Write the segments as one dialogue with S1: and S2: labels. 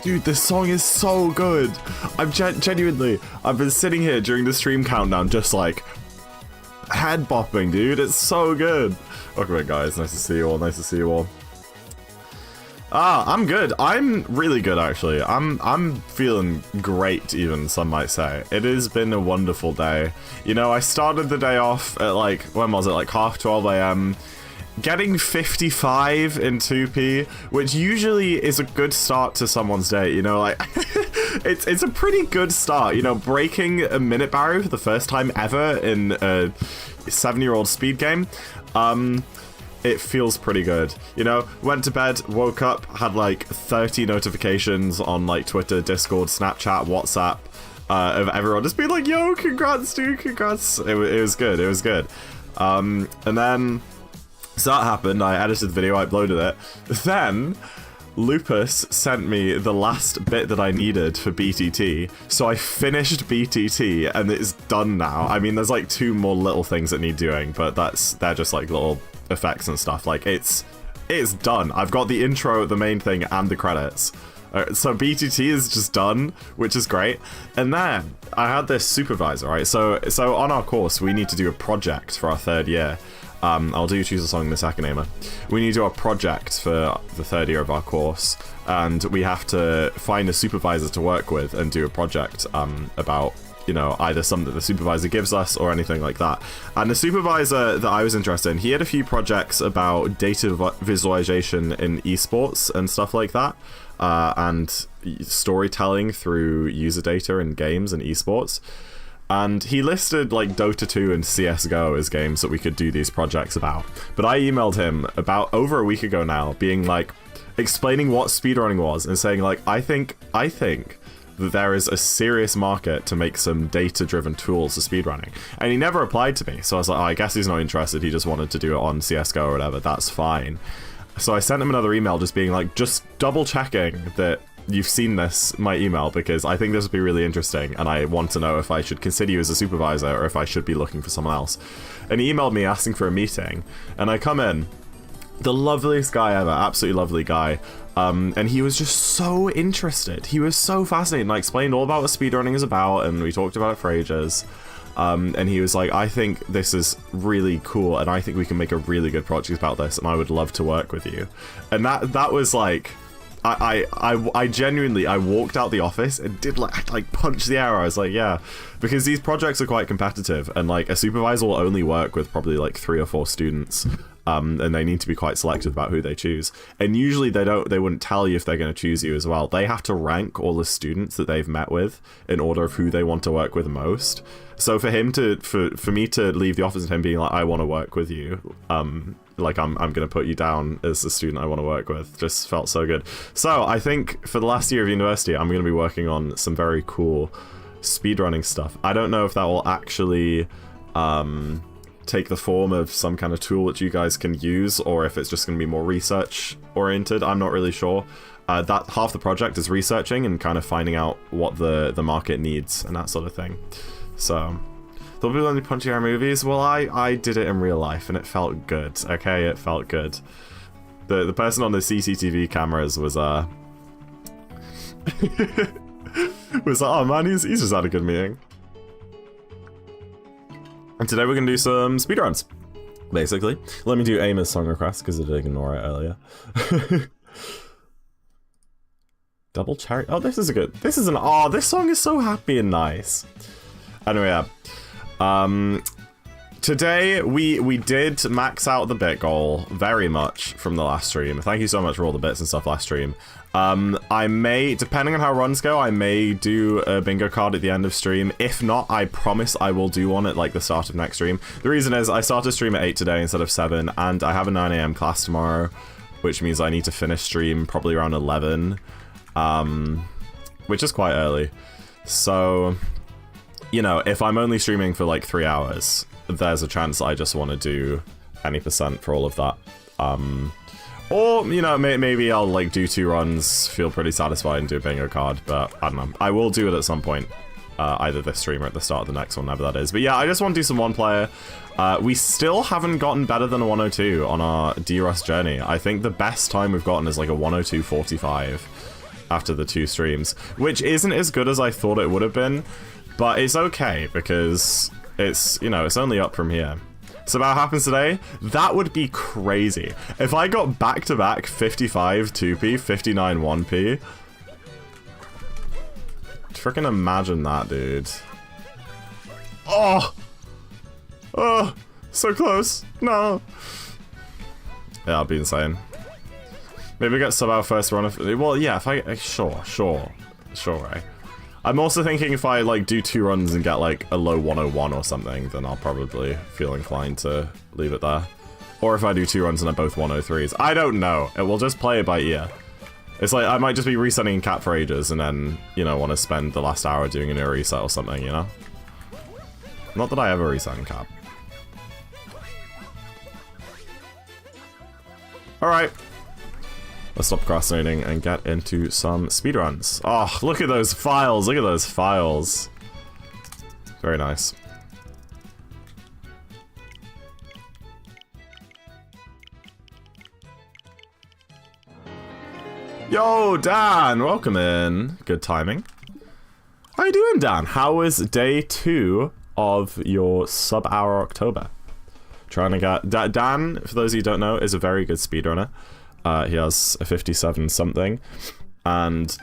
S1: Dude, this song is so good. I'm genuinely, I've been sitting here during the stream countdown just like head bopping, dude. It's so good. Welcome in, guys. Nice to see you all. Nice to see you all. I'm good. I'm really good, actually. I'm feeling great, even, some might say. It has been a wonderful day. You know, I started the day off at, like, when was it? Like, 12:30 a.m. Getting 55 in 2p, which usually is a good start to someone's day, you know, like, it's a pretty good start, you know, breaking a minute barrier for the first time ever in a 7-year-old speed game. It feels pretty good. You know, went to bed, woke up, had like 30 notifications on like Twitter, Discord, Snapchat, WhatsApp, of everyone just being like, yo, congrats, dude, congrats. It was good, it was good. And then, so that happened, I edited the video, I uploaded it. Then, Lupus sent me the last bit that I needed for BTT, so I finished BTT, and it's done now. I mean, there's like 2 more little things that need doing, but they're just like little effects and stuff. Like, it's done. I've got the intro, the main thing, and the credits. So BTT is just done, which is great. And then I had this supervisor, right? So on our course, we need to do a project for our 3rd year. I'll do choose a song in a second, Emma. We need to do a project for the 3rd year of our course, and we have to find a supervisor to work with and do a project about, you know, either something that the supervisor gives us or anything like that. And the supervisor that I was interested in, he had a few projects about data visualization in esports and stuff like that, and storytelling through user data in games and esports. And he listed like Dota 2 and CSGO as games that we could do these projects about. But I emailed him about over a week ago now, being like, explaining what speedrunning was and saying like, I think that there is a serious market to make some data-driven tools for speedrunning. And he never replied to me, so I was like, oh, I guess he's not interested, he just wanted to do it on CSGO or whatever, that's fine. So I sent him another email just being like, just double-checking that you've seen my email, because I think this would be really interesting, and I want to know if I should consider you as a supervisor or if I should be looking for someone else. And he emailed me asking for a meeting, and I come in, the loveliest guy ever, absolutely lovely guy, and he was just so interested. He was so fascinated, and I explained all about what speedrunning is about, and we talked about it for ages. And he was like, I think this is really cool, and I think we can make a really good project about this, and I would love to work with you. And that was like, I genuinely, I walked out the office and did like punch the air. I was like, yeah, because these projects are quite competitive, and like a supervisor will only work with probably like 3 or 4 students, and they need to be quite selective about who they choose. And usually they wouldn't tell you if they're going to choose you as well. They have to rank all the students that they've met with in order of who they want to work with most. So for him to, for me to leave the office and him being like, I want to work with you, like I'm going to put you down as the student I want to work with, just felt so good. So I think for the last year of university, I'm going to be working on some very cool speedrunning stuff. I don't know if that will actually take the form of some kind of tool that you guys can use, or if it's just going to be more research oriented. I'm not really sure. That half the project is researching and kind of finding out what the market needs and that sort of thing. So there'll be only punchy air movies. Well, I did it in real life and it felt good. Okay, it felt good. The person on the CCTV cameras was was like, oh man, he's just had a good meeting. And today we're gonna do some speedruns, basically. Let me do Aimer's song request because I did ignore it earlier. Double cherry. Oh, this is a good. This is an. Oh, this song is so happy and nice. Anyway, yeah. Today we did max out the bit goal very much from the last stream. Thank you so much for all the bits and stuff last stream. I may, depending on how runs go, I may do a bingo card at the end of stream. If not, I promise I will do one at like the start of next stream. The reason is I started stream at 8 today instead of 7, and I have a 9 AM class tomorrow, which means I need to finish stream probably around 11, which is quite early. So, you know, if I'm only streaming for like 3 hours, there's a chance I just want to do any percent for all of that. Or, you know, maybe I'll like do 2 runs, feel pretty satisfied and do a bingo card, but I don't know. I will do it at some point, either this stream or at the start of the next one, whenever that is. But yeah, I just want to do some one player. We still haven't gotten better than a 102 on our D-Rust journey. I think the best time we've gotten is like a 102.45. after the 2 streams, which isn't as good as I thought it would have been, but it's okay because it's, you know, it's only up from here. So what happens today? That would be crazy. If I got back-to-back 55 2p, 59 1p. Freaking imagine that, dude. Oh! Oh! So close. No. Yeah, that'd be insane. Maybe get sub-hour first run of... Well, yeah, if I... Sure, right? I'm also thinking if I, like, do 2 runs and get, like, a low 101 or something, then I'll probably feel inclined to leave it there. Or if I do 2 runs and they're both 103s. I don't know. It will just play it by ear. It's like, I might just be resetting cap for ages and then, you know, want to spend the last hour doing a new reset or something, you know? Not that I ever reset in cap. Alright. Let's stop procrastinating and get into some speedruns. Oh, look at those files. Look at those files. Very nice. Yo, Dan, welcome in. Good timing. How you doing, Dan? How was day 2 of your sub-hour October? Trying to get... Dan, for those of you who don't know, is a very good speedrunner. He has a 57 something, and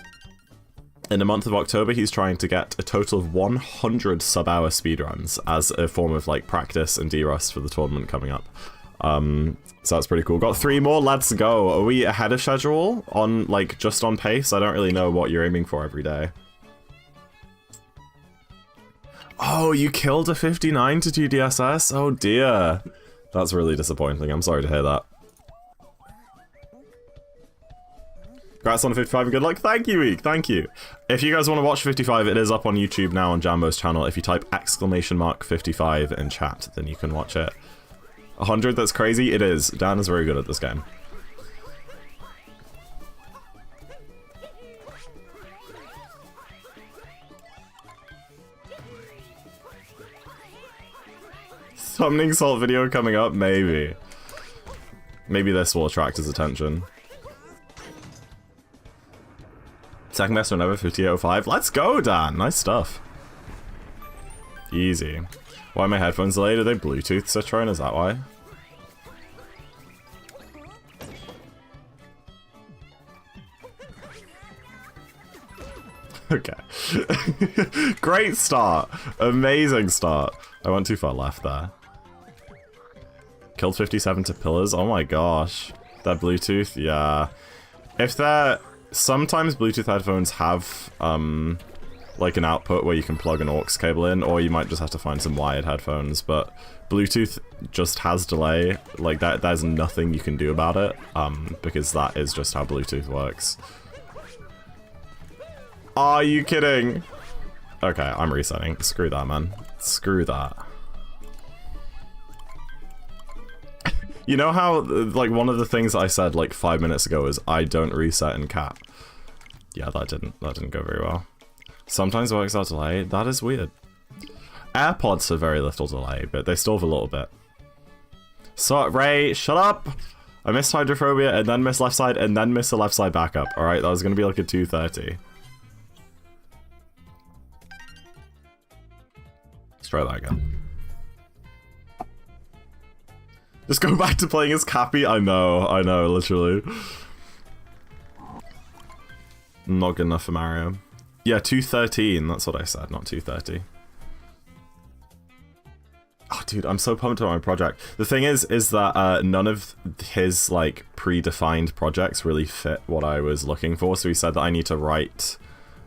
S1: in the month of October he's trying to get a total of 100 sub-hour speedruns as a form of like practice and de-rust for the tournament coming up. So that's pretty cool. Got 3 more, let's go. Are we ahead of schedule on like just on pace? I don't really know what you're aiming for every day. Oh, you killed a 59 to 2 DSS? Oh dear. That's really disappointing. I'm sorry to hear that. Congrats on 55 and good luck. Thank you, Eek. Thank you. If you guys want to watch 55, it is up on YouTube now on Jambo's channel. If you type !55 in chat, then you can watch it. 100, that's crazy. It is. Dan is very good at this game. Summoning Salt video coming up? Maybe. Maybe this will attract his attention. Second best one ever, 5805. Let's go, Dan. Nice stuff. Easy. Why are my headphones delayed? Are they Bluetooth, Citron? Is that why? Okay. Great start. Amazing start. I went too far left there. Killed 57 to pillars. Oh my gosh. That Bluetooth, yeah. If they're... Sometimes Bluetooth headphones have, like an output where you can plug an aux cable in, or you might just have to find some wired headphones, but Bluetooth just has delay. Like, there's nothing you can do about it, because that is just how Bluetooth works. Are you kidding? Okay, I'm resetting. Screw that, man. Screw that. You know how, like, one of the things I said, like, 5 minutes ago is I don't reset in cap. Yeah, that didn't go very well. Sometimes it works out delay. That is weird. AirPods have very little delay, but they still have a little bit. So, Ray, shut up! I missed hydrophobia, and then missed left side, and then missed the left side backup. Alright, that was gonna be like a 230. Let's try that again. Just go back to playing as Cappy? I know, literally. Not good enough for Mario. Yeah, 213, that's what I said, not 230. Oh, dude, I'm so pumped about my project. The thing is that none of his, like, predefined projects really fit what I was looking for, so he said that I need to write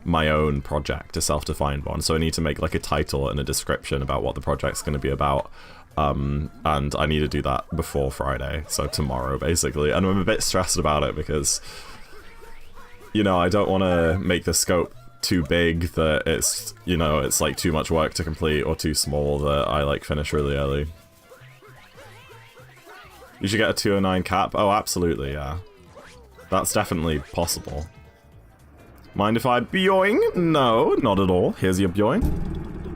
S1: my own project, a self-defined one. So I need to make, like, a title and a description about what the project's going to be about. And I need to do that before Friday, so tomorrow basically, and I'm a bit stressed about it because, you know, I don't want to make the scope too big that it's, you know, it's like too much work to complete, or too small that I like finish really early. You should get a 209 cap. Oh, absolutely, yeah. That's definitely possible. Mind if I boing? No, not at all. Here's your boing.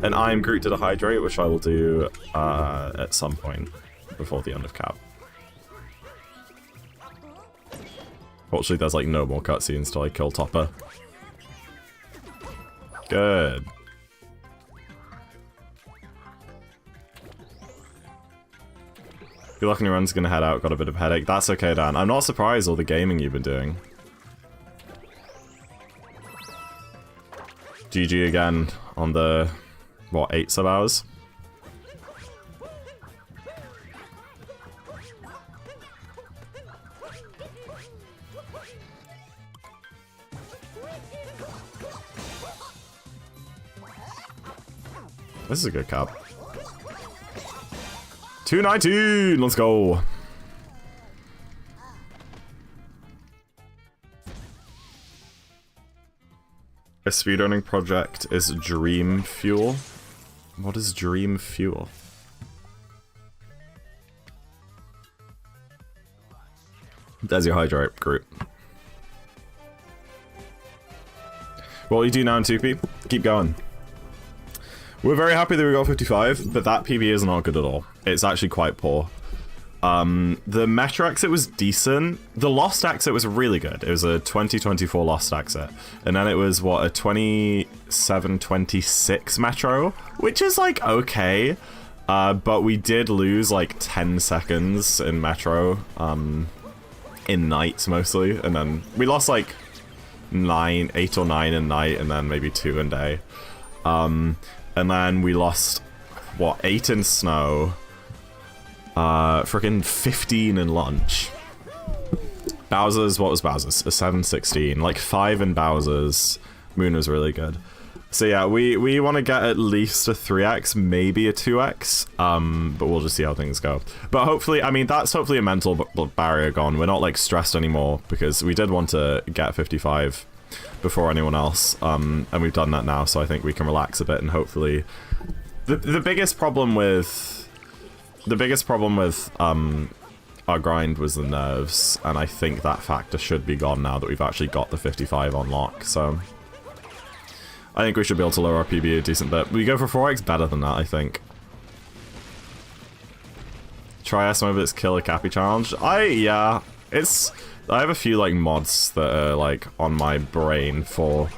S1: And I am Groot to the hydrate, which I will do at some point before the end of cap. Fortunately, there's like no more cutscenes till I kill Topper. Good. Good luck on your run's gonna head out, got a bit of a headache. That's okay, Dan. I'm not surprised all the gaming you've been doing. GG again on the, what, 8 sub hours? This is a good cap. 219! Let's go! A speedrunning project is Dream Fuel. What is Dream Fuel? There's your hydrate group. What will you do now in 2P? Keep going. We're very happy that we got 55, but that PB is not good at all. It's actually quite poor. The Metro exit was decent. The Lost exit was really good. It was a 2024 Lost exit. And then it was, what, a 27-26 Metro? Which is, like, okay. But we did lose, like, 10 seconds in Metro. In night, mostly. And then we lost, like, 8 or 9 in night, and then maybe 2 in day. And then we lost, what, 8 in snow. Frickin' 15 in lunch. Bowser's, what was Bowser's? A 7-16. Like 5 in Bowser's. Moon was really good. So yeah, we want to get at least a 3x, maybe a 2x. But we'll just see how things go. But hopefully, I mean, that's hopefully a mental barrier gone. We're not like stressed anymore because we did want to get 55 before anyone else. And we've done that now, so I think we can relax a bit and hopefully... The biggest problem with our grind was the nerves, and I think that factor should be gone now that we've actually got the 55 on lock, so... I think we should be able to lower our PB a decent bit. We go for 4x better than that, I think. Try some of its Killer Cappy challenge. Yeah, it's... I have a few, like, mods that are, like, on my brain for...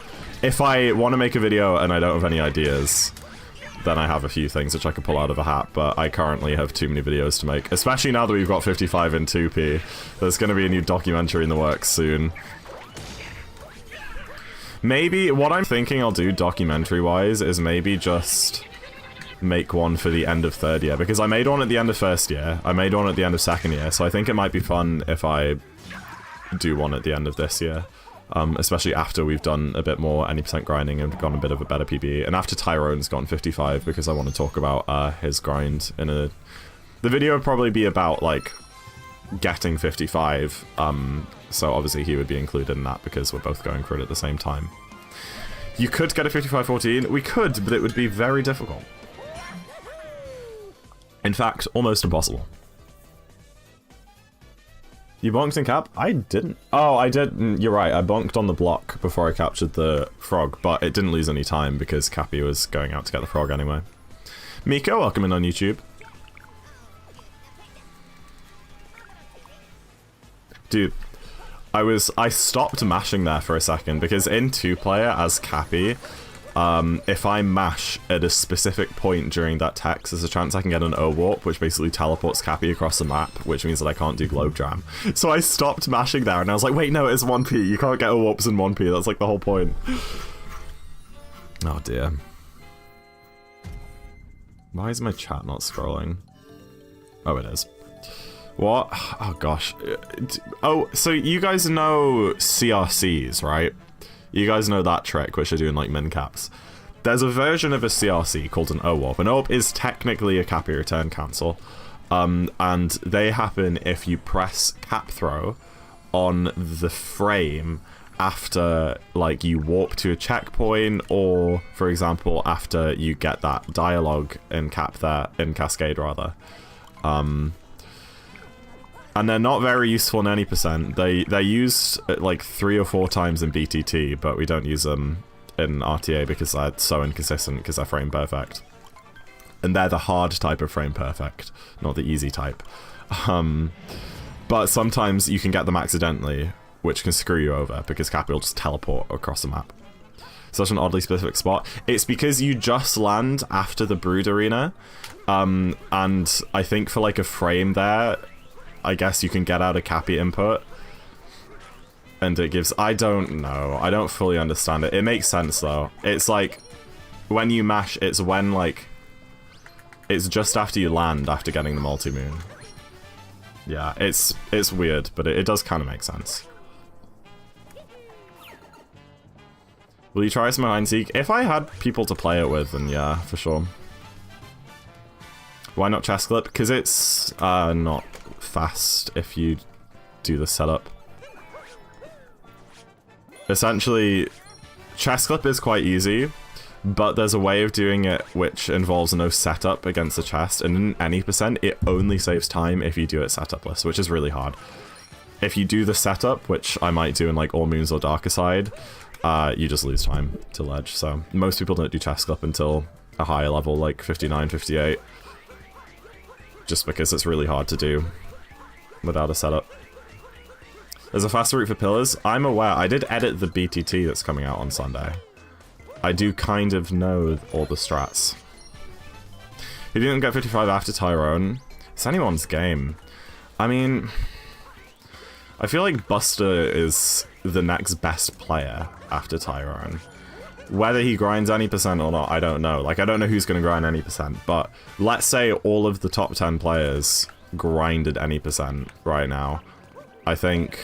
S1: If I want to make a video and I don't have any ideas... Then I have a few things which I could pull out of a hat, but I currently have too many videos to make. Especially now that we've got 55 in 2P. There's going to be a new documentary in the works soon. Maybe, what I'm thinking I'll do documentary-wise is maybe just make one for the end of 3rd year. Because I made one at the end of 1st year, I made one at the end of 2nd year, so I think it might be fun if I do one at the end of this year. Especially after we've done a bit more any percent grinding and gone a bit of a better PB, and after Tyrone's gotten 55, because I want to talk about his grind in a... The video would probably be about, like, getting 55, so obviously he would be included in that because we're both going for it at the same time. You could get a 55-14, we could, but it would be very difficult. In fact, almost impossible. You bonked in cap? I didn't. Oh, I did. You're right. I bonked on the block before I captured the frog, but it didn't lose any time because Cappy was going out to get the frog anyway. Miko, welcome in on YouTube. Dude, I stopped mashing there for a second because in 2-player as Cappy, if I mash at a specific point during that text, there's a chance I can get an O-Warp, which basically teleports Cappy across the map, which means that I can't do Globe Jam. So I stopped mashing there, and I was like, wait, no, it's 1P. You can't get O-Warps in 1P. That's like the whole point. Oh, dear. Why is my chat not scrolling? Oh, it is. What? Oh, gosh. Oh, so you guys know CRCs, right? You guys know that trick, which are doing, like, min caps. There's a version of a CRC called an O-Warp. An O-Warp is technically a Cappy return cancel. And they happen if you press cap throw on the frame after, like, you warp to a checkpoint, or, for example, after you get that dialogue in Cascade, rather. And they're not very useful in any percent. They're used like 3 or 4 times in BTT, but we don't use them in RTA because they're so inconsistent because they're frame perfect. And they're the hard type of frame perfect, not the easy type. But sometimes you can get them accidentally, which can screw you over because Cappy will just teleport across the map. Such an oddly specific spot. It's because you just land after the Brood Arena, and I think for like a frame there, I guess you can get out a Cappy input, and it gives... I don't know. I don't fully understand it. It makes sense though. It's like when you mash, it's when like it's just after you land after getting the multi-moon. Yeah, it's weird, but it does kind of make sense. Will you try some Hide & Seek? If I had people to play it with, then yeah, for sure. Why not Chest Clip? Because it's not fast if you do the setup. Essentially, Chest Clip is quite easy, but there's a way of doing it which involves no setup against the chest, and in any percent, it only saves time if you do it setupless, which is really hard. If you do the setup, which I might do in like All Moons or Darker Side, you just lose time to ledge, so most people don't do chest clip until a higher level, like 59, 58. Just because it's really hard to do without a setup. There's a faster route for pillars. I'm aware. I did edit the BTT that's coming out on Sunday. I do kind of know all the strats. He didn't get 55 after Tyrone. It's anyone's game. I mean... I feel like Buster is the next best player after Tyrone. Whether he grinds any percent or not, I don't know. Like, I don't know who's going to grind any percent, but let's say all of the top 10 players grinded any percent right now. I think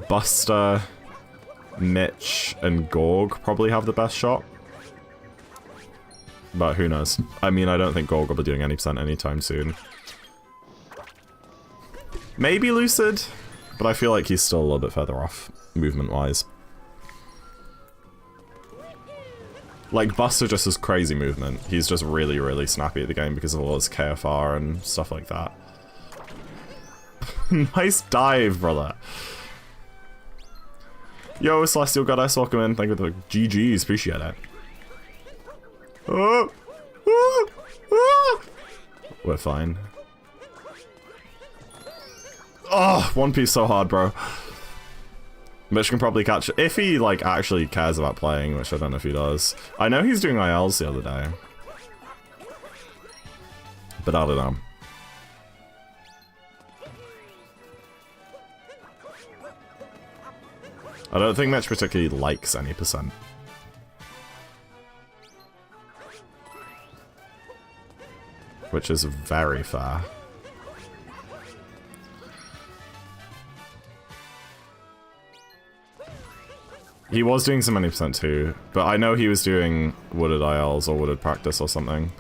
S1: Buster, Mitch, and Gorg probably have the best shot. But who knows? I mean, I don't think Gorg will be doing any percent anytime soon. Maybe Lucid, but I feel like he's still a little bit further off, movement-wise. Like, Buster just has crazy movement. He's just really, really snappy at the game because of all his KFR and stuff like that. Nice dive, brother. Yo, Celestial Goddess, welcome in. Thank you for the GGs, appreciate it. Oh! Oh! Oh! We're fine. Oh, One Piece so hard, bro. Mitch can probably catch it if he, like, actually cares about playing, which I don't know if he does. I know he's doing ILs the other day. But I don't know. I don't think Mitch particularly likes any percent. Which is very fair. He was doing some many percent too, but I know he was doing wooded ILs or wooded practice or something.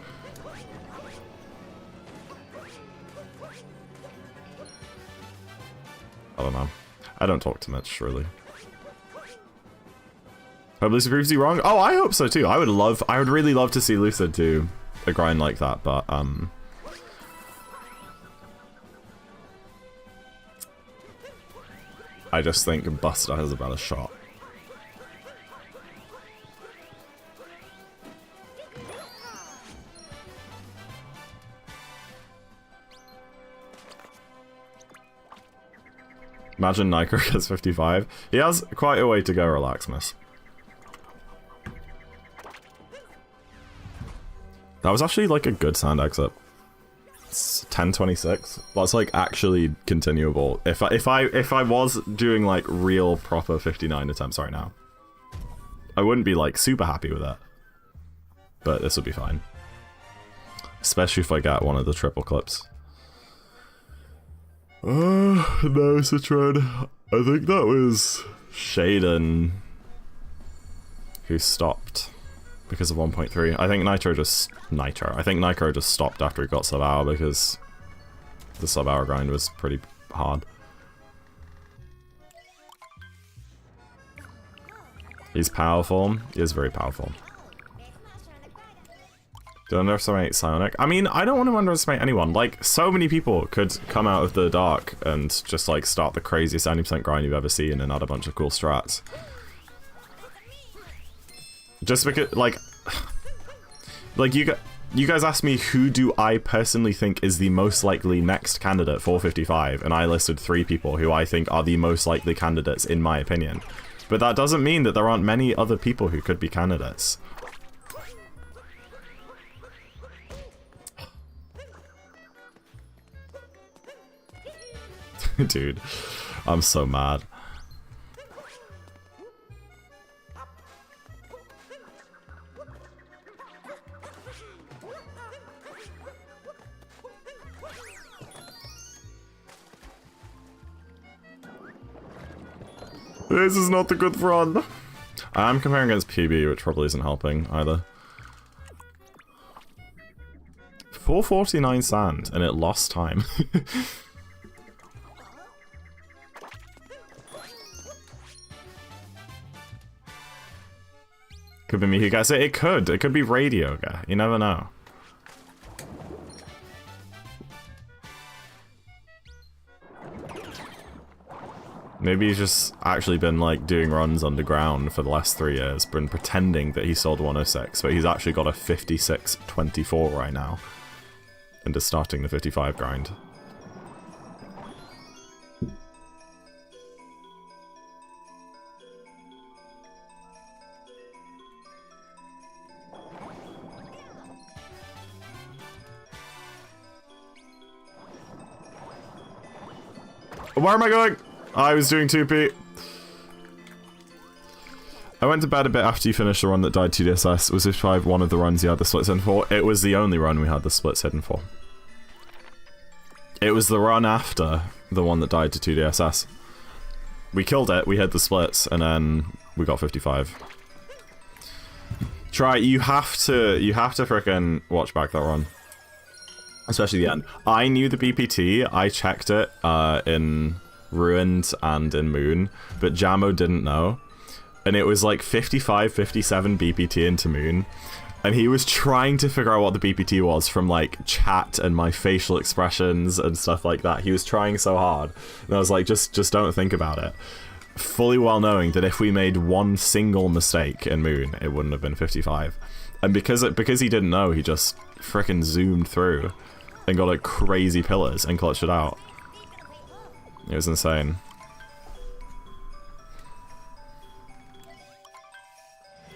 S1: I don't know. I don't talk to Mitch, really. Hope Lucid proves you wrong. Oh, I hope so too. I would really love to see Lucid do a grind like that, but I just think Buster has a better shot. Imagine Nitro gets 55. He has quite a way to go, relax, miss. That was actually like a good sound exit. It's 10:26. That's like actually continuable. If I was doing like real proper 59 attempts right now, I wouldn't be like super happy with it. But this would be fine. Especially if I get one of the triple clips. No, Citron. I think that was Shaden who stopped because of 1.3. I think I think Nitro just stopped after he got sub-hour because the sub-hour grind was pretty hard. He's powerful. He is very powerful. Do I underestimate Psionic? I mean, I don't want to underestimate anyone. Like, so many people could come out of the dark and just, like, start the craziest 90% grind you've ever seen and add a bunch of cool strats. Just because, like you You guys asked me who do I personally think is the most likely next candidate for 55, and I listed 3 people who I think are the most likely candidates in my opinion. But that doesn't mean that there aren't many other people who could be candidates. Dude, I'm so mad. This is not the good run. I'm comparing against PB, which probably isn't helping either. 449 sand, and it lost time. Could be me who gets it. It could. It could be Radio Guy. You never know. Maybe he's just actually been, like, doing runs underground for the last 3 years, been pretending that he sold 106, but he's actually got a 56.24 right now. And is starting the 55 grind. Where am I going? I was doing 2p. I went to bed a bit after you finished the run that died 2DSS. Was 55 one of the runs you had the splits hidden for? It was the only run we had the splits hidden for. It was the run after the one that died to 2DSS. We killed it, we hit the splits, and then we got 55. Try, you have to frickin' watch back that run. Especially the end. I knew the BPT, I checked it in Ruined and in Moon, but Jammo didn't know. And it was like 55, 57 BPT into Moon. And he was trying to figure out what the BPT was from like chat and my facial expressions and stuff like that. He was trying so hard. And I was like, just don't think about it. Fully well knowing that if we made one single mistake in Moon, it wouldn't have been 55. And because he didn't know, he just frickin' zoomed through and got like crazy pillars and clutched it out. It was insane.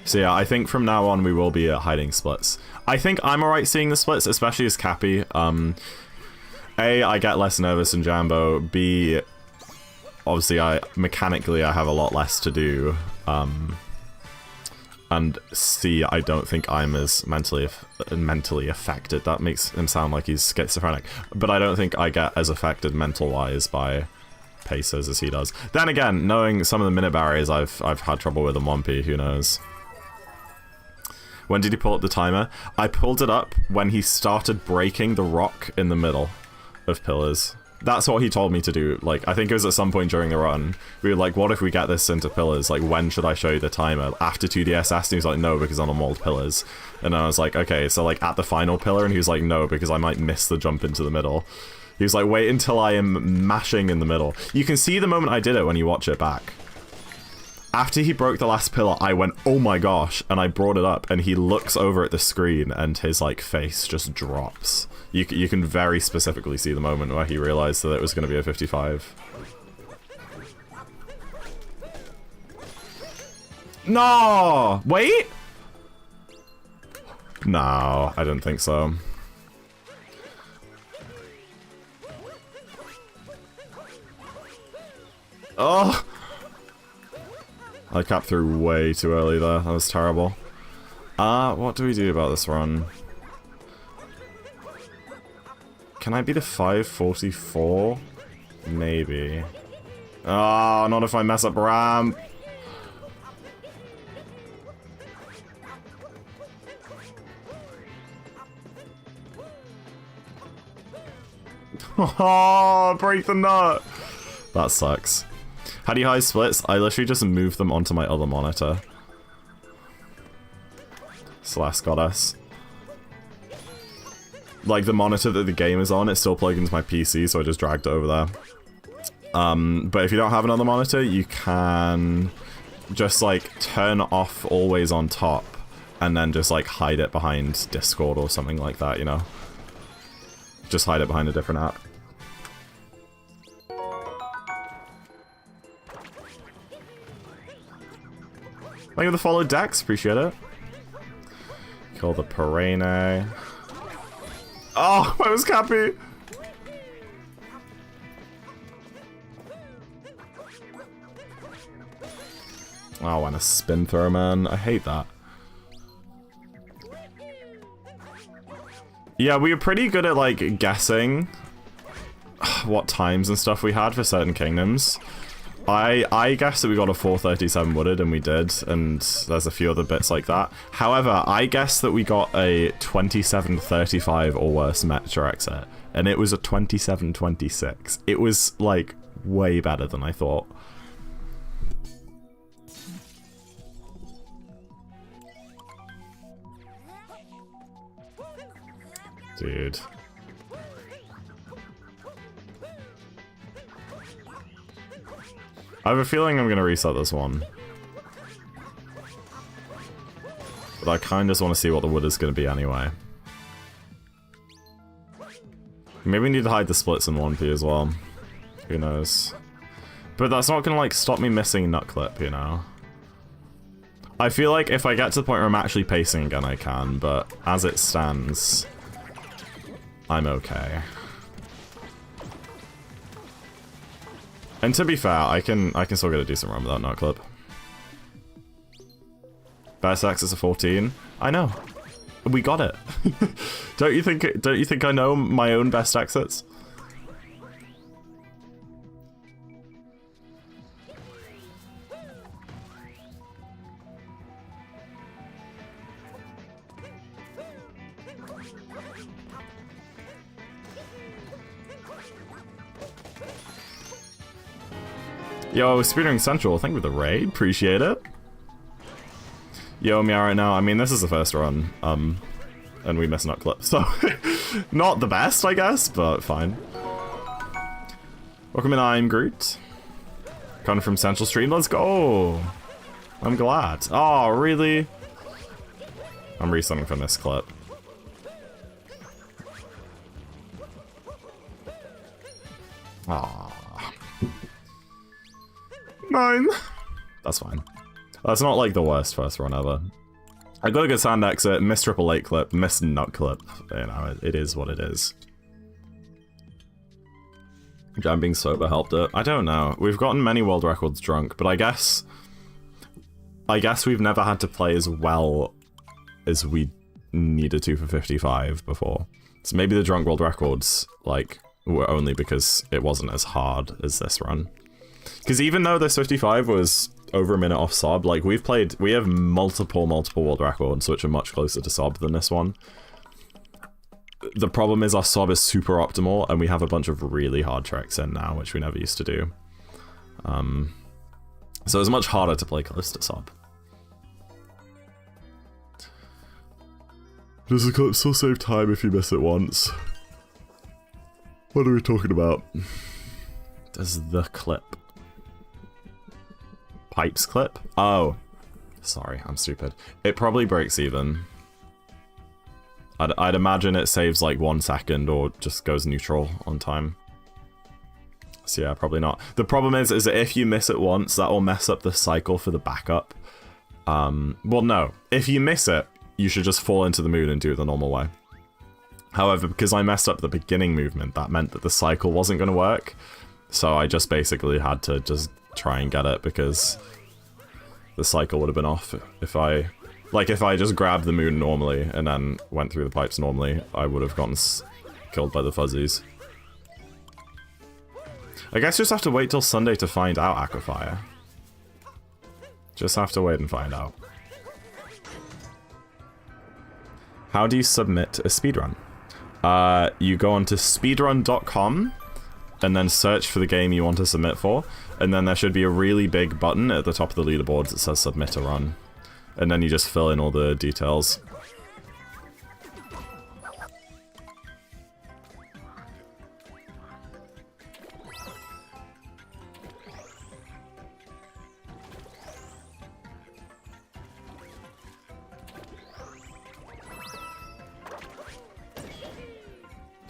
S1: So yeah, I think from now on we will be hiding splits. I think I'm alright seeing the splits, especially as Cappy. A, I get less nervous in Jambo. B, obviously mechanically I have a lot less to do. And C, I don't think I'm as mentally affected. That makes him sound like he's schizophrenic. But I don't think I get as affected mental-wise by Pacers as he does. Then again, knowing some of the minute barriers I've had trouble with in 1P, who knows. When did he pull up the timer? I pulled it up when he started breaking the rock in the middle of pillars. That's what he told me to do. Like, I think it was at some point during the run. We were like, what if we get this into pillars? Like, when should I show you the timer? After 2DSS? And he was like, no, because I'm on mauled pillars. And I was like, okay, so like at the final pillar? And he was like, no, because I might miss the jump into the middle. He was like, wait until I am mashing in the middle. You can see the moment I did it when you watch it back. After he broke the last pillar, I went, oh my gosh, and I brought it up, and he looks over at the screen, and his, like, face just drops. You can very specifically see the moment where he realized that it was going to be a 55. No! Wait? No, I didn't think so. Oh! I capped through way too early there. That was terrible. What do we do about this run? Can I beat a 544? Maybe. Oh, not if I mess up ramp. Oh, break the nut. That sucks. How do you hide splits? I literally just moved them onto my other monitor. Celeste Goddess. Like, the monitor that the game is on, it's still plugged into my PC, so I just dragged it over there. But if you don't have another monitor, you can just, like, turn off always on top, and then just like hide it behind Discord or something like that, you know? Just hide it behind a different app. Thank you for the follow, Dex. Appreciate it. Kill the Perene. Oh, I was Cappy. Oh, and a spin throw, man. I hate that. Yeah, we were pretty good at, like, guessing what times and stuff we had for certain kingdoms. I guessed that we got a 437 wooded, and we did, and there's a few other bits like that. However, I guessed that we got a 2735 or worse Metro exit, and it was a 2726. It was, like, way better than I thought. Dude. I have a feeling I'm gonna reset this one. But I kinda just wanna see what the wood is gonna be anyway. Maybe we need to hide the splits in 1P as well. Who knows? But that's not gonna, like, stop me missing nut clip, you know? I feel like if I get to the point where I'm actually pacing again, I can, but as it stands, I'm okay. And to be fair, I can still get a decent run with that nut clip. Best X is a 14. I know. We got it. Don't you think I know my own best exits? Yo, Speedrun Central, thank you for the raid, appreciate it. Yo, Meow right now, I mean, this is the first run, and we missed nut clip, so not the best, I guess, but fine. Welcome in, I'm Groot. Coming from Central Stream, let's go! I'm glad. Oh, really? I'm restarting from this clip. Aww. 9. That's fine. That's not like the worst first run ever. I got a good sand exit, missed triple 8 clip, missed nut clip. You know, it is what it is. Jam being sober helped it. I don't know. We've gotten many world records drunk, but I guess we've never had to play as well as we needed to for 55 before. So maybe the drunk world records, like, were only because it wasn't as hard as this run. Because even though this 55 was over a minute off SOB, like, we have multiple world records, which are much closer to SOB than this one. The problem is our SOB is super optimal, and we have a bunch of really hard tricks in now, which we never used to do. So it's much harder to play close to SOB. Does the clip still save time if you miss it once? What are we talking about? Does the clip... Pipes clip? Oh. Sorry, I'm stupid. It probably breaks even. I'd imagine it saves like 1 second or just goes neutral on time. So yeah, probably not. The problem is that if you miss it once, that will mess up the cycle for the backup. Well, no. If you miss it, you should just fall into the mood and do it the normal way. However, because I messed up the beginning movement, that meant that the cycle wasn't going to work. So I just basically had to just try and get it, because the cycle would have been off if I just grabbed the moon normally and then went through the pipes normally. I would have gotten killed by the fuzzies. I guess just have to wait till Sunday to find out, Aquafire. Just have to wait and find out. How do you submit a speedrun? You go onto speedrun.com and then search for the game you want to submit for, and then there should be a really big button at the top of the leaderboards that says submit a run. And then you just fill in all the details.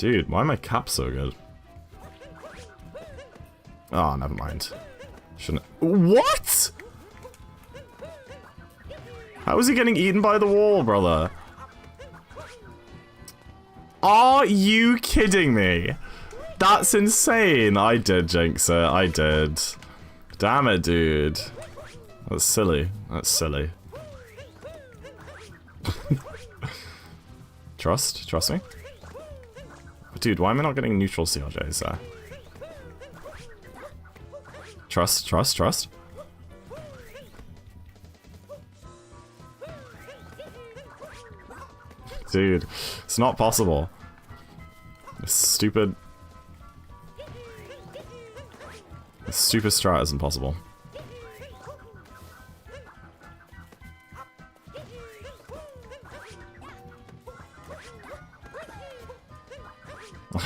S1: Dude, why are my caps so good? Oh, never mind. Shouldn't. What? How is he getting eaten by the wall, brother? Are you kidding me? That's insane. I did jinx it. I did. Damn it, dude. That's silly. That's silly. Trust me. Dude, why am I not getting neutral CRJs there? Trust. Dude, it's not possible. This stupid strat isn't possible.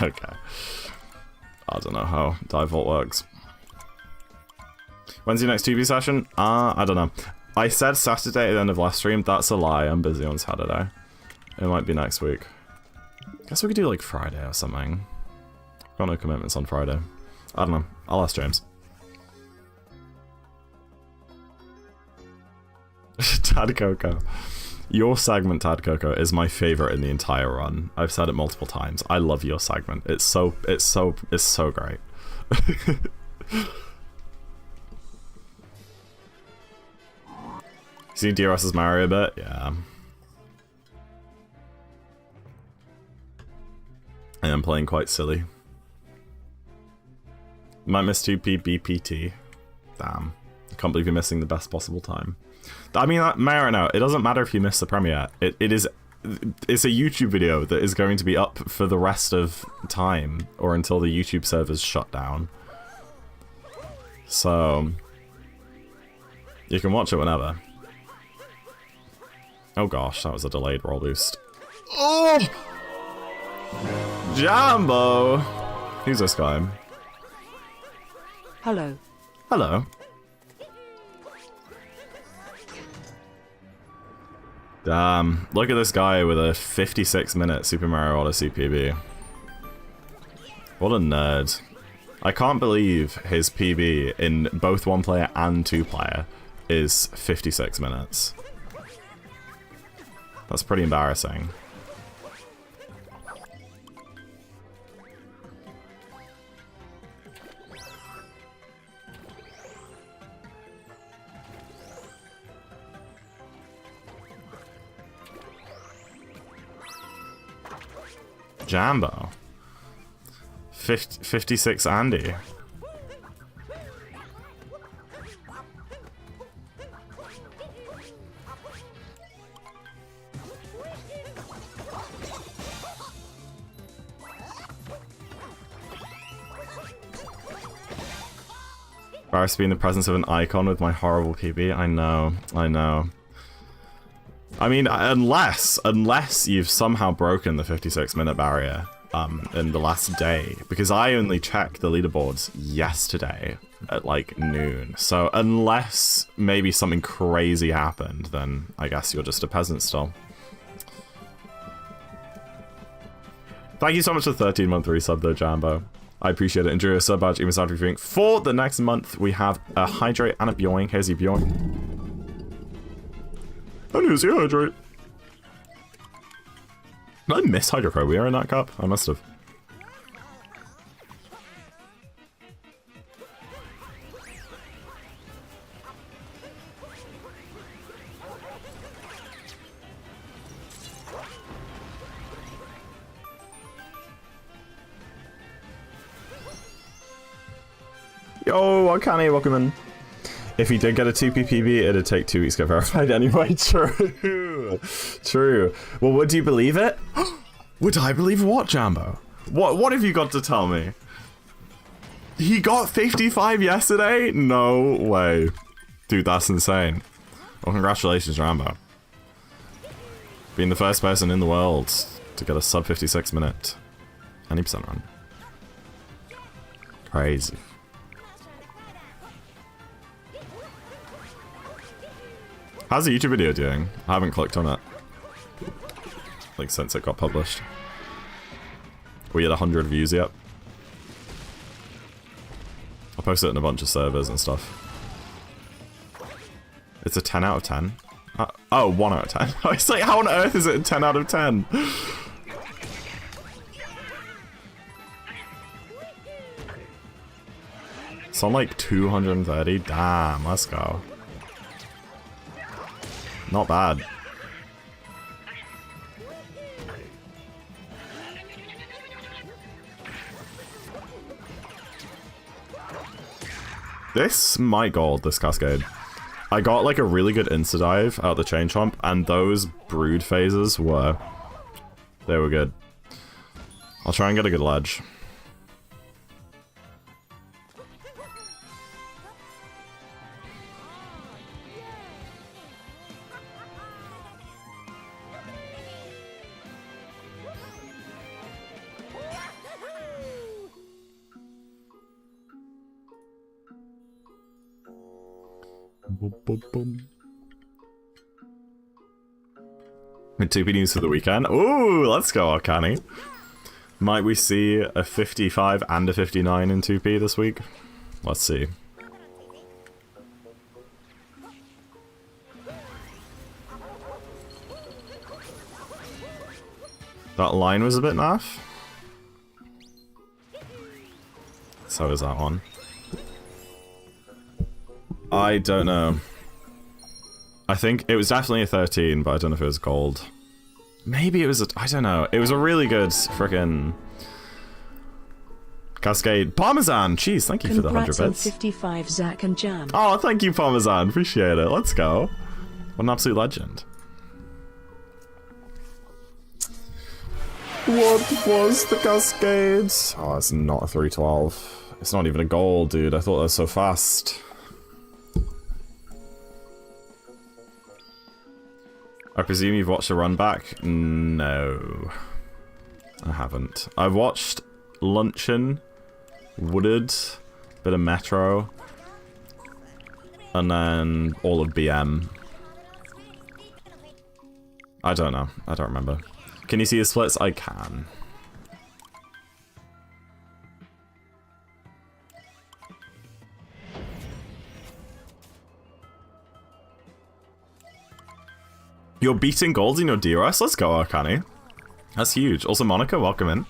S1: Okay. I don't know how dive vault works. When's your next 2B session? I don't know. I said Saturday at the end of last stream. That's a lie. I'm busy on Saturday. It might be next week. Guess we could do like Friday or something. Got no commitments on Friday. I don't know. I'll ask James. Tad Coco. Your segment, Tad Coco, is my favorite in the entire run. I've said it multiple times. I love your segment. It's so great. Seen DRS's Mario a bit? Yeah. I am playing quite silly. Might miss 2P BPT. Damn. I can't believe you're missing the best possible time. I mean, Mario, no, it doesn't matter if you miss the premiere. It's a YouTube video that is going to be up for the rest of time, or until the YouTube servers shut down. So you can watch it whenever. Oh gosh, that was a delayed roll boost. Oh! Jambo! Who's this guy?
S2: Hello.
S1: Hello. Damn, look at this guy with a 56-minute Super Mario Odyssey PB. What a nerd. I can't believe his PB in both 1-player and 2-player is 56 minutes. That's pretty embarrassing. Jambo. 56 Andy. Embarrassed to be in the presence of an icon with my horrible PB. I know. I mean, unless you've somehow broken the 56-minute barrier in the last day, because I only checked the leaderboards yesterday at like noon. So unless maybe something crazy happened, then I guess you're just a peasant still. Thank you so much for the 13-month resub though, Jambo. I appreciate it. Enjoy your sub badge, even start reviewing. For the next month, we have a Hydrate and a Bjoing. Here's your Bjoing. I didn't see Hydrate. Did I miss Hydrophobia in that cup? I must have. Yo, Akane, welcome in. If he did get a 2PPB, it'd take 2 weeks to get verified anyway. True. True. Well, would you believe it? Would I believe what, Jambo? What have you got to tell me? He got 55 yesterday? No way. Dude, that's insane. Well, congratulations, Jambo. Being the first person in the world to get a sub 56 minute 90% run. Crazy. How's the YouTube video doing? I haven't clicked on it. Like, since it got published. We had 100 views yet. I'll post it in a bunch of servers and stuff. It's a 10 out of 10. Oh, 1 out of 10. I was like, how on earth is it a 10 out of 10? It's on like 230. Damn, let's go. Not bad. This might gold, this cascade. I got like a really good insta-dive out the chain chomp, and those brood phases were... They were good. I'll try and get a good ledge. Boom, boom, boom. 2P news for the weekend. Ooh, let's go, Arcani. Might we see a 55 and a 59 in 2P this week? Let's see. That line was a bit naff. So is that one. I don't know. I think it was definitely a 13, but I don't know if it was gold. Maybe it was a... I don't know. It was a really good frickin' cascade. Parmesan! Jeez, thank you for the 100 bits.
S2: 55, Zack and Jam.
S1: Oh, thank you, Parmesan. Appreciate it. Let's go. What an absolute legend. What was the cascade? Oh, it's not a 312. It's not even a gold, dude. I thought that was so fast. I presume you've watched a run back? No. I haven't. I've watched Luncheon, Wooded, bit of Metro, and then all of BM. I don't know. I don't remember. Can you see the splits? I can. You're beating golds in your DRS? Let's go, Arcani. That's huge. Also, Monica, welcome in.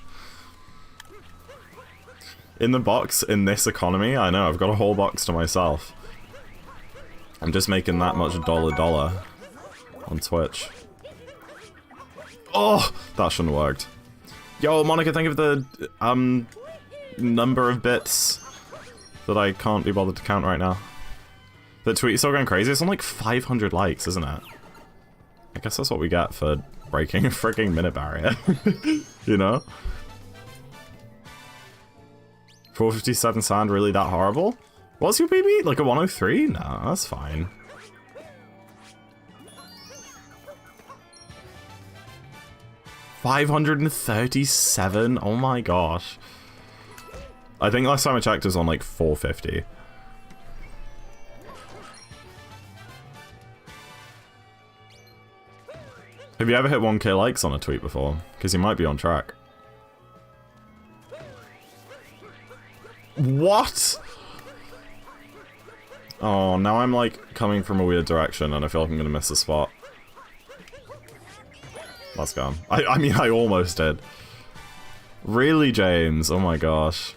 S1: In the box, in this economy, I know, I've got a whole box to myself. I'm just making that much dollar on Twitch. Oh, that shouldn't have worked. Yo, Monica, think of the number of bits that I can't be bothered to count right now. The tweet is still going crazy. It's on like 500 likes, isn't it? I guess that's what we get for breaking a freaking minute barrier. You know? 457 sound really that horrible? What's your PB? Like a 103? No, that's fine. $537? Oh my gosh. I think last time I checked it was on like 450. Have you ever hit 1k likes on a tweet before? Because you might be on track. What? Oh, now I'm like coming from a weird direction and I feel like I'm gonna miss the spot. Let's go. I mean, I almost did. Really, James? Oh my gosh.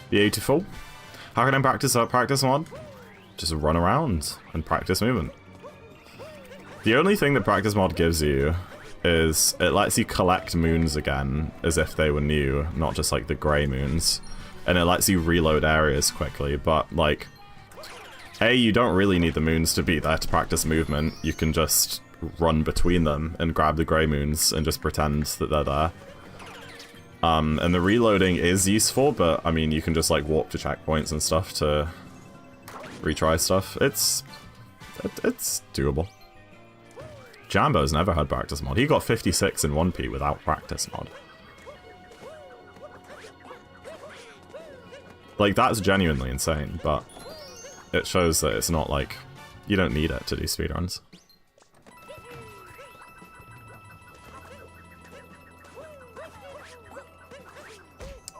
S1: Beautiful. How can I practice a practice mod? Just run around and practice movement. The only thing that practice mod gives you is it lets you collect moons again as if they were new, not just like the grey moons. And it lets you reload areas quickly, but like, A, you don't really need the moons to be there to practice movement. You can just run between them and grab the grey moons and just pretend that they're there. And the reloading is useful, but I mean, you can just like walk to checkpoints and stuff to retry stuff. It's doable. Jambo's never had practice mod. He got 56 in 1P without practice mod. Like, that's genuinely insane, but it shows that it's not like you don't need it to do speedruns.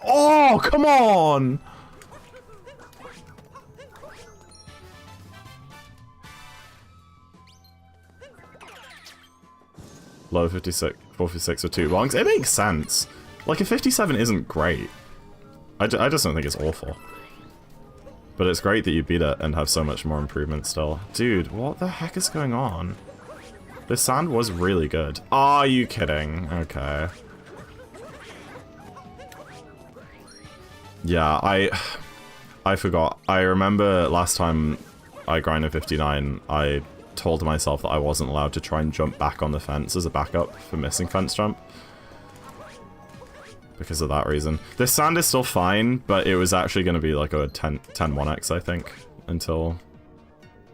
S1: Oh, come on! Low 56, 456 with 2 bongs. It makes sense. Like, a 57 isn't great. I just don't think it's awful. But it's great that you beat it and have so much more improvement still. Dude, what the heck is going on? This sand was really good. Are you kidding? Okay. Yeah, I forgot. I remember last time I grinded 59, I told myself that I wasn't allowed to try and jump back on the fence as a backup for missing fence jump. Because of that reason. This sand is still fine, but it was actually going to be like a 10-1x, I think, until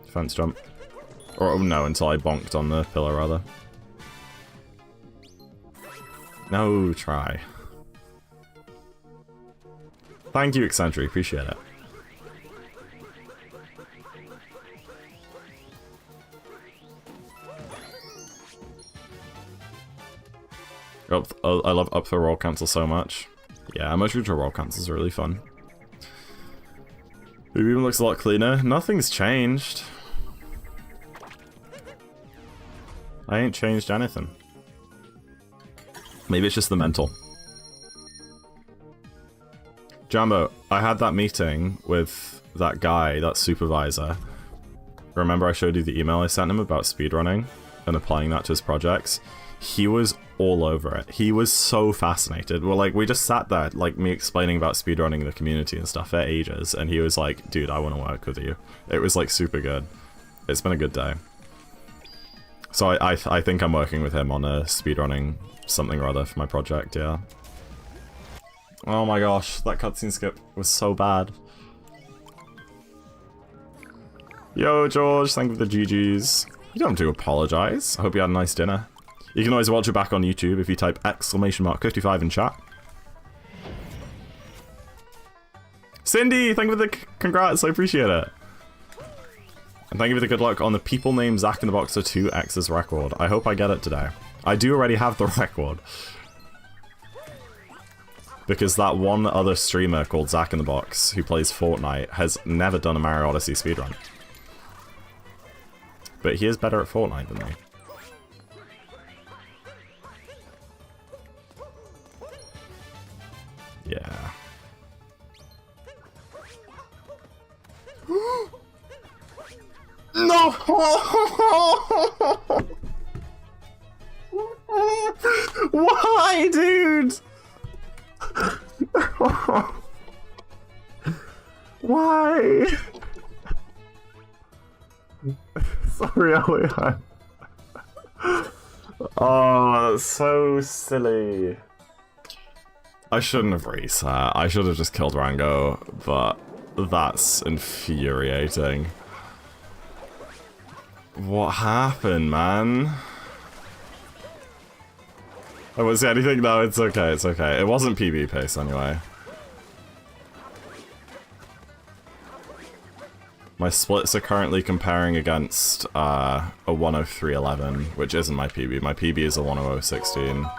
S1: fence jump. Or no, until I bonked on the pillar, rather. No, try. Thank you, Eccentric. Appreciate it. I love up for roll cancel so much. Yeah, emotion control roll cancels are really fun. It even looks a lot cleaner. Nothing's changed. I ain't changed anything. Maybe it's just the mental. Jambo, I had that meeting with that guy, that supervisor. Remember I showed you the email I sent him about speedrunning and applying that to his projects? He was all over it. He was so fascinated. Well, like, we just sat there, like, me explaining about speedrunning in the community and stuff for ages, and he was like, dude, I want to work with you. It was, like, super good. It's been a good day. So I think I'm working with him on a speedrunning something or other for my project, yeah. Oh my gosh, that cutscene skip was so bad. Yo, George, thank you for the GGs. You don't have to apologize. I hope you had a nice dinner. You can always watch it back on YouTube if you type !55 in chat. Cindy, thank you for the congrats, I appreciate it. And thank you for the good luck on the people named ZackInTheBox 2X's record. I hope I get it today. I do already have the record. Because that one other streamer called ZackInTheBox, who plays Fortnite, has never done a Mario Odyssey speedrun. But he is better at Fortnite than me. Yeah. No! Why, dude? Why? Sorry, Elliot. Oh, that's so silly. I shouldn't have reset. I should have just killed Rango, but that's infuriating. What happened, man? I won't say anything? No, it's okay, it's okay. It wasn't PB pace anyway. My splits are currently comparing against a 103.11, which isn't my PB. My PB is a 100.16.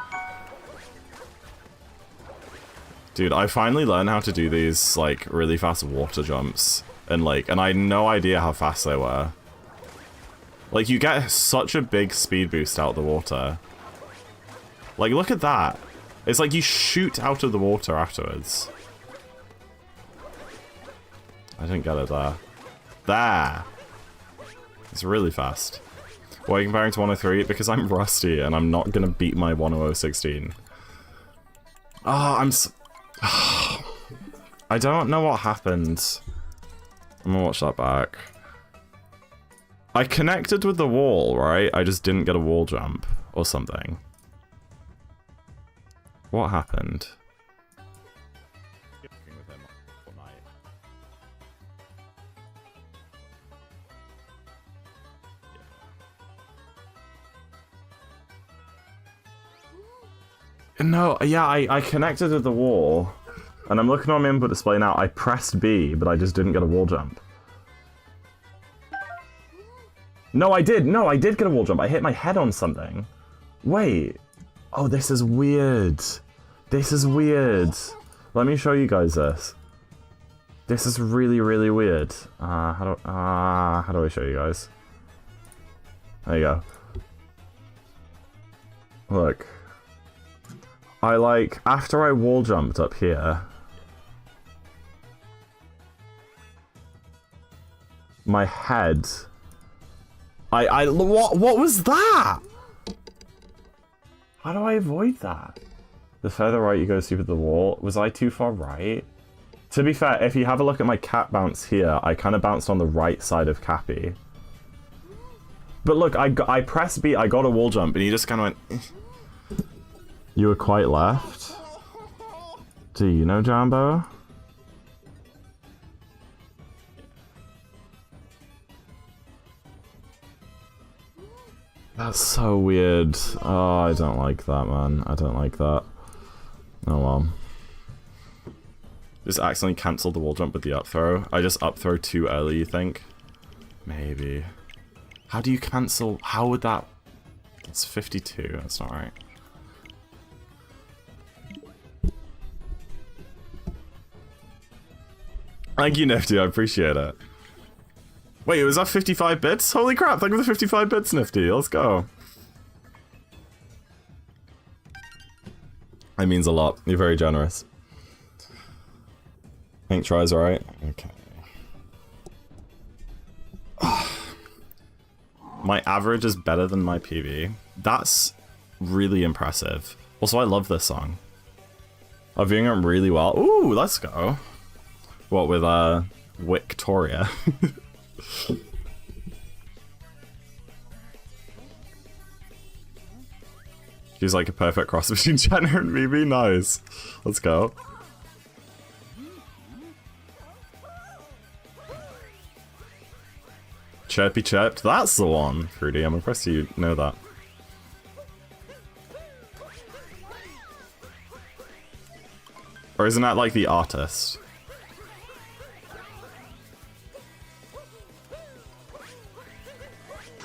S1: Dude, I finally learned how to do these, like, really fast water jumps. And I had no idea how fast they were. Like, you get such a big speed boost out of the water. Like, look at that. It's like you shoot out of the water afterwards. I didn't get it there. There! It's really fast. Why are you comparing to 103? Because I'm rusty and I'm not gonna beat my 100.16. I don't know what happened. I'm gonna watch that back. I connected with the wall, right? I just didn't get a wall jump or something. What happened? No, yeah, I connected to the wall, and I'm looking on my input display now. I pressed B, but I just didn't get a wall jump. No, I did. No, I did get a wall jump. I hit my head on something. Wait. Oh, this is weird. This is weird. Let me show you guys this. This is really, really weird. How do I show you guys? There you go. Look. After I wall jumped up here, my head... what was that? How do I avoid that? The further right you go, stupid the wall. Was I too far right? To be fair, if you have a look at my cat bounce here, I kind of bounced on the right side of Cappy. But look, I pressed B, I got a wall jump, and he just kind of went... You were quite left? Do you know Jambo? That's so weird. Oh, I don't like that, man. I don't like that. Oh well. Just accidentally cancelled the wall jump with the up throw. I just up throw too early, you think? Maybe. How do you cancel? How would that... It's 52. That's not right. Thank you, Nifty. I appreciate it. Wait, was that 55 bits? Holy crap, thank you for the 55 bits, Nifty. Let's go. That means a lot. You're very generous. I think tries alright. Okay. My average is better than my PB. That's really impressive. Also, I love this song. I'm doing it really well. Ooh, let's go. What, with, Victoria? She's like a perfect cross between Jenna and BB. Nice. Let's go. Chirpy chirped. That's the one, Fruity. I'm impressed you know that. Or isn't that like the artist?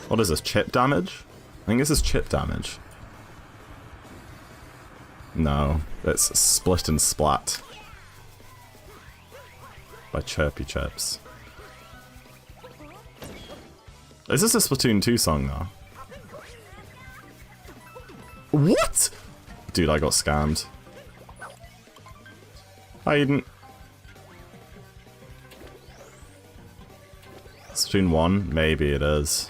S1: What is this? Chip damage? I think this is chip damage. No, it's split and splat. By Chirpy Chirps. Is this a Splatoon 2 song though? What? Dude, I got scammed. I didn't. Splatoon 1? Maybe it is.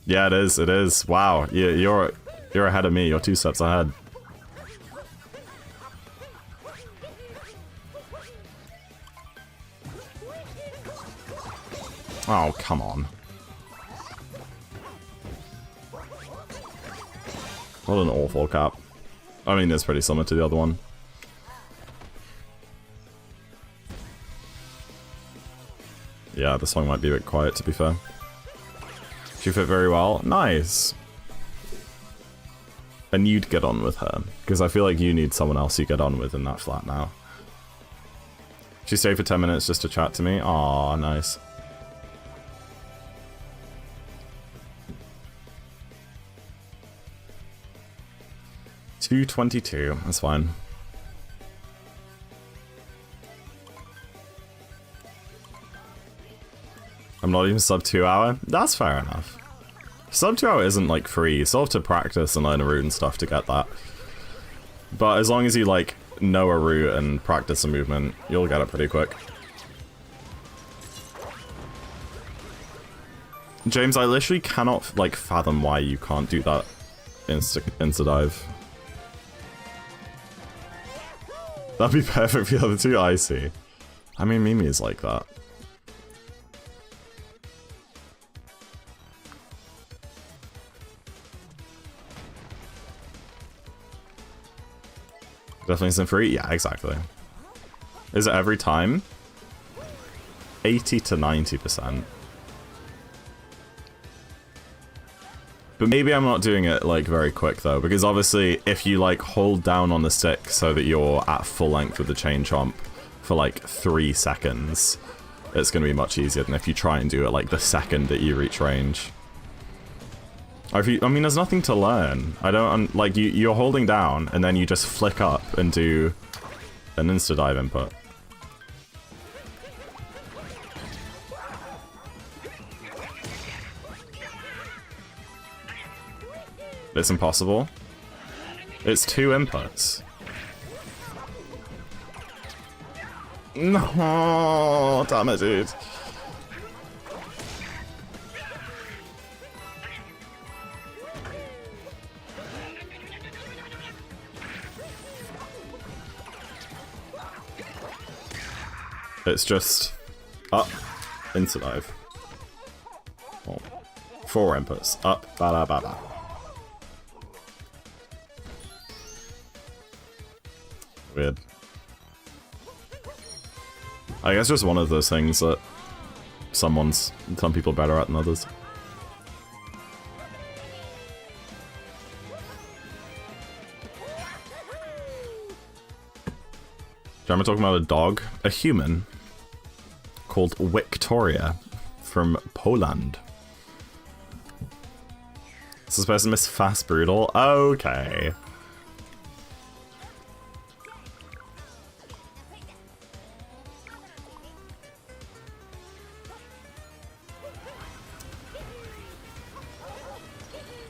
S1: Yeah, it is. It is. Wow, you're ahead of me. You're 2 steps ahead. Oh, come on. What an awful cap. I mean, it's pretty similar to the other one. Yeah, this song might be a bit quiet, to be fair. She fit very well. Nice. And you'd get on with her, because I feel like you need someone else you get on with in that flat now. She stayed for 10 minutes just to chat to me. Aw, nice. $2.22. That's fine. I'm not even sub 2 hour? That's fair enough. Sub 2 hour isn't like free, you still have to practice and learn a route and stuff to get that. But as long as you like know a route and practice a movement, you'll get it pretty quick. James, I literally cannot like fathom why you can't do that insta dive. That'd be perfect for the other two, I see. I mean, Mimi is like that. Definitely some free? Yeah, exactly. Is it every time? 80 to 90%. But maybe I'm not doing it, like, very quick, though, because obviously, if you, like, hold down on the stick so that you're at full length with the chain chomp for, like, 3 seconds, it's gonna be much easier than if you try and do it, like, the second that you reach range. Or if you, I mean, there's nothing to learn. I don't, like, you're holding down, and then you just flick up and do an insta-dive input. It's impossible. It's 2 inputs. No, damn it, dude. It's just up, into dive. Oh. 4 inputs. Up, ba ba ba. Weird. I guess just one of those things that some people are better at than others. I'm talking about a dog, a human, called Victoria, from Poland. This is supposed to miss Fast Brutal? Okay.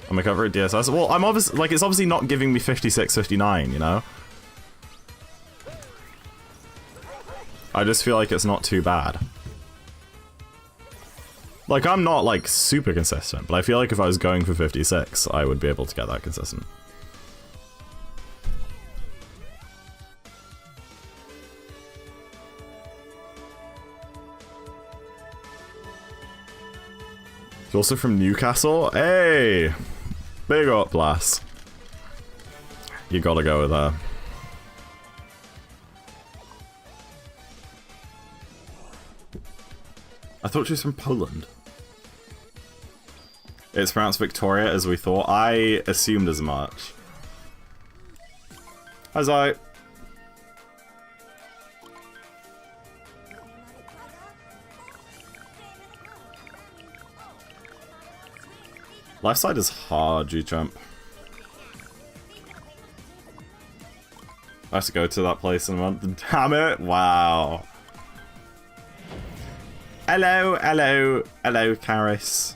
S1: I'm gonna cover it DSS. Well, I'm obviously, like, it's obviously not giving me 56, 59, you know? I just feel like it's not too bad. Like, I'm not, like, super consistent, but I feel like if I was going for 56, I would be able to get that consistent. He's also from Newcastle? Hey! Big up, lass. You gotta go with her. I thought she was from Poland. It's pronounced Victoria, as we thought. I assumed as much. As I... Left side is hard, G-Jump. I have to go to that place in a month. Damn it! Wow. Hello, hello, hello, Karis.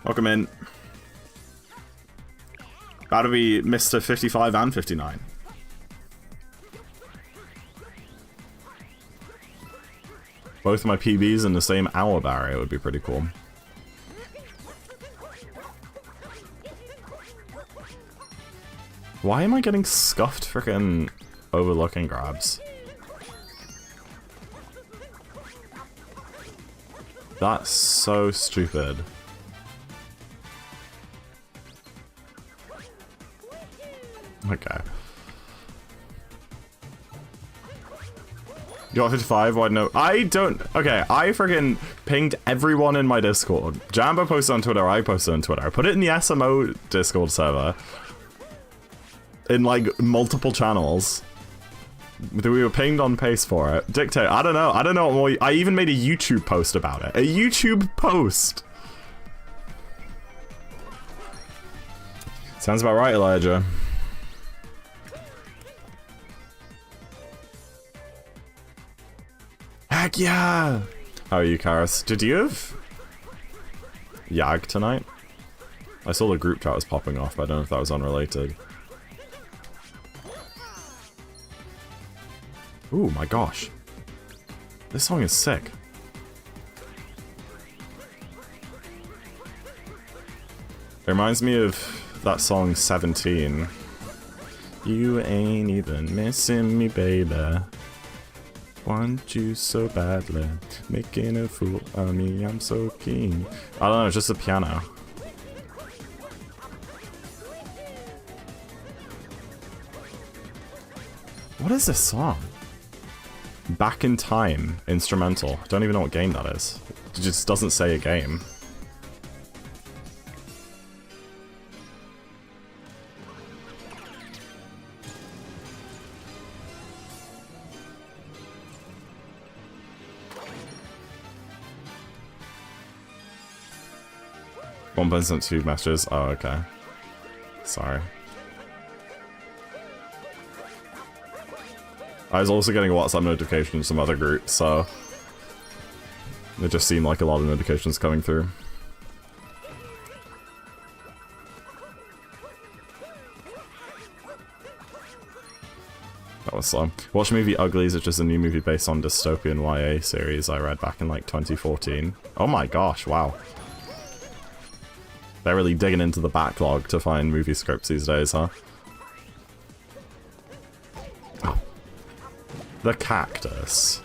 S1: Welcome in. About to be Mr. 55 and 59. Both my PBs in the same hour barrier would be pretty cool. Why am I getting scuffed frickin' overlooking grabs? That's so stupid. Okay. You got 55? Why no? I don't. Okay, I freaking pinged everyone in my Discord. Jambo posted on Twitter, I posted on Twitter. I put it in the SMO Discord server. In like multiple channels. We were pinged on pace for it. Dictate, I don't know what more. I even made a YouTube post about it. A YouTube post! Sounds about right, Elijah. Heck yeah! How are you, Karis? Did you have Yag tonight? I saw the group chat was popping off, but I don't know if that was unrelated. Ooh, my gosh. This song is sick. It reminds me of that song 17. You ain't even missing me, baby. Want you so badly. Making a fool of me, I'm so keen. I don't know, it's just a piano. What is this song? Back in Time, instrumental. Don't even know what game that is. It just doesn't say a game. One person, two messages. Oh, okay. Sorry. I was also getting a WhatsApp notification from some other groups, so it just seemed like a lot of notifications coming through. That was slow. Watch movie Uglies, which is a new movie based on dystopian YA series I read back in like 2014. Oh my gosh, wow. They're really digging into the backlog to find movie scripts these days, huh? Oh. The cactus.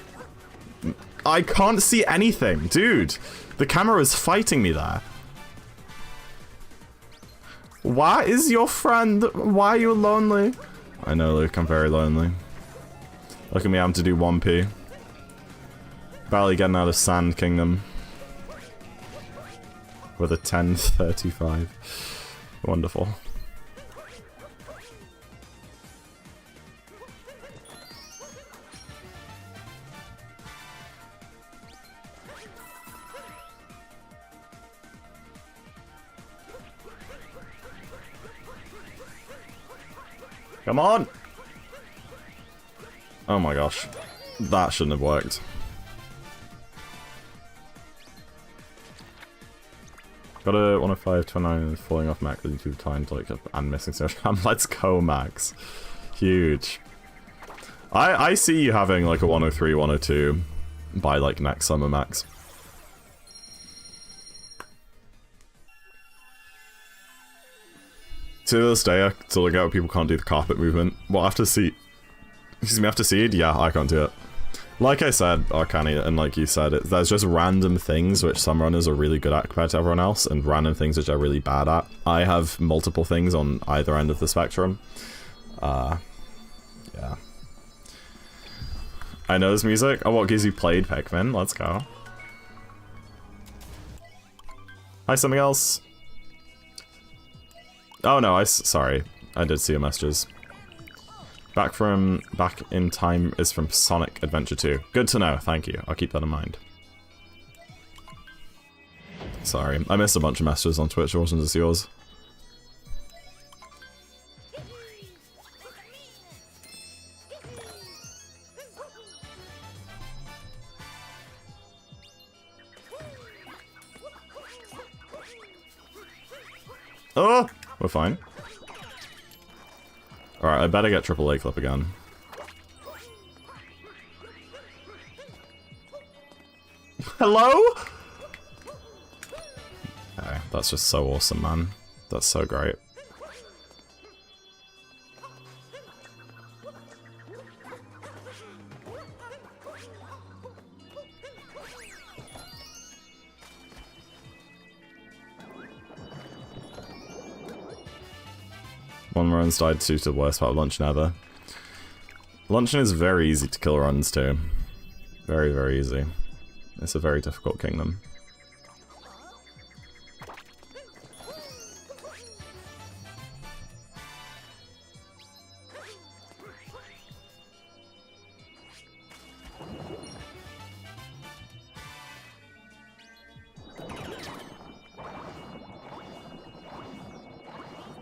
S1: I can't see anything, dude. The camera is fighting me there. Why is your friend? Why are you lonely? I know, Luke, I'm very lonely. Look at me having to do 1p. Barely getting out of Sand Kingdom. With a 10:35. Wonderful. Come on! Oh my gosh. That shouldn't have worked. Got a 105, 29 and falling off Max 2 times like and missing so much. Let's go, Max. Huge. I see you having like a 103, 102 by like next summer, Max. To this day, I still look out people can't do the carpet movement. Well, after seed. Excuse me, after seed? Yeah, I can't do it. Like I said, Arcani, and like you said, there's just random things which some runners are really good at compared to everyone else, and random things which are really bad at. I have multiple things on either end of the spectrum. Yeah. I know this music. Oh, what gives you played Pikmin? Let's go. Hi, something else. Oh no, sorry. I did see your messages. Back in Time is from Sonic Adventure 2. Good to know, thank you. I'll keep that in mind. Sorry, I missed a bunch of messages on Twitch, it wasn't just yours. Oh! We're fine. Alright, I better get triple A clip again. Hello? Okay, that's just so awesome, man. That's so great. One run's died due to the worst part of Luncheon ever. Luncheon is very easy to kill runs too. Very, very easy. It's a very difficult kingdom.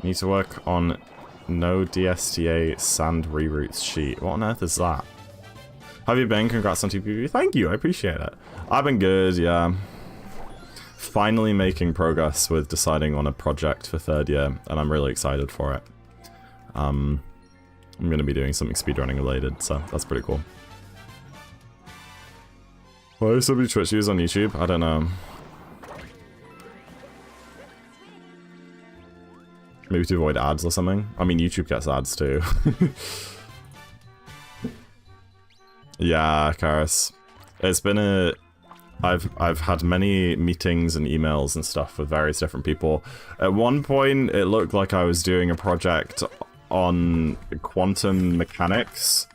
S1: Need to work on no DSTA sand reroutes sheet. What on earth is that? How have you been? Congrats on TPV. Thank you, I appreciate it. I've been good, yeah. Finally making progress with deciding on a project for third year, and I'm really excited for it. I'm going to be doing something speedrunning related, so that's pretty cool. Why are so many Twitch viewers on YouTube? I don't know. Maybe to avoid ads or something. I mean, YouTube gets ads too. Yeah, Karis. It's been a... I've had many meetings and emails and stuff with various different people. At one point, it looked like I was doing a project on quantum mechanics.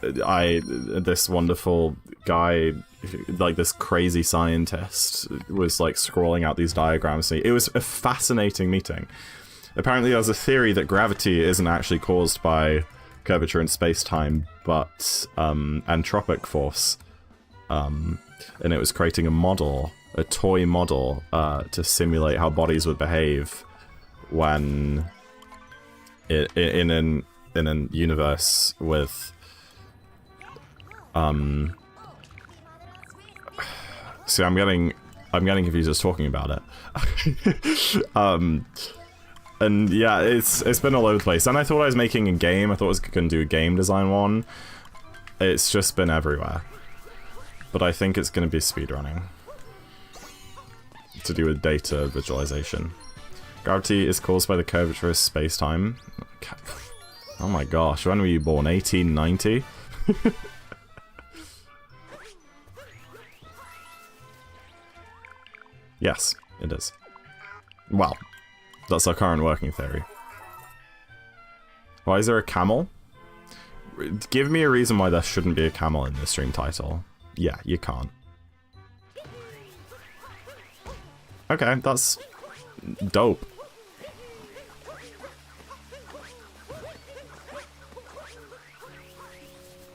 S1: This wonderful guy, like this crazy scientist, was like scrolling out these diagrams. It was a fascinating meeting. Apparently there's a theory that gravity isn't actually caused by curvature in space-time, but entropic force. And it was creating a model a toy model to simulate how bodies would behave when in an universe with see, I'm getting confused just talking about it. And yeah, it's been all over the place. And I thought I was making a game. I thought I was gonna do a game design one. It's just been everywhere. But I think it's gonna be speedrunning. To do with data visualization. Gravity is caused by the curvature of space-time. Oh my gosh, when were you born? 1890? Yes, it is. Well, that's our current working theory. Why is there a camel? Give me a reason why there shouldn't be a camel in the stream title. Yeah, you can't. Okay, that's dope.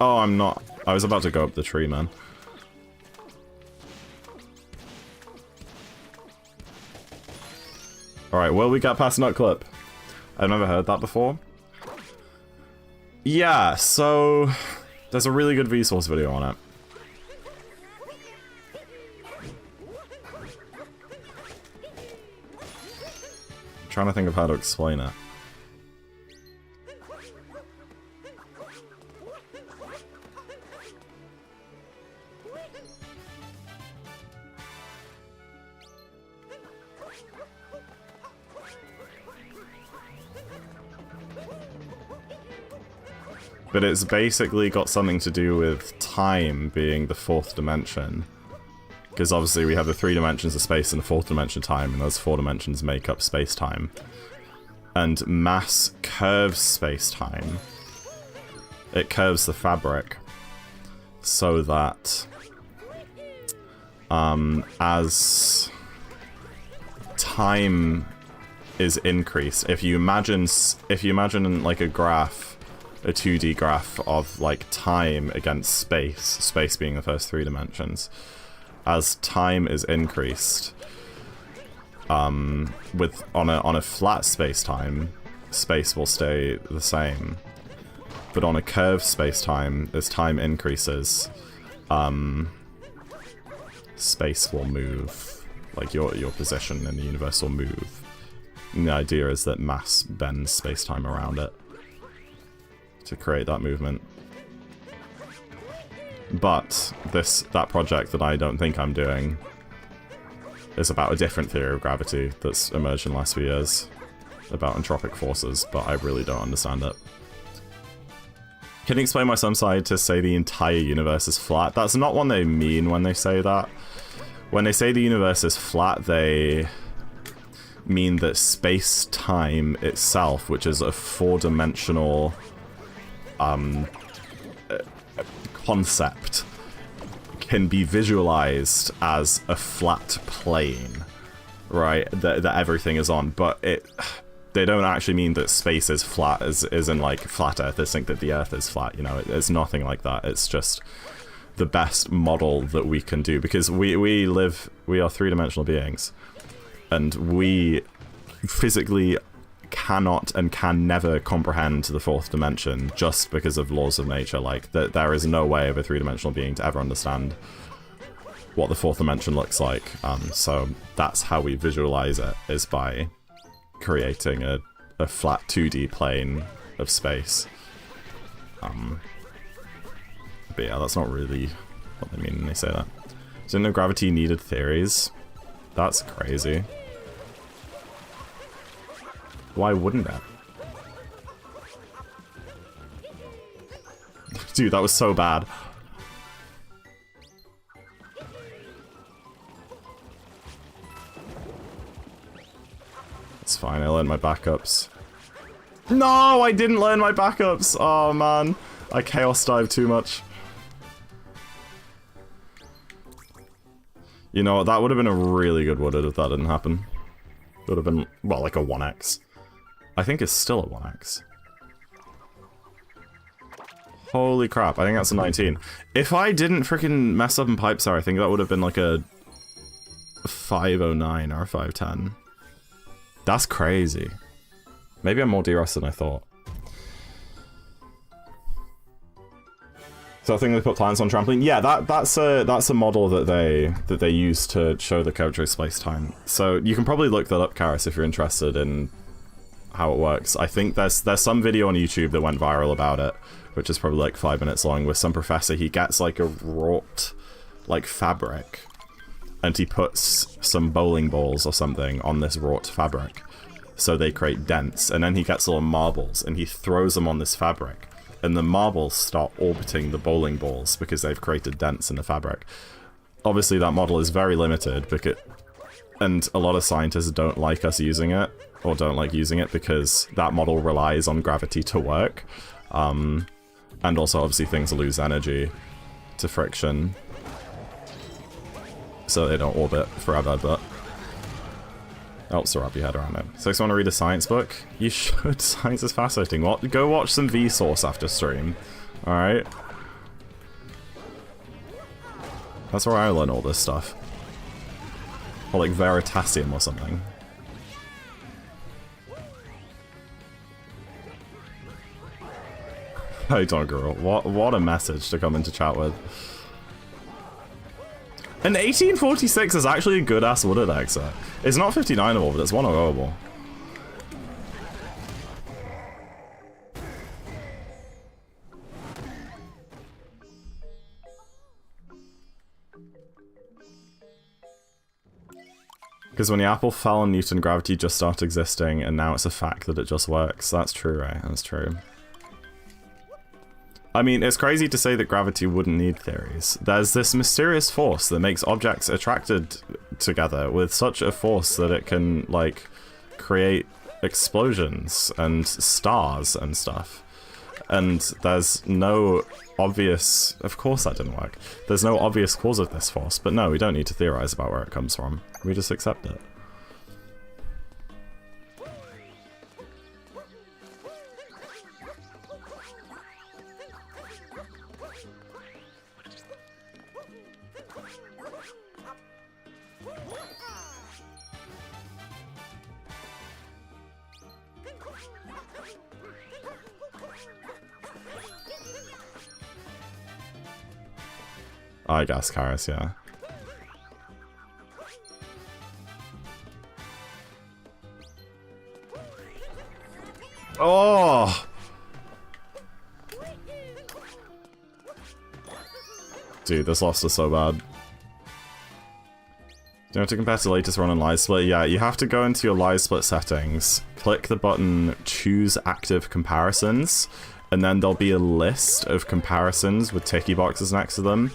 S1: Oh, I'm not. I was about to go up the tree, man. Alright, will we get past Nut Clip? I've never heard that before. Yeah, so there's a really good Vsauce video on it. I'm trying to think of how to explain it. But it's basically got something to do with time being the fourth dimension. Because obviously we have the 3 dimensions of space and the 4th dimension time, and those 4 dimensions make up space-time. And mass curves space-time. It curves the fabric. So that as time is increased, if you imagine like a graph, a 2D graph of like time against space being the first 3 dimensions, as time is increased, on a flat space-time, space will stay the same, but on a curved space-time, as time increases, space will move, like your position in the universe will move. And the idea is that mass bends space-time around it to create that movement. But that project that I don't think I'm doing is about a different theory of gravity that's emerged in the last few years, about entropic forces, but I really don't understand it. Can you explain why some side to say the entire universe is flat? That's not what they mean when they say that. When they say the universe is flat, they mean that space-time itself, which is a 4-dimensional concept, can be visualized as a flat plane, right? That everything is on, but they don't actually mean that space is flat, as in like flat Earth. They think that the Earth is flat. You know, it's nothing like that. It's just the best model that we can do, because we are 3-dimensional beings, and we physically cannot and can never comprehend the 4th dimension just because of laws of nature. Like, there is no way of a 3-dimensional being to ever understand what the 4th dimension looks like. So that's how we visualize it, is by creating a flat 2D plane of space. But yeah, that's not really what they mean when they say that. So no gravity needed theories? That's crazy. Why wouldn't it? Dude, that was so bad. It's fine, I learned my backups. No, I didn't learn my backups! Oh man, I chaos dive too much. You know what, that would have been a really good wooded if that didn't happen. Would have been, well, like a 1x. I think it's still a 1x. Holy crap, I think that's a 19. If I didn't freaking mess up in Pipestar, I think that would have been like a 509 or 510. That's crazy. Maybe I'm more DRS than I thought. So I think they put clients on trampoline. Yeah, that's a model that they use to show the character space time. So you can probably look that up, Karis, if you're interested in how it works. I think there's some video on YouTube that went viral about it, which is probably like 5 minutes long, with some professor. He gets like a wrought like fabric, and he puts some bowling balls or something on this wrought fabric, so they create dents. And then he gets little marbles and he throws them on this fabric, and the marbles start orbiting the bowling balls because they've created dents in the fabric. Obviously that model is very limited, because, and a lot of scientists don't like us using it, or don't like using it, because that model relies on gravity to work. And also obviously things lose energy to friction, so they don't orbit forever, but helps to wrap your head around it. So if you want to read a science book, you should. Science is fascinating. What? Go watch some Vsauce after stream. Alright? That's where I learn all this stuff. Or like Veritasium or something. Hey Doggerel, what a message to come into chat with. An 1846 is actually a good-ass wooded exit. It's not 59able, but it's 100able. Because when the apple fell on Newton, gravity just started existing, and now it's a fact that it just works. That's true, right? That's true. I mean, it's crazy to say that gravity wouldn't need theories. There's this mysterious force that makes objects attracted together with such a force that it can, like, create explosions and stars and stuff. And there's no obvious... Of course that didn't work. There's no obvious cause of this force, but no, we don't need to theorize about where it comes from. We just accept it. I guess, Karis, yeah. Oh! Dude, this lost is so bad. Do you want to compare to the latest run on Live Split? Yeah, you have to go into your Live Split settings, click the button Choose Active Comparisons, and then there'll be a list of comparisons with ticky boxes next to them,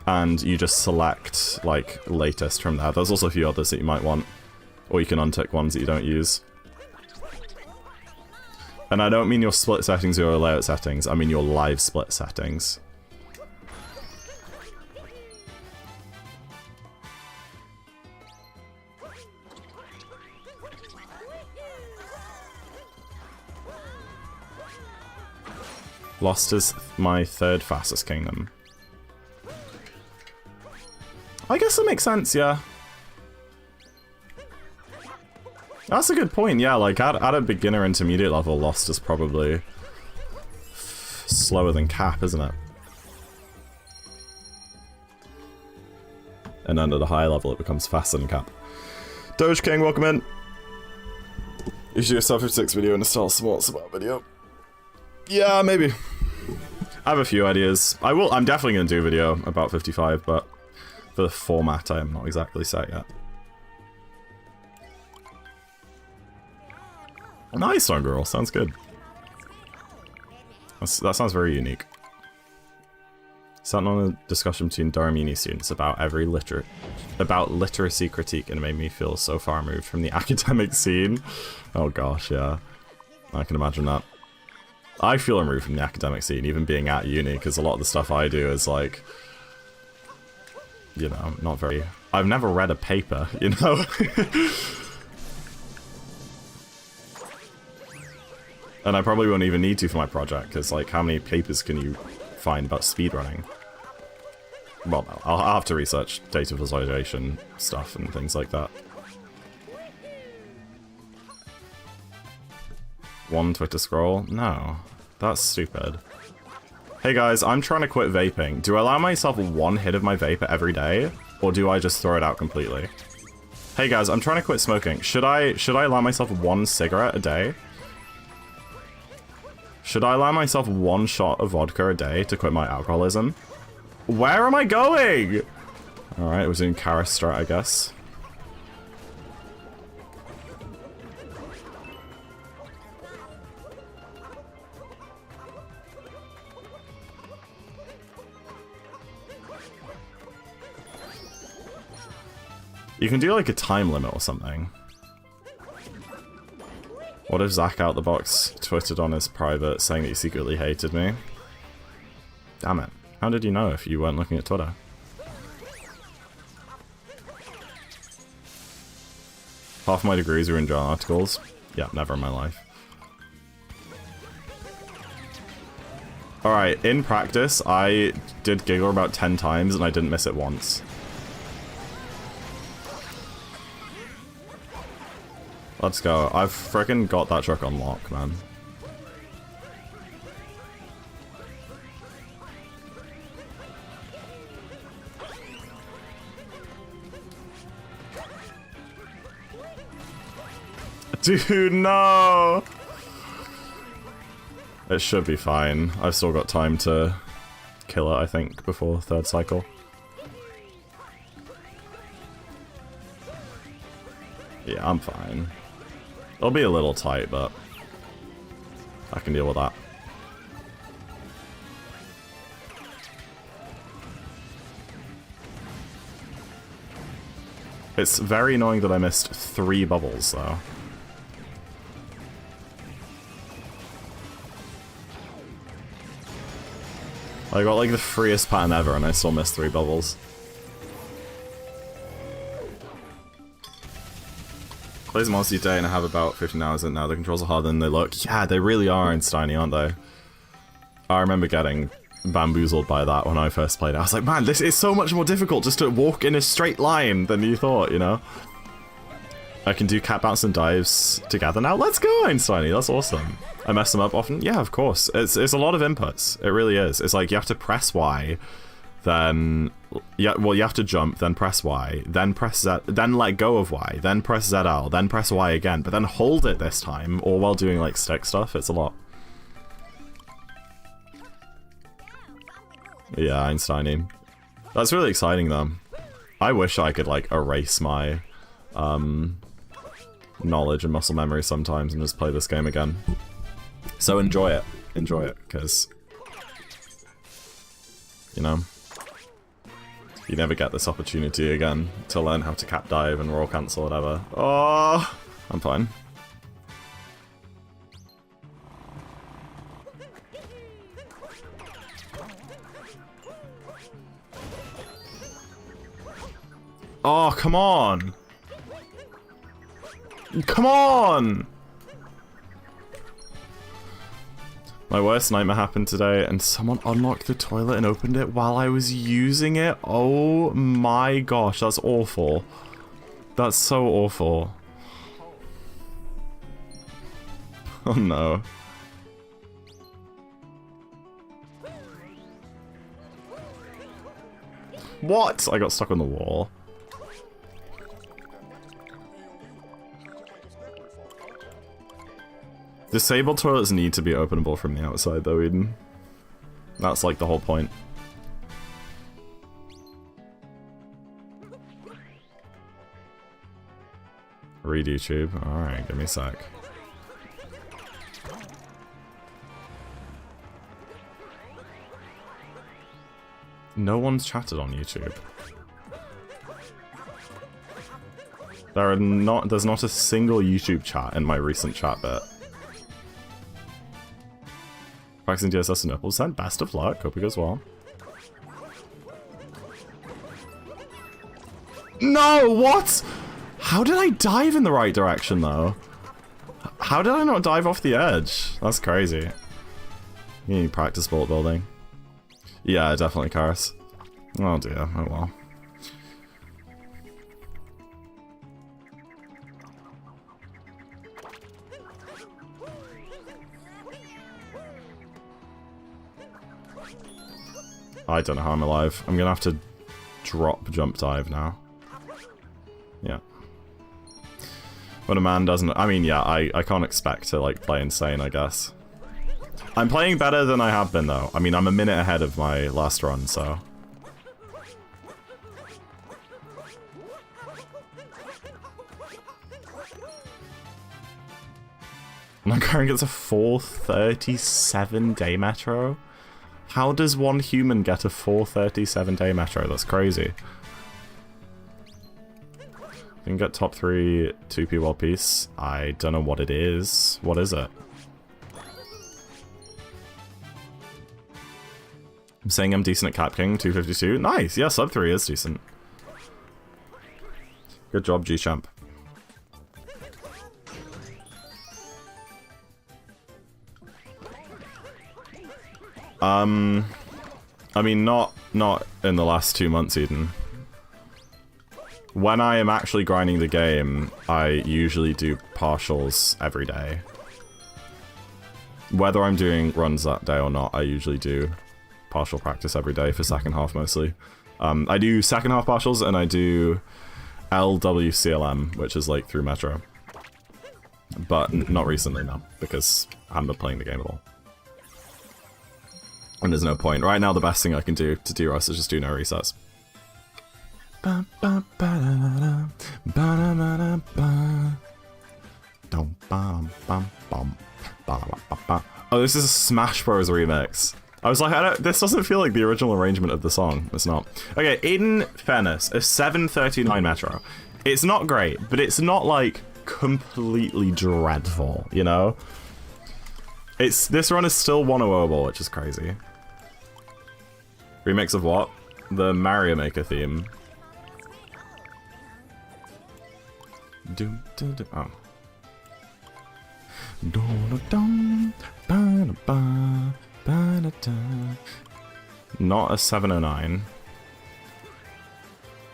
S1: and you just select, like, latest from there. There's also a few others that you might want, or you can untick ones that you don't use. And I don't mean your split settings or your layout settings, I mean your live split settings. Lost is my third fastest kingdom. I guess that makes sense, yeah. That's a good point, yeah, like, at a beginner intermediate level, Lost is probably slower than Cap, isn't it? And then at a higher level, it becomes faster than Cap. Doge King, welcome in! You should do a Sub-56 video and a Star Sports about video. Yeah, maybe. I have a few ideas. I'm definitely going to do a video about 55, but for the format, I am not exactly set yet. Nice one, girl. Sounds good. That sounds very unique. Sat on a discussion between Durham Uni students about literacy critique, and it made me feel so far removed from the academic scene. Oh gosh, yeah. I can imagine that. I feel removed from the academic scene, even being at uni, because a lot of the stuff I do is like, you know, not very... I've never read a paper, you know? And I probably won't even need to for my project, because, like, how many papers can you find about speedrunning? Well, no, I'll have to research data visualization stuff and things like that. One Twitter scroll? No. That's stupid. Hey guys, I'm trying to quit vaping. Do I allow myself one hit of my vapor every day? Or do I just throw it out completely? Hey guys, I'm trying to quit smoking. Should I allow myself one cigarette a day? Should I allow myself one shot of vodka a day to quit my alcoholism? Where am I going? Alright, it was in Karis Strat, I guess. You can do like a time limit or something. What if ZackInTheBox tweeted on his private saying that he secretly hated me? Damn it. How did you know if you weren't looking at Twitter? Half my degrees are in journal articles. Yeah, never in my life. Alright, in practice, I did giggle about 10 times and I didn't miss it once. Let's go. I've frickin' got that truck on lock, man. Dude, no! It should be fine. I've still got time to kill it, I think, before third cycle. Yeah, I'm fine. It'll be a little tight, but I can deal with that. It's very annoying that I missed 3 bubbles, though. I got like the freest pattern ever and I still missed 3 bubbles. Plays Monster Day and I have about 15 hours in now. The controls are harder than they look. Yeah, they really are in Steiny, aren't they? I remember getting bamboozled by that when I first played it. I was like, man, this is so much more difficult just to walk in a straight line than you thought, you know? I can do cat bounce and dives together now. Let's go, Einsteiny. That's awesome. I mess them up often. Yeah, of course. It's a lot of inputs. It really is. It's like you have to press Y, then yeah, well, you have to jump, then press Y, then press Z, then let go of Y, then press ZL, then press Y again, but then hold it this time, all while doing like stick stuff. It's a lot. Yeah, Einsteiny. That's really exciting though. I wish I could like erase my knowledge and muscle memory sometimes and just play this game again. So enjoy it, because you know, you never get this opportunity again to learn how to cap dive and roll cancel, whatever. Oh, I'm fine. Oh, come on! Come on! My worst nightmare happened today, and someone unlocked the toilet and opened it while I was using it. Oh my gosh, that's awful. That's so awful. Oh no. What? I got stuck on the wall. Disabled toilets need to be openable from the outside though, Eden. That's like the whole point. Read YouTube. Alright, give me a sec. No one's chatted on YouTube. There's not a single YouTube chat in my recent chat bit. Practicing DSS and nipples, then best of luck. Hope it goes well. No, what? How did I dive in the right direction though? How did I not dive off the edge? That's crazy. You need practice bullet building. Yeah, definitely, Karis. Oh dear, oh well. I don't know how I'm alive. I'm gonna have to drop jump dive now. Yeah. When a man doesn't... I mean, yeah, I can't expect to, like, play insane, I guess. I'm playing better than I have been, though. I mean, I'm a minute ahead of my last run, so... My current gets a 437-day metro? How does one human get a 437-day metro? That's crazy. You can get top 3 2p world peace. I don't know what it is. What is it? I'm saying I'm decent at Cap King, 252. Nice! Yeah, sub 3 is decent. Good job, G-Champ. I mean, not in the last 2 months, Eden. When I am actually grinding the game, I usually do partials every day. Whether I'm doing runs that day or not, I usually do partial practice every day for second half mostly. I do second half partials and I do LWCLM, which is like through Metro. But not recently, no, because I haven't been playing the game at all. And there's no point. Right now, the best thing I can do to D-Rush is just do no resets. Oh, this is a Smash Bros. Remix. I was like, this doesn't feel like the original arrangement of the song. It's not. Okay, in fairness, a 739 Metro. It's not great, but it's not, like, completely dreadful, you know? This run is still 1-0-able, which is crazy. Remix of what? The Mario Maker theme. Oh. Not a 709.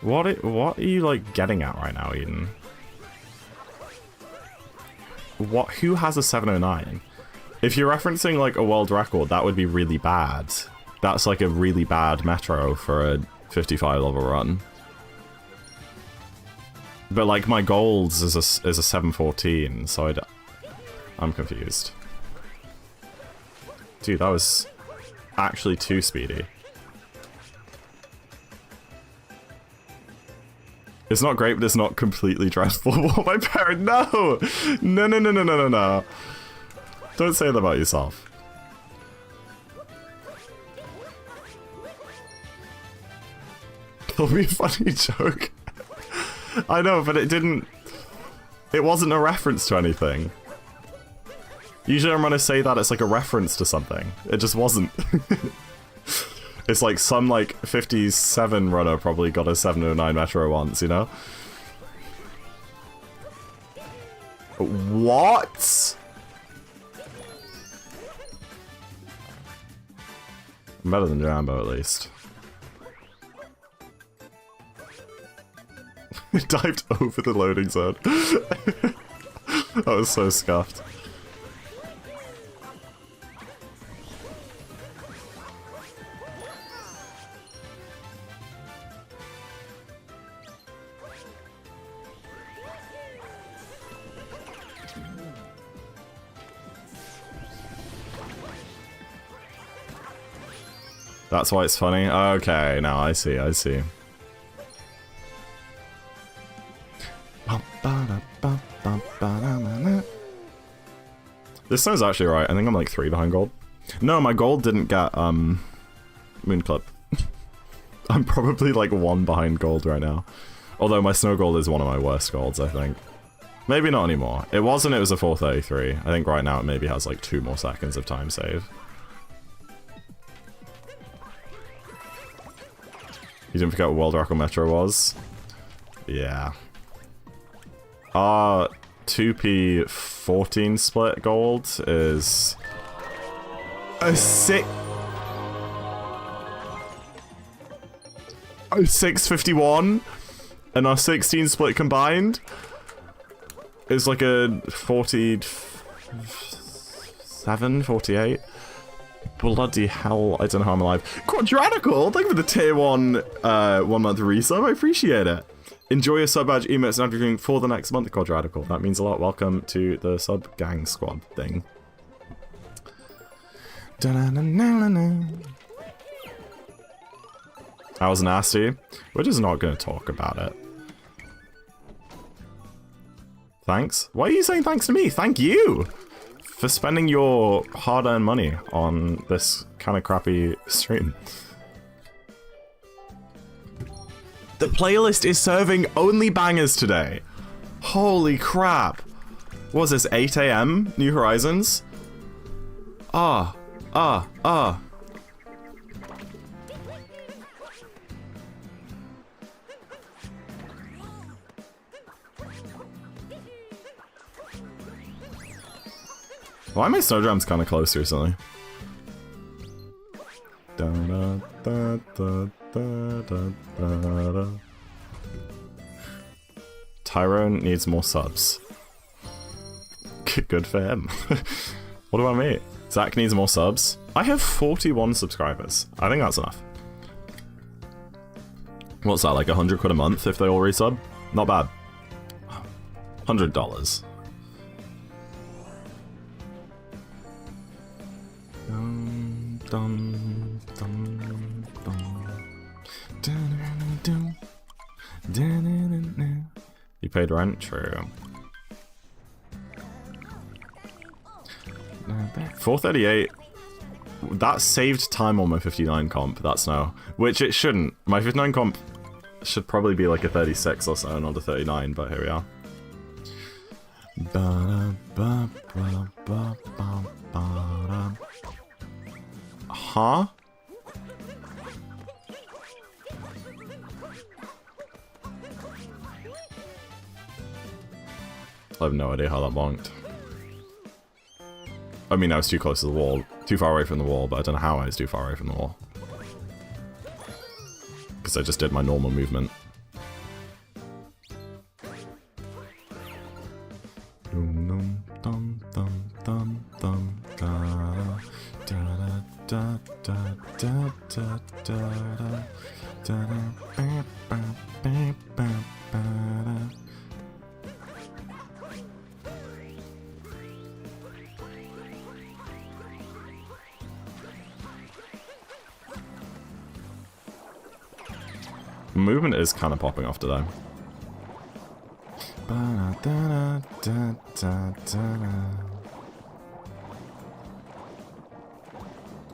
S1: What are you, like, getting at right now, Eden? Who has a 709? If you're referencing, like, a world record, that would be really bad. That's, like, a really bad metro for a 55 level run. But, like, my golds is a 714, so I'm confused. Dude, that was actually too speedy. It's not great, but it's not completely dreadful. What, my parent? No! No, no, no, no, no, no, no. Don't say that about yourself. It'll be a funny joke. I know, but it wasn't a reference to anything. Usually when I say that, it's like a reference to something. It just wasn't. It's like some, like, 57 runner probably got a 709 Metro once, you know? What? I'm better than Jambo, at least. It dived over the loading zone. That was so scuffed. That's why it's funny? Okay, now I see, I see. This sounds actually right. I think I'm like 3 behind gold. No, my gold didn't get, Moon Club. I'm probably like 1 behind gold right now. Although my snow gold is one of my worst golds, I think. Maybe not anymore. It wasn't, it was a 433. I think right now it maybe has like 2 more seconds of time save. You didn't forget what World Record Metro was? Yeah. 2p 14 split gold is a sick. 651, and our 16 split combined is like a 47, 48. Bloody hell, I don't know how I'm alive. Quadratical, thank you for the tier 1 1-month resub, I appreciate it. Enjoy your sub badge emotes and everything for the next month, Quadratical. That means a lot. Welcome to the sub gang squad thing. That was nasty. We're just not going to talk about it. Thanks? Why are you saying thanks to me? Thank you for spending your hard-earned money on this kind of crappy stream. The playlist is serving only bangers today. Holy crap. What was this, 8 AM? New Horizons? Ah. Why are my snowdrums kind of close recently? Tyrone needs more subs. Good for him. What about me? Zach needs more subs. I have 41 subscribers. I think that's enough. What's that, like 100 quid a month if they all resub? Not bad. $100. You paid rent? True. 438. That saved time on my 59 comp, that's now. Which it shouldn't. My 59 comp should probably be like a 36 or so, not a 39, but here we are. Huh? I have no idea how that bonked. I mean, I was too close to the wall, too far away from the wall, but I don't know how I was too far away from the wall. Because I just did my normal movement. Movement is kind of popping off today.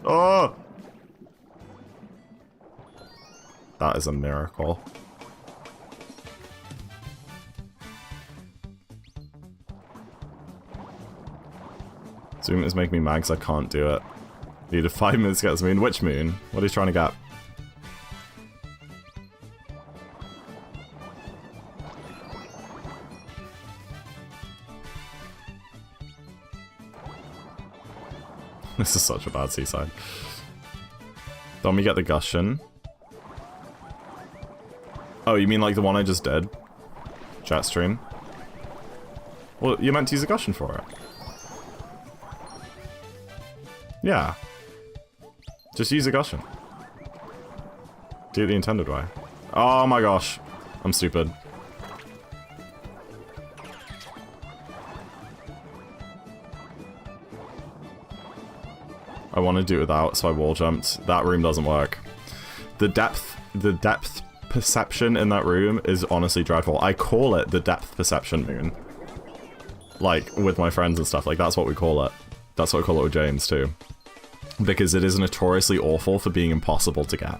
S1: Oh! That is a miracle. Zoom is making me mad because I can't do it. Needed 5 minutes to get this moon. Which moon? What are you trying to get? This is such a bad seaside. Don't we get the Gushion? Oh, you mean like the one I just did? Chat stream? Well, you meant to use a Gushion for it. Yeah. Just use a Gushion. Do it the intended way. Oh my gosh. I'm stupid. I want to do it without, so I wall jumped. That room doesn't work. The depth perception in that room is honestly dreadful. I call it the depth perception moon. Like, with my friends and stuff, like, that's what we call it. That's what I call it with James, too. Because it is notoriously awful for being impossible to get.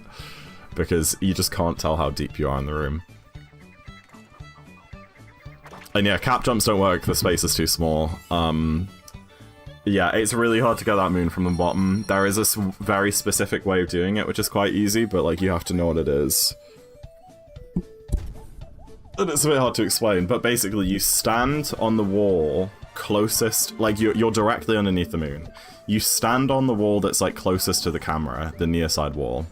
S1: Because you just can't tell how deep you are in the room. And yeah, cap jumps don't work, the space is too small. Yeah, it's really hard to get that moon from the bottom. There is a very specific way of doing it, which is quite easy, but like you have to know what it is. And it's a bit hard to explain, but basically you stand on the wall closest, like you're directly underneath the moon. You stand on the wall that's like closest to the camera, the near side wall.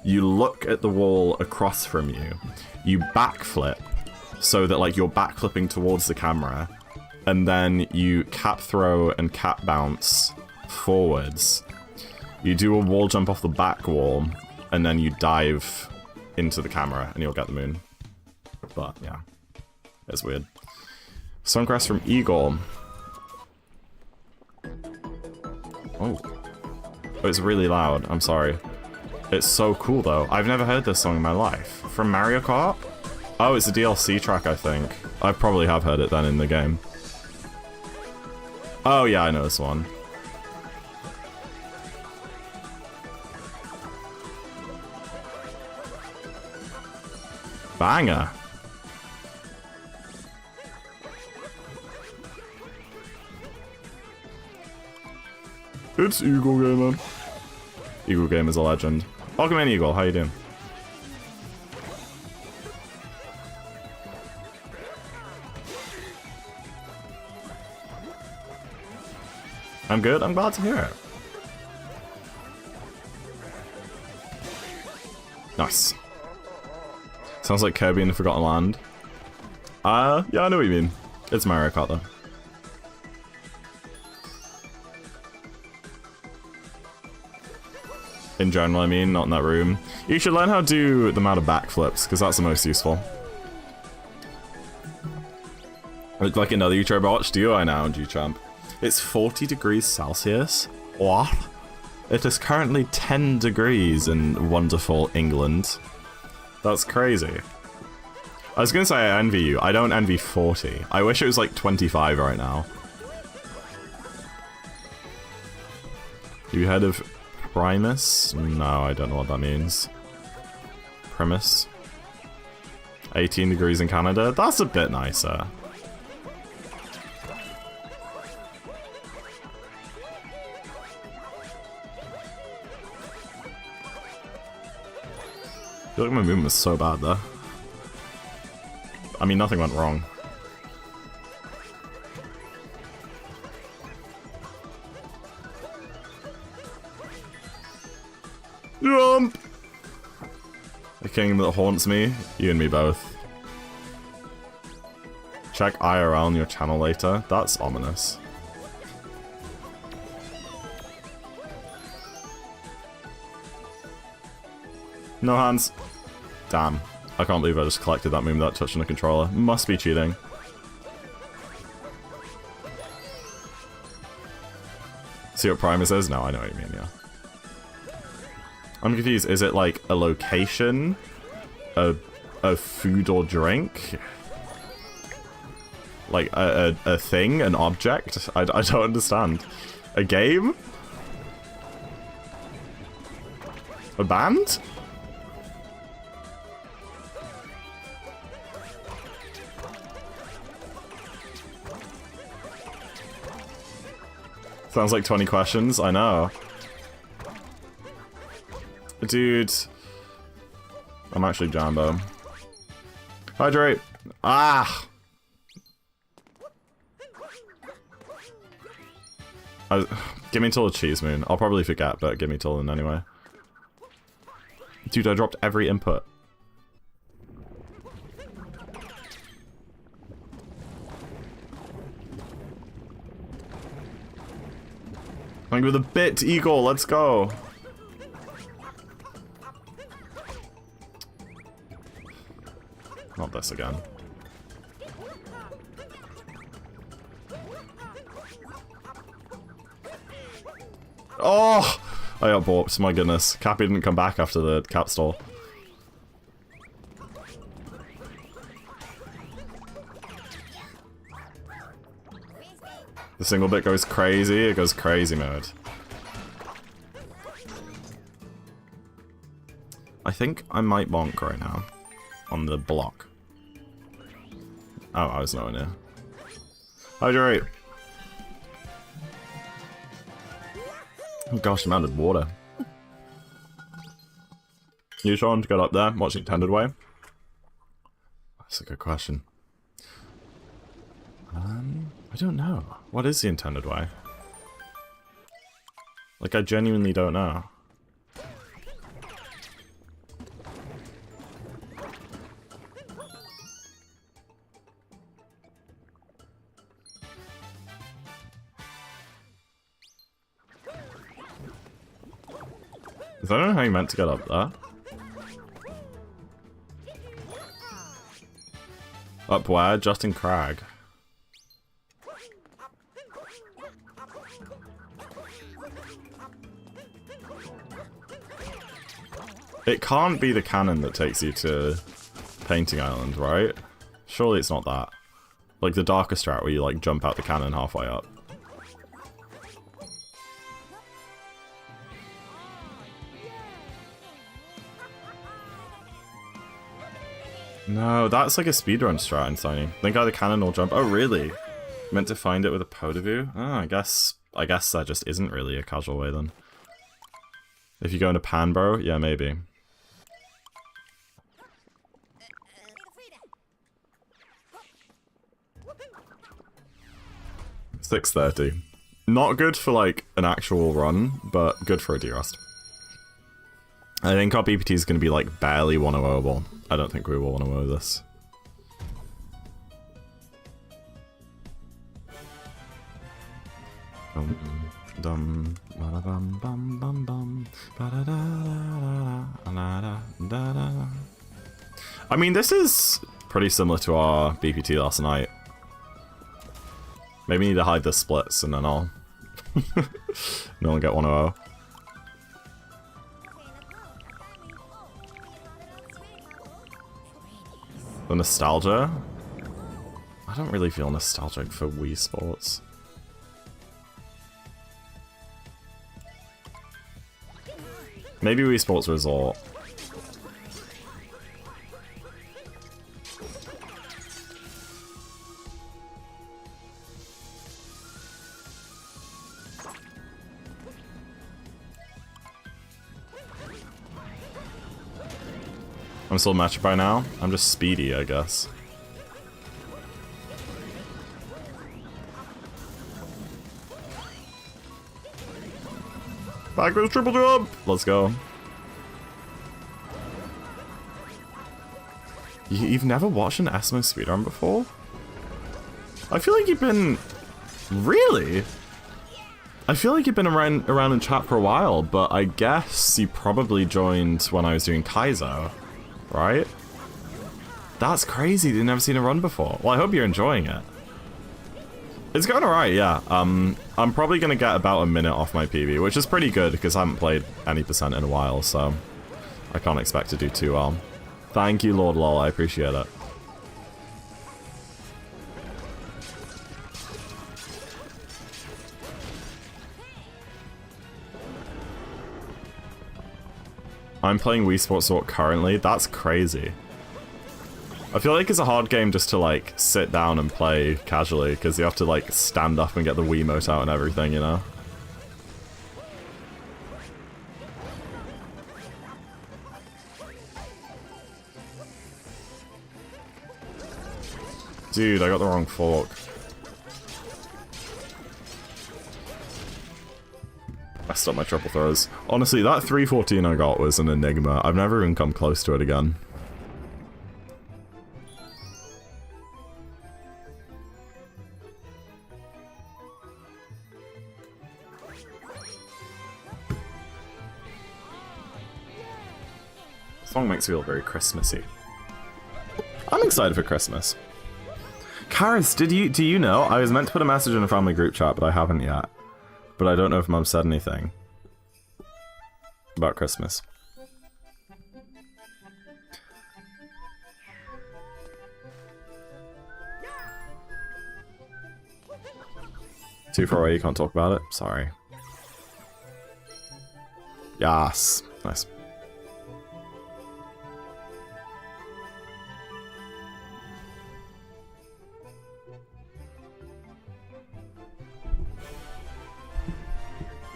S1: you look at the wall across from you, you backflip, so that like you're backflipping towards the camera, and then you cap throw and cap bounce forwards. You do a wall jump off the back wall, and then you dive into the camera, and you'll get the moon. But, yeah. It's weird. Songcrest from Igor. Oh. Oh, it's really loud. I'm sorry. It's so cool, though. I've never heard this song in my life. From Mario Kart? Oh, it's a DLC track, I think. I probably have heard it then in the game. Oh, yeah, I know this one. Banger. It's Eagle Gamer. Eagle Game is a legend. Welcome in, Eagle. How you doing? I'm good. I'm glad to hear it. Nice. Sounds like Kirby in the Forgotten Land. Yeah, I know what you mean. It's Mario Kart, though. In general, I mean, not in that room. You should learn how to do the amount of backflips, because that's the most useful. Like another YouTuber watch, do I now, G-Champ? It's 40 degrees Celsius? What? It is currently 10 degrees in wonderful England. That's crazy. I was gonna say I envy you. I don't envy 40. I wish it was like 25 right now. You heard of Primus? No, I don't know what that means. Primus. 18 degrees in Canada? That's a bit nicer. I feel like my movement was so bad there. I mean, nothing went wrong. Jump! The kingdom that haunts me, you and me both. Check IRL on your channel later. That's ominous. No hands. Damn. I can't believe I just collected that move without touching the controller. Must be cheating. See what Primus is? No, I know what you mean, yeah. I'm confused. Is it like a location? A food or drink? Like a thing? An object? I don't understand. A game? A band? Sounds like 20 questions, I know. Dude. I'm actually Jambo. Hydrate! Ah! Give me till the cheese moon. I'll probably forget, but give me till then anyway. Dude, I dropped every input. Going with a bit, Eagle, let's go. Not this again. Oh! I got borped, my goodness. Cappy didn't come back after the cap stall. The single bit goes crazy, it goes crazy mode. I think I might bonk right now. On the block. Oh, I was nowhere near. Hydrate! Oh gosh, I'm out of water. You trying to get up there, watch the intended way? That's a good question. I don't know. What is the intended way? Like, I genuinely don't know. I don't know how you meant to get up there. Up where? Justin Crag. It can't be the cannon that takes you to Painting Island, right? Surely it's not that. Like the darker strat where you like jump out the cannon halfway up. No, that's like a speedrun strat in Tiny. Think either cannon or jump. Oh, really? Meant to find it with a Poda view? Oh, I guess that just isn't really a casual way then. If you go into Panbro, yeah, maybe. $6.30. Not good for like an actual run, but good for a D-Rust. I think our BPT is going to be like barely 1-0-able. I don't think we will 1-0 this. I mean, this is pretty similar to our BPT last night. Maybe need to hide the splits and then I'll no one get 1-0. The nostalgia? I don't really feel nostalgic for Wii Sports. Maybe Wii Sports Resort. I'm still matched by now. I'm just speedy, I guess. Backwards triple jump! Let's go. You've never watched an Esmo speedrun before? I feel like you've been... Really? I feel like you've been around in chat for a while, but I guess you probably joined when I was doing Kaizo. Right? That's crazy, you've never seen a run before. Well, I hope you're enjoying it. It's going alright, yeah. I'm probably going to get about a minute off my PB, which is pretty good because I haven't played any percent in a while, so I can't expect to do too well. Thank you, Lord Lol, I appreciate it. I'm playing Wii Sports Resort currently. That's crazy. I feel like it's a hard game just to like sit down and play casually because you have to like stand up and get the Wiimote out and everything, you know? Dude, I got the wrong fork. I stopped my triple throws. Honestly, that 314 I got was an enigma. I've never even come close to it again. This song makes me feel very Christmassy. I'm excited for Christmas. Karis, do you know? I was meant to put a message in a family group chat, but I haven't yet. But I don't know if Mum said anything about Christmas. Too far away, you can't talk about it? Sorry. Yes. Nice.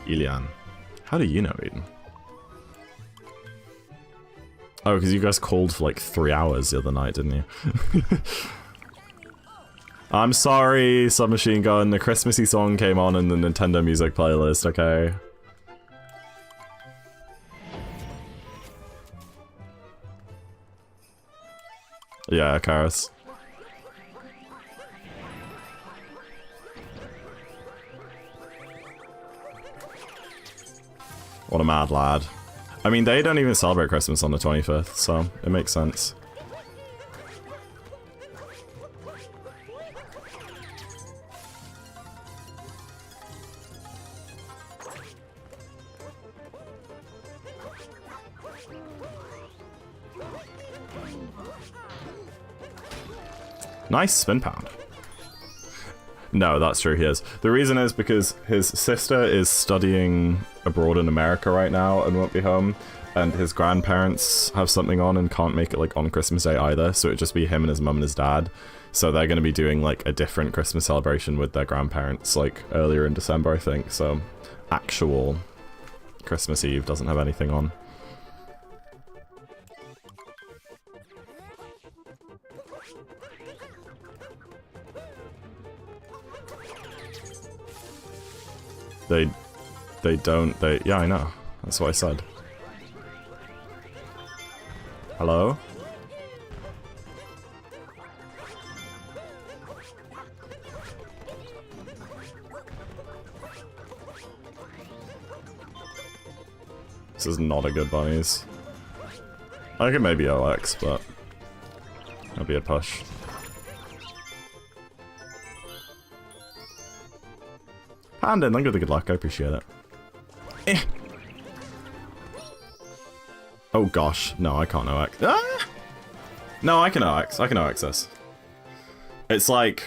S1: Ilian. How do you know, Eden? Oh, because you guys called for like 3 hours the other night, didn't you? I'm sorry, Submachine Gun. The Christmassy song came on in the Nintendo Music playlist, okay? Yeah, Karis. What a mad lad. I mean, they don't even celebrate Christmas on the 25th, so it makes sense. Nice spin pound. No, that's true, he is. The reason is because his sister is studying abroad in America right now and won't be home, and his grandparents have something on and can't make it like on Christmas Day either, so it'd just be him and his mum and his dad. So they're going to be doing like a different Christmas celebration with their grandparents like earlier in December, I think. So actual Christmas Eve doesn't have anything on. Yeah, I know. That's what I said. Hello? This is not a good bunnies. I could maybe OX, but that'll be a push. Panda, thank you for the good luck, I appreciate it. Eh. Oh gosh, no, I can't OX. Ah! No, I can OX. I can OX this. It's like,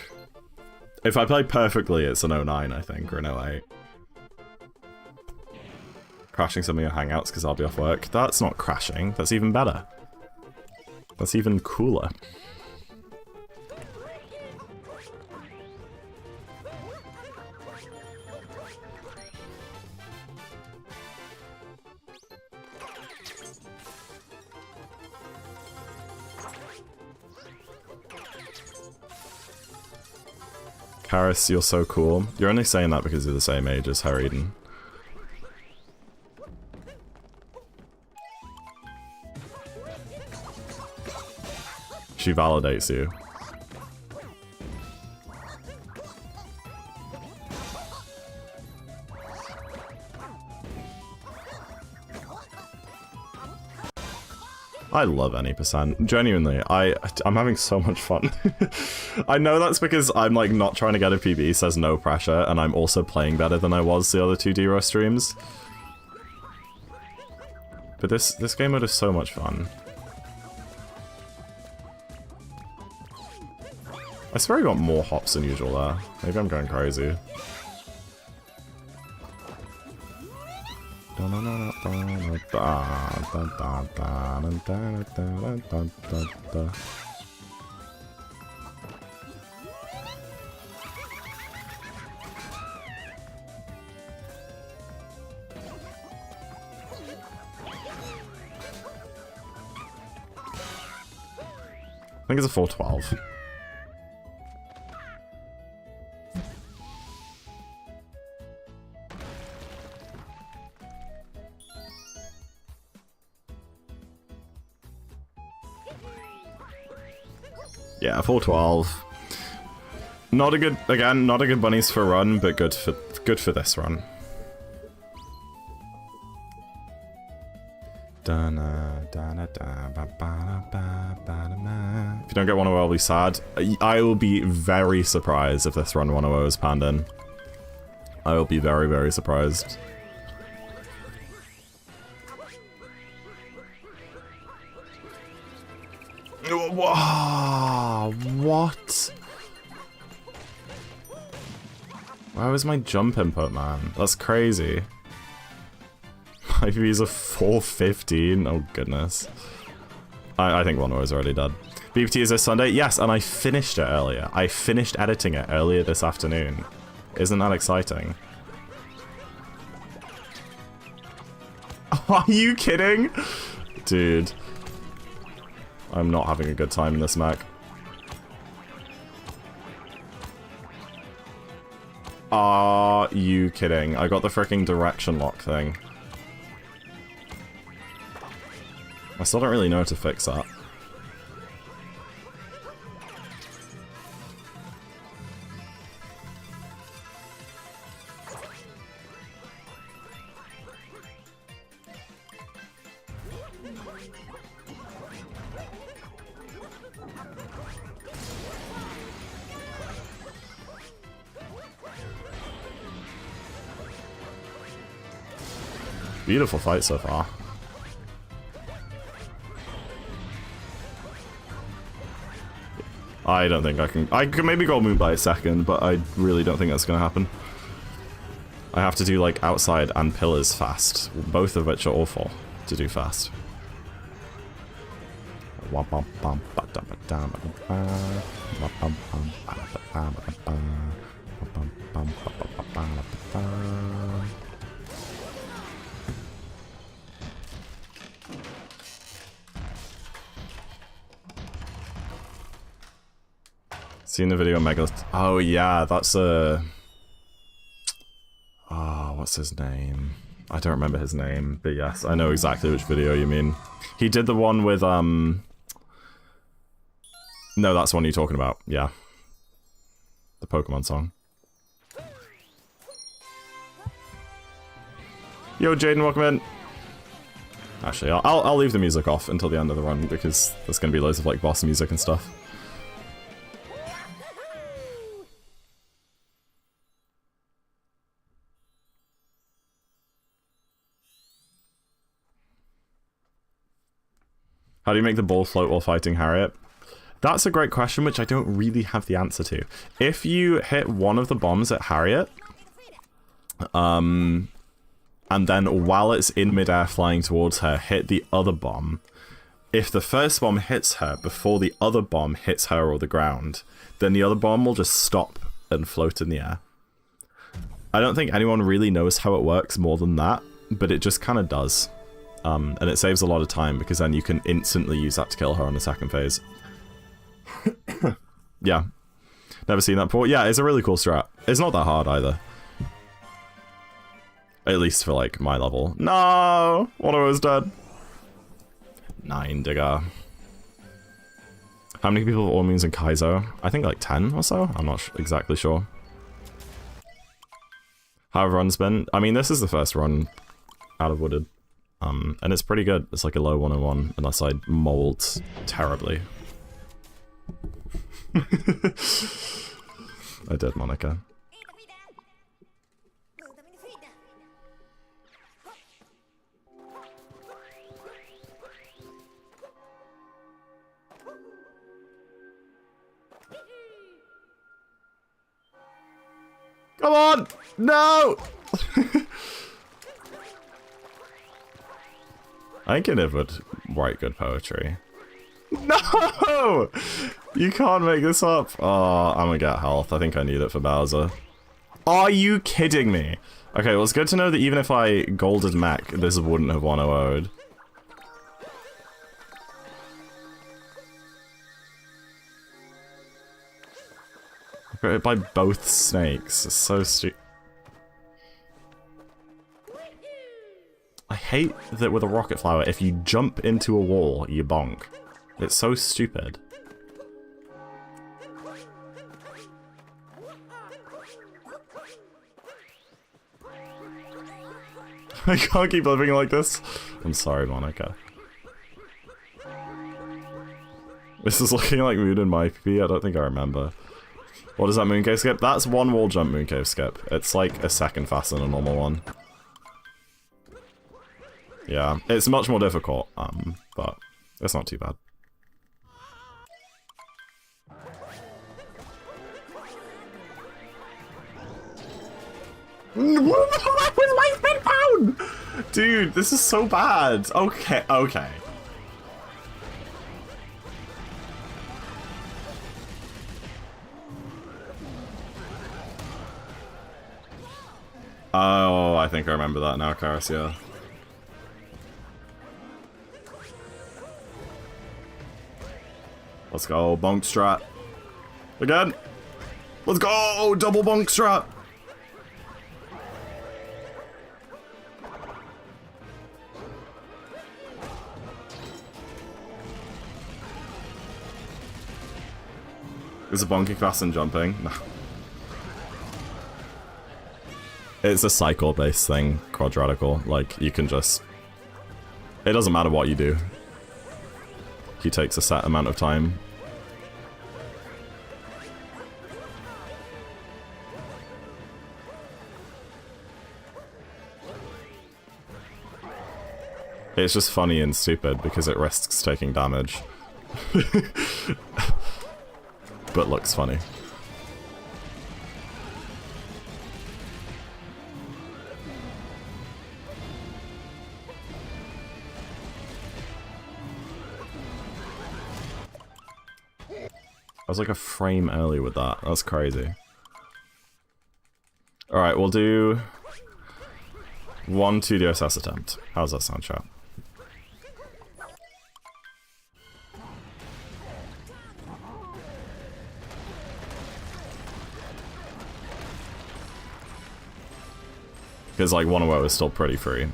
S1: if I play perfectly, it's an 09, I think, or an 08. Crashing something on Hangouts because I'll be off work. That's not crashing. That's even better. That's even cooler. Karis, you're so cool. You're only saying that because you're the same age as Her Eden. She validates you. I love any percent. Genuinely, I'm having so much fun. I know that's because I'm like not trying to get a PB, so there's no pressure, and I'm also playing better than I was the other two D-Row streams. But this game mode is so much fun. I swear I got more hops than usual there. Maybe I'm going crazy. I think it's a 412. Yeah, 412. Not a good, again, not a good bunnies for a run, but good for this run. If you don't get 100, I'll be sad. I will be very surprised if this run 100 is panned in. I will be very, very surprised. Wow, what? Where was my jump input, man? That's crazy. My views are 415. Oh, goodness. I think one was already dead. BPT is this Sunday? Yes, and I finished it earlier. I finished editing it earlier this afternoon. Isn't that exciting? Are you kidding? Dude. I'm not having a good time in this mech. Are you kidding? I got the freaking direction lock thing. I still don't really know how to fix that. Beautiful fight so far. I don't think I can... I could maybe go Moonblade second, but I really don't think that's going to happen. I have to do, like, outside and pillars fast, both of which are awful to do fast. Seen the video Megalith. Oh yeah, that's a... Oh, what's his name? I don't remember his name, but yes, I know exactly which video you mean. He did the one with, No, that's the one you're talking about, yeah. The Pokemon song. Yo, Jaden, welcome in. Actually, I'll leave the music off until the end of the run, because there's gonna be loads of, like, boss music and stuff. How do you make the ball float while fighting Harriet? That's a great question, which I don't really have the answer to. If you hit one of the bombs at Harriet, and then while it's in midair flying towards her, hit the other bomb. If the first bomb hits her before the other bomb hits her or the ground, then the other bomb will just stop and float in the air. I don't think anyone really knows how it works more than that, but it just kind of does. And it saves a lot of time, because then you can instantly use that to kill her on the second phase. Yeah. Never seen that before. Yeah, it's a really cool strat. It's not that hard either. At least for, like, my level. No! One of us dead. 9 digger. How many people have autoimmunes in Kaizo? I think like 10 or so? I'm not exactly sure. How have runs been? I mean, this is the first run out of Wooded. And it's pretty good. It's like a low 101, unless I mold terribly. I did, Monica. Come on! No! I think Niv would write good poetry. No! You can't make this up. Oh, I'm gonna get health. I think I need it for Bowser. Are you kidding me? Okay, well, it's good to know that even if I golded mech, this wouldn't have 1-0'd. I got hit by both snakes. It's so stupid. I hate that with a rocket flower, if you jump into a wall, you bonk. It's so stupid. I can't keep living like this. I'm sorry, Monica. This is looking like Moon and my PP. I don't think I remember. What is that Mooncave skip? That's one wall jump Mooncave skip. It's like a second faster than a normal one. Yeah, it's much more difficult, but it's not too bad. What was my spin down? Dude, this is so bad. Okay, okay. Oh, I think I remember that now, Karis, yeah. Let's go, bonk strat. Again. Let's go, double bonk strat. Is it bonking fast and jumping? No. It's a cycle-based thing, quadratical. Like, you can just... It doesn't matter what you do. hockey takes a set amount of time. It's just funny and stupid because it risks taking damage. But looks funny. I was like a frame early with that. That's crazy. Alright, we'll do one 2DSS attempt. How's that sound, chat? Because, like, 1-0 is still pretty free.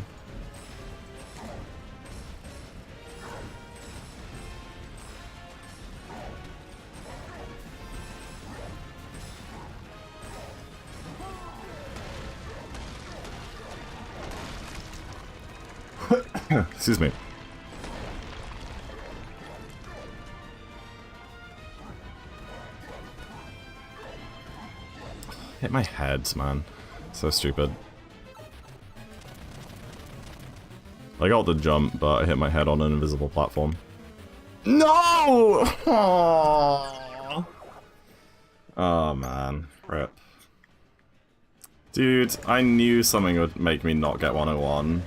S1: Excuse me. Hit my head, man. So stupid. I got the jump, but I hit my head on an invisible platform. No! Aww. Oh, man. Rip. Dude, I knew something would make me not get 101.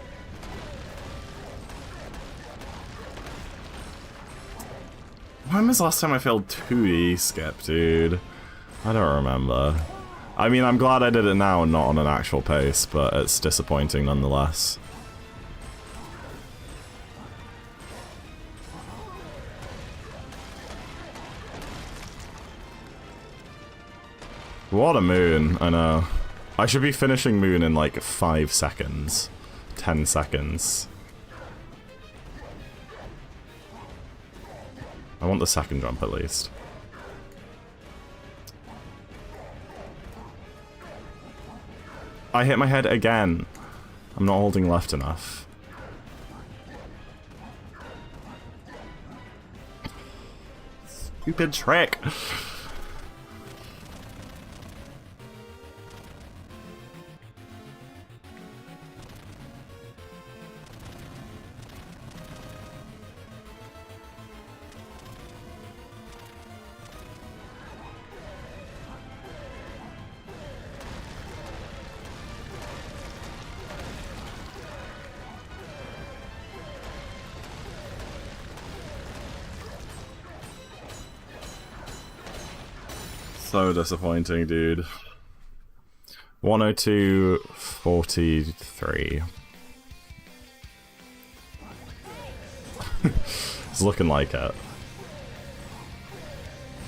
S1: When was the last time I failed 2D skip, dude? I don't remember. I mean, I'm glad I did it now and not on an actual pace, but it's disappointing nonetheless. What a moon, I know. I should be finishing moon in like 5 seconds. 10 seconds. I want the second jump at least. I hit my head again. I'm not holding left enough. Stupid trick. So disappointing, dude. 102.43. It's looking like it.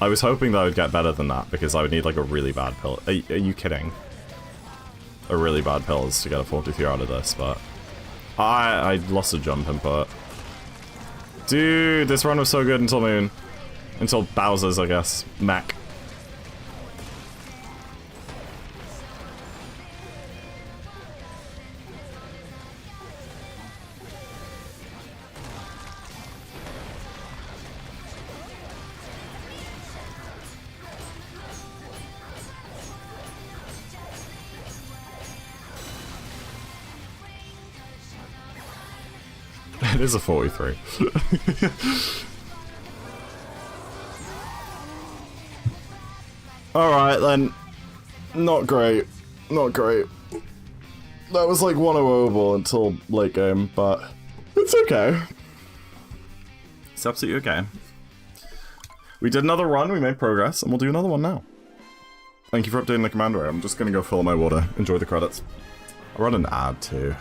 S1: I was hoping that I would get better than that because I would need like a really bad pill. Are you kidding? A really bad pills to get a 43 out of this, but I lost a jump input. Dude, this run was so good until Moon. Until Bowser's, I guess. Mech. It is a 43. Alright then. Not great. Not great. That was like 1-0 until late game, but it's okay. It's absolutely okay. We did another run, we made progress, and we'll do another one now. Thank you for updating the command area. I'm just gonna go fill my water. Enjoy the credits. I'll run an ad too.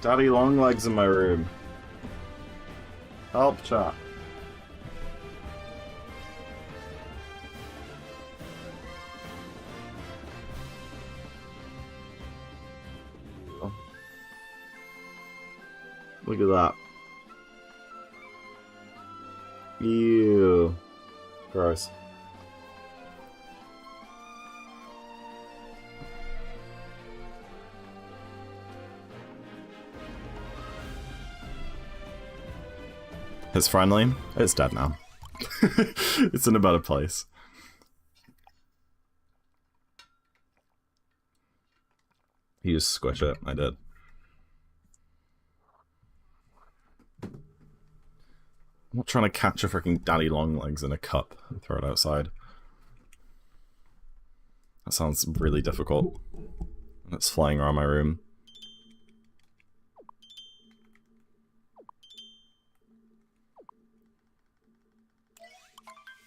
S1: Daddy Longlegs in my room. Help, chat. Look at that. Ew. Gross. It's friendly. It's dead now. It's in a better place. You just squish it. I did. I'm not trying to catch a freaking daddy longlegs in a cup and throw it outside. That sounds really difficult. And it's flying around my room.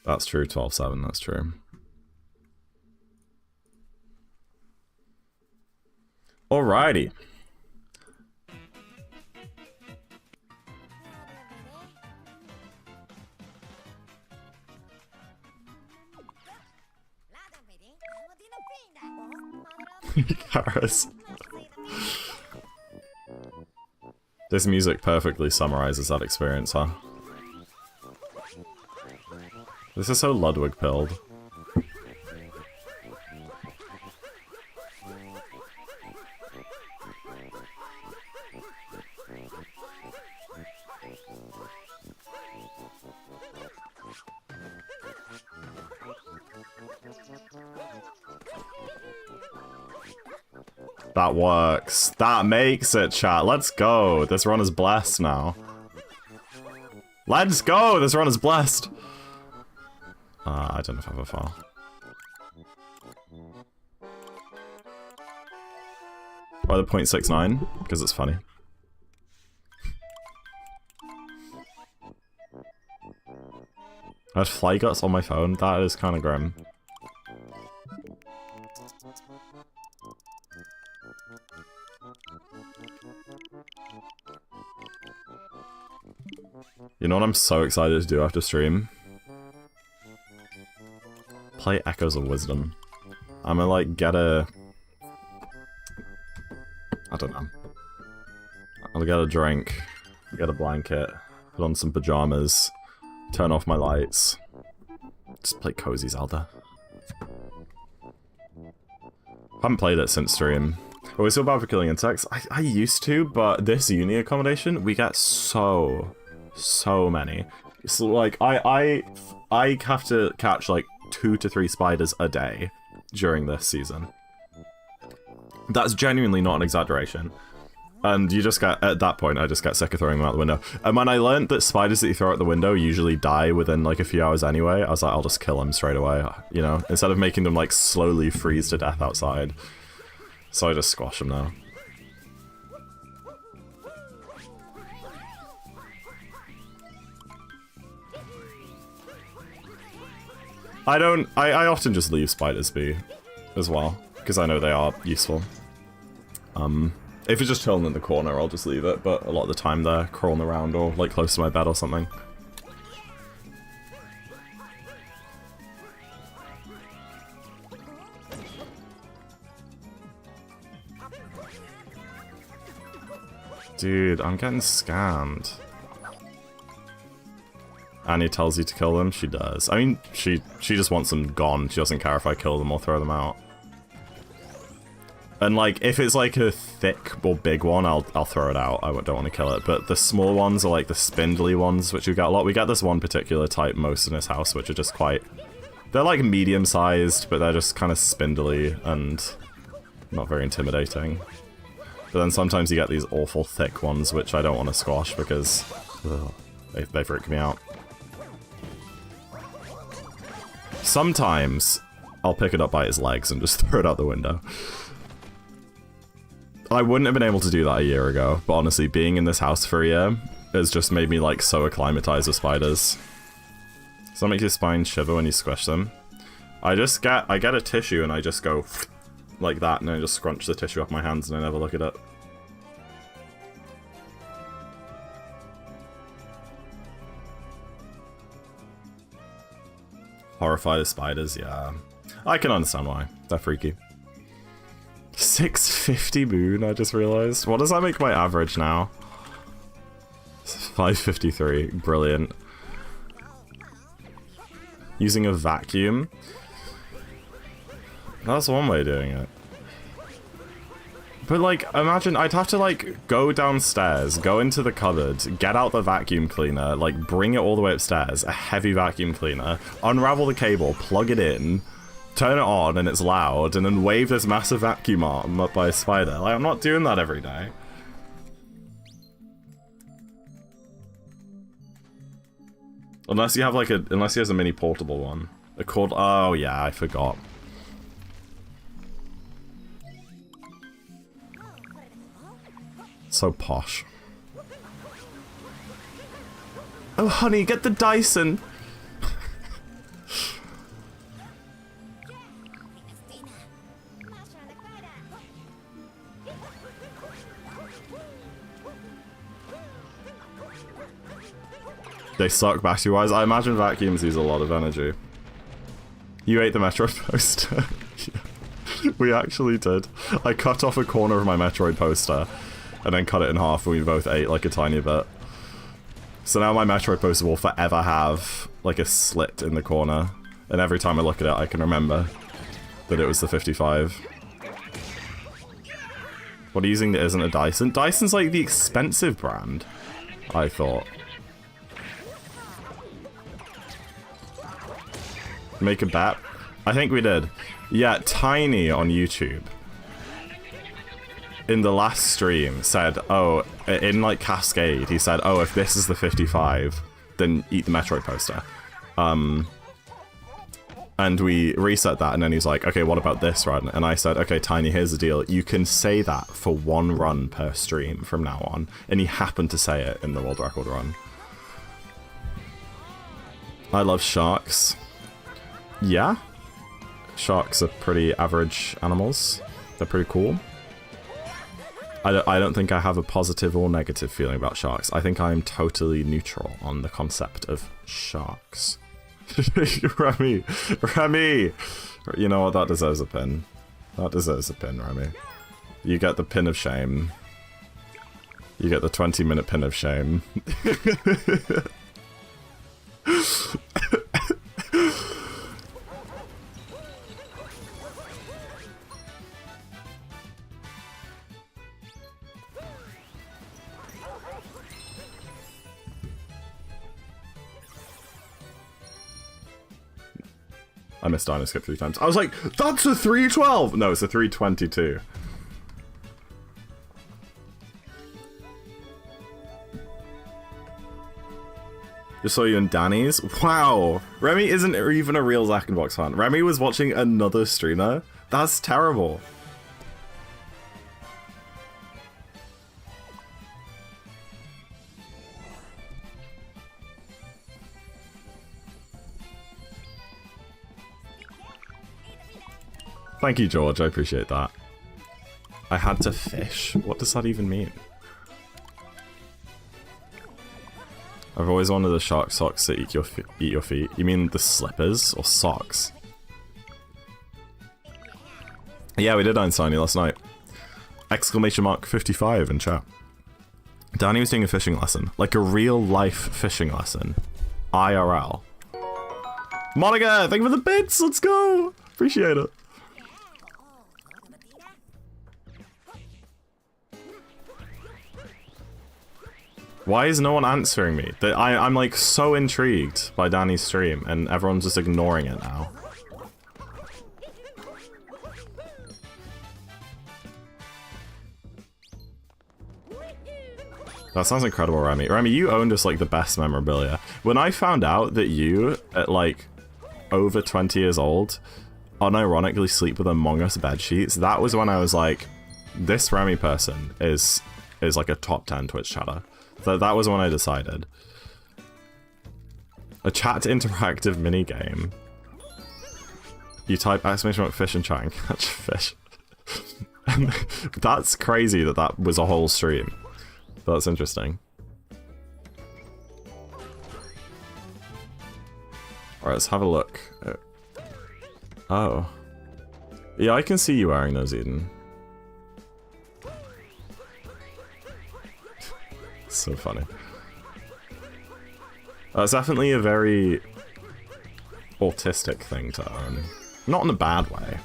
S1: That's true, 12-7, that's true. Alrighty. Karas. This music perfectly summarizes that experience, huh? This is so Ludwig-pilled. That works. That makes it, chat. Let's go. This run is blessed now. Let's go! This run is blessed! I don't know if I have a file. Why the 0.69? Because it's funny. I had fly guts on my phone. That is kind of grim. You know what I'm so excited to do after stream? Play Echoes of Wisdom. I'm gonna like get a... I don't know. I'll get a drink, get a blanket, put on some pajamas, turn off my lights, just play Cozy Zelda. Haven't played it since stream. Always feel bad for killing insects. I used to, but this uni accommodation, we get so many. So like, I have to catch like 2 to 3 spiders a day during this season. That's genuinely not an exaggeration. And you just get, at that point, I just get sick of throwing them out the window. And when I learned that spiders that you throw out the window usually die within like a few hours anyway, I was like, I'll just kill them straight away, you know? Instead of making them like slowly freeze to death outside. So I just squash them now. I often just leave spiders be as well, because I know they are useful. If it's just chilling in the corner, I'll just leave it, but a lot of the time they're crawling around or like close to my bed or something. Dude, I'm getting scammed. Annie tells you to kill them, she does. I mean, she just wants them gone. She doesn't care if I kill them or throw them out. And like, if it's like a thick or big one, I'll throw it out. I don't want to kill it. But the small ones are like the spindly ones, which we get a lot. We get this one particular type most in this house, which are just quite... They're like medium-sized, but they're just kind of spindly and not very intimidating. But then sometimes you get these awful thick ones, which I don't want to squash because they freak me out. Sometimes I'll pick it up by its legs and just throw it out the window. I wouldn't have been able to do that a year ago, but honestly, being in this house for a year has just made me like so acclimatized with spiders. Does that make your spine shiver when you squish them? I get a tissue and I just go like that, and I just scrunch the tissue off my hands and I never look at it. horrified of spiders, yeah. I can understand why. They're freaky. 650 moon, I just realized. What does that make my average now? 553. Brilliant. Using a vacuum. That's one way of doing it. But like, imagine I'd have to like go downstairs, go into the cupboard, get out the vacuum cleaner, like bring it all the way upstairs, a heavy vacuum cleaner, unravel the cable, plug it in, turn it on and it's loud, and then wave this massive vacuum arm up by a spider. Like, I'm not doing that every day. Unless you have like unless he has a mini portable one. A cord, oh yeah, I forgot. So posh. Oh honey, get the Dyson! They suck battery-wise. I imagine vacuums use a lot of energy. You ate the Metroid poster. Yeah. We actually did. I cut off a corner of my Metroid poster and then cut it in half, and we both ate like a tiny bit. So now my Metroid poster will forever have like a slit in the corner, and every time I look at it I can remember that it was the 55. What are you using that isn't a Dyson? Dyson's like the expensive brand, I thought. Make a bet? I think we did. Yeah, Tiny on YouTube in the last stream said, oh, in like Cascade, he said, oh, if this is the 55, then eat the Metroid poster. And we reset that, and then he's like, okay, what about this run? And I said, okay, Tiny, here's the deal. You can say that for one run per stream from now on. And he happened to say it in the world record run. I love sharks. Yeah. Sharks are pretty average animals. They're pretty cool. I don't think I have a positive or negative feeling about sharks. I think I'm totally neutral on the concept of sharks. Remy! Remy! You know what? That deserves a pin. That deserves a pin, Remy. You get the pin of shame. You get the 20-minute pin of shame. I missed Dino Skip 3 times. I was like, that's a 312! No, it's a 322. Just saw you in Danny's. Wow! Remy isn't even a real ZackInTheBox fan. Remy was watching another streamer? That's terrible. Thank you, George. I appreciate that. I had to fish? What does that even mean? I've always wanted the shark socks that eat your feet. You mean the slippers or socks? Yeah, we did Einstein last night. Exclamation mark 55 in chat. Danny was doing a fishing lesson. Like a real life fishing lesson. IRL. Monica, thank you for the bits! Let's go! Appreciate it. Why is no one answering me? I'm like so intrigued by Danny's stream and everyone's just ignoring it now. That sounds incredible, Remy. Remy, you owned us like the best memorabilia. When I found out that you, at like over 20 years old, unironically sleep with Among Us bedsheets, that was when I was like, this Remy person is like a top 10 Twitch chatter. So that was when I decided. A chat interactive minigame. You type exclamation mark fish and try and catch a fish. And that's crazy that that was a whole stream. That's interesting. Alright, let's have a look. Oh. Yeah, I can see you wearing those, Eden. So funny. That's definitely a very autistic thing to own. Not in a bad way.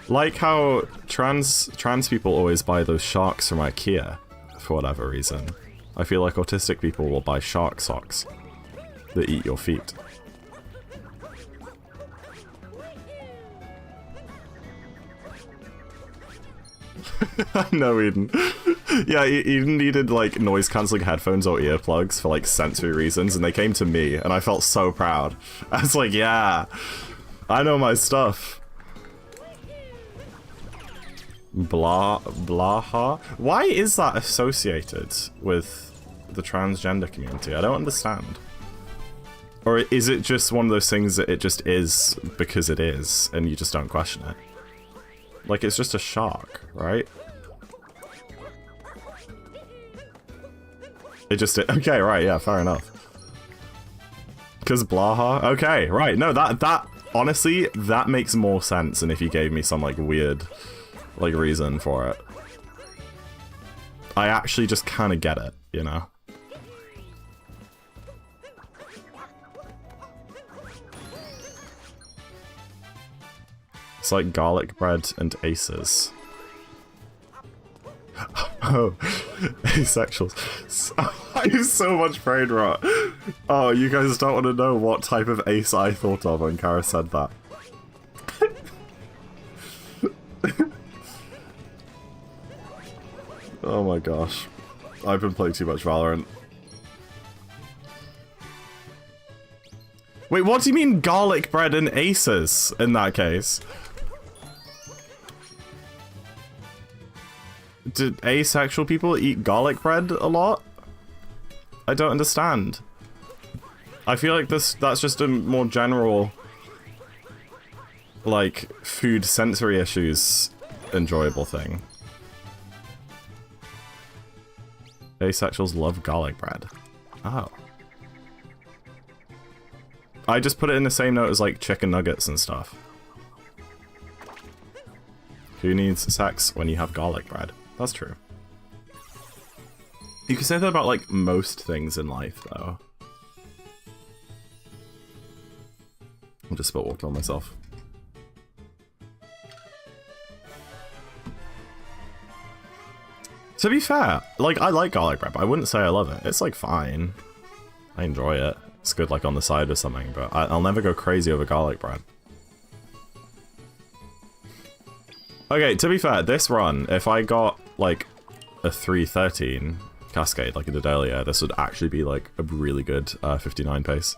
S1: Like how trans people always buy those sharks from IKEA, for whatever reason. I feel like autistic people will buy shark socks that eat your feet. No, Eden. Yeah, Eden needed like noise-cancelling headphones or earplugs for like sensory reasons, and they came to me, and I felt so proud. I was like, yeah, I know my stuff. Blaha? Why is that associated with the transgender community? I don't understand. Or is it just one of those things that it just is because it is, and you just don't question it? Like, it's just a shark, right? It just... Okay, right, yeah, fair enough. Because Blaha? Okay, right, no, that... Honestly, that makes more sense than if you gave me some, like, weird... like, reason for it. I actually just kind of get it, you know? It's like garlic bread and aces. Oh, asexuals. I have so much brain rot. Oh, you guys don't want to know what type of ace I thought of when Kara said that. Oh my gosh. I've been playing too much Valorant. Wait, what do you mean garlic bread and aces in that case? Did asexual people eat garlic bread a lot? I don't understand. I feel like that's just a more general, like, food sensory issues enjoyable thing. Asexuals love garlic bread. Oh. I just put it in the same note as, like, chicken nuggets and stuff. Who needs sex when you have garlic bread? That's true. You can say that about, like, most things in life, though. I'll just spit water on myself. To be fair, like, I like garlic bread, but I wouldn't say I love it. It's, like, fine. I enjoy it. It's good, like, on the side or something, but I'll never go crazy over garlic bread. Okay, to be fair, this run, if I got, like, a 313 Cascade, like I did earlier, this would actually be, like, a really good 59 pace.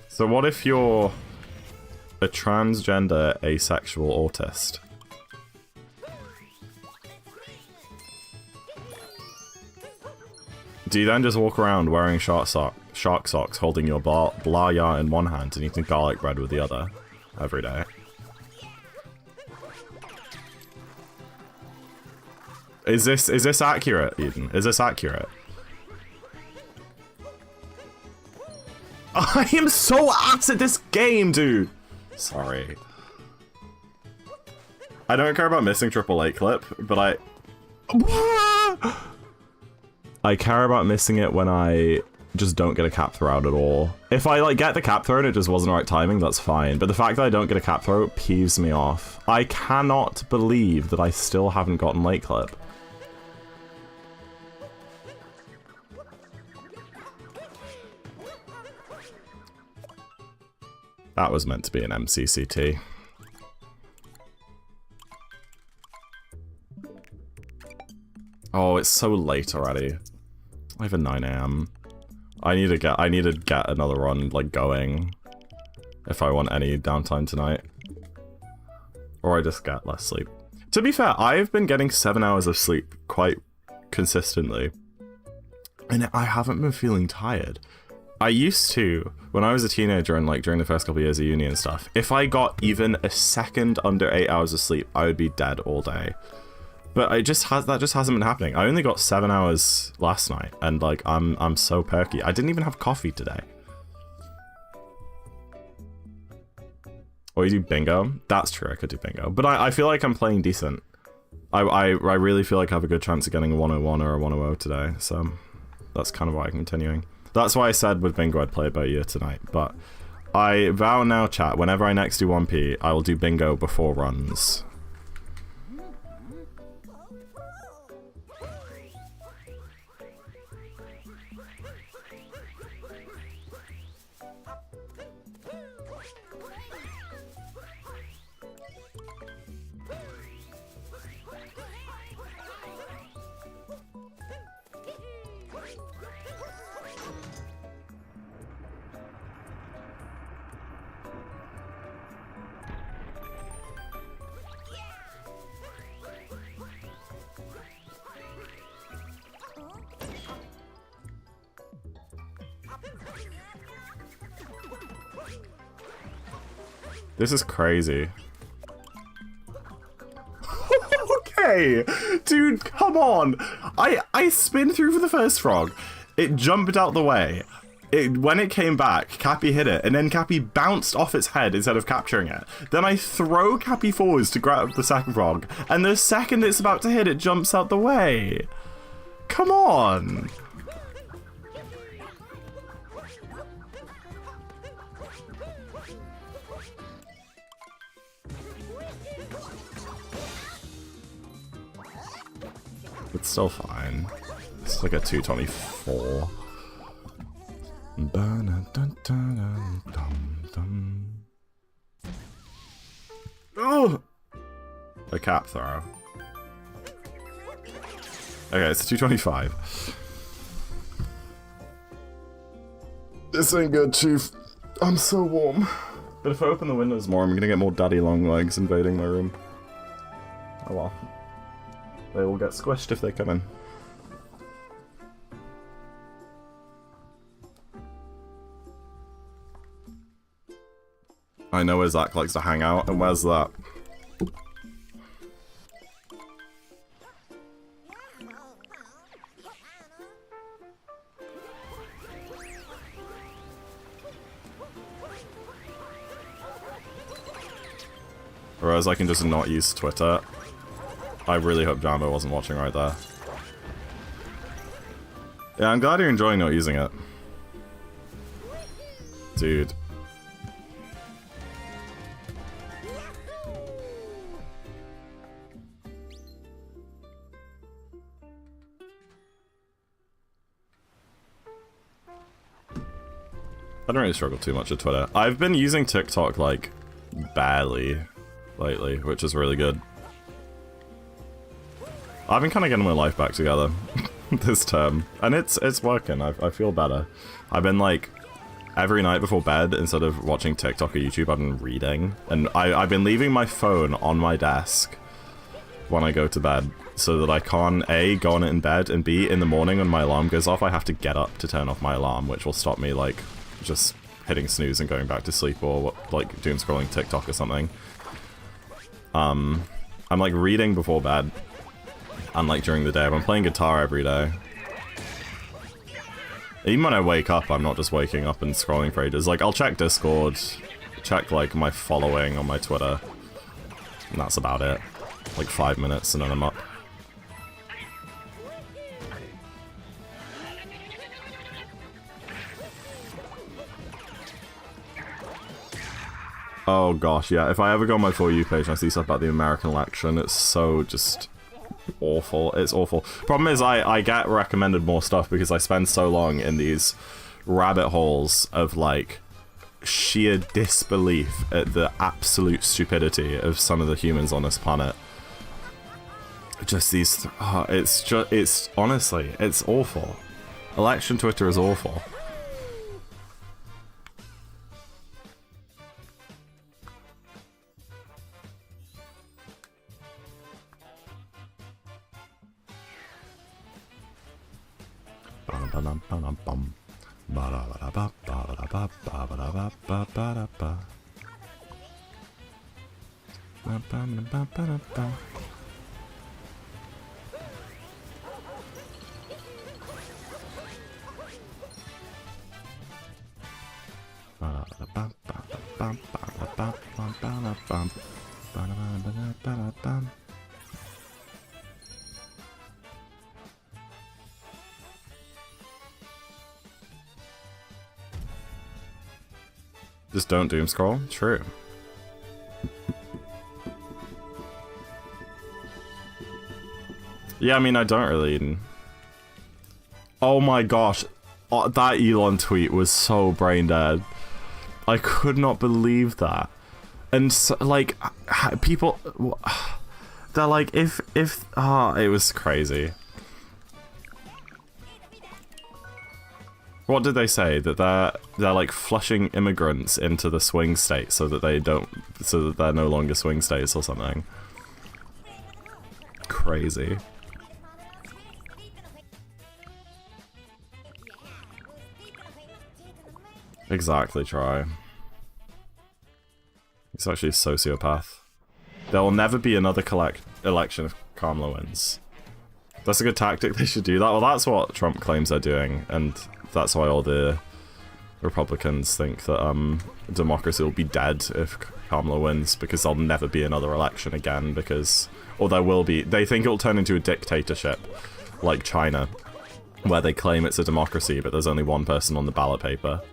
S1: So what if you're a transgender asexual autist? Do you then just walk around wearing shark socks, holding your blah ya in one hand and eating garlic bread with the other every day? Is this accurate, Eden? Is this accurate? I am so ass at this game, dude! Sorry. I don't care about missing triple 8 clip, but I care about missing it when I just don't get a cap throw out at all. If I, like, get the cap throw and it just wasn't the right timing, that's fine. But the fact that I don't get a cap throw peeves me off. I cannot believe that I still haven't gotten late clip. That was meant to be an MCCT. Oh, it's so late already. I have a 9 AM. I need to get another run, like, going if I want any downtime tonight. Or I just get less sleep. To be fair, I've been getting 7 hours of sleep quite consistently. And I haven't been feeling tired. I used to, when I was a teenager and like during the first couple of years of uni and stuff, if I got even a second under 8 hours of sleep, I would be dead all day. But that just hasn't been happening. I only got 7 hours last night, and like I'm so perky. I didn't even have coffee today. Or you do bingo? That's true, I could do bingo. But I feel like I'm playing decent. I really feel like I have a good chance of getting a 101 or a 100 today, so that's kind of why I'm continuing. That's why I said with bingo I'd play it by ear tonight, but I vow now, chat, whenever I next do 1P, I will do bingo before runs. This is crazy. Okay, dude, come on. I spin through for the first frog. It jumped out the way. When it came back, Cappy hit it, and then Cappy bounced off its head instead of capturing it. Then I throw Cappy forwards to grab the second frog, and the second it's about to hit, it jumps out the way. Come on. It's still fine. It's like a 224. Oh! A cap throw. Okay, it's a 225. This ain't good, Chief. I'm so warm. But if I open the windows more, I'm gonna get more daddy long legs invading my room. Oh well. They will get squished if they come in. I know where Zach likes to hang out, and where's that? Whereas I can just not use Twitter. I really hope Jambo wasn't watching right there. Yeah, I'm glad you're enjoying not using it. Dude. I don't really struggle too much with Twitter. I've been using TikTok, like, barely lately, which is really good. I've been kind of getting my life back together this term, and it's working. I feel better. I've been like, every night before bed, instead of watching TikTok or YouTube, I've been reading, and I've been leaving my phone on my desk when I go to bed, so that I can't A, go on it in bed, and B, in the morning when my alarm goes off, I have to get up to turn off my alarm, which will stop me like just hitting snooze and going back to sleep, or like doom scrolling TikTok or something. I'm like reading before bed. Unlike during the day, I'm playing guitar every day. Even when I wake up, I'm not just waking up and scrolling for ages. Like, I'll check Discord, check, like, my following on my Twitter, and that's about it. Like, 5 minutes and then I'm up. Oh gosh, yeah, if I ever go on my For You page and I see stuff about the American election, it's so just awful. It's awful. Problem is, I get recommended more stuff because I spend so long in these rabbit holes of, like, sheer disbelief at the absolute stupidity of some of the humans on this planet. Just these... it's honestly, it's awful. Election Twitter is awful. Just don't doom scroll? True. Yeah, I mean, I don't really... Oh my gosh. That Elon tweet was so brain dead. I could not believe that. And, so, like, people... They're like, if... it was crazy. What did they say? That they're like flushing immigrants into the swing state so that they're no longer swing states or something. Crazy. Exactly, try. He's actually a sociopath. There will never be another election if Kamala wins. That's a good tactic, they should do that. Well, that's what Trump claims they're doing, and that's why all the Republicans think that democracy will be dead if Kamala wins, because there'll never be another election again, or there will be. They think it'll turn into a dictatorship, like China, where they claim it's a democracy, but there's only one person on the ballot paper.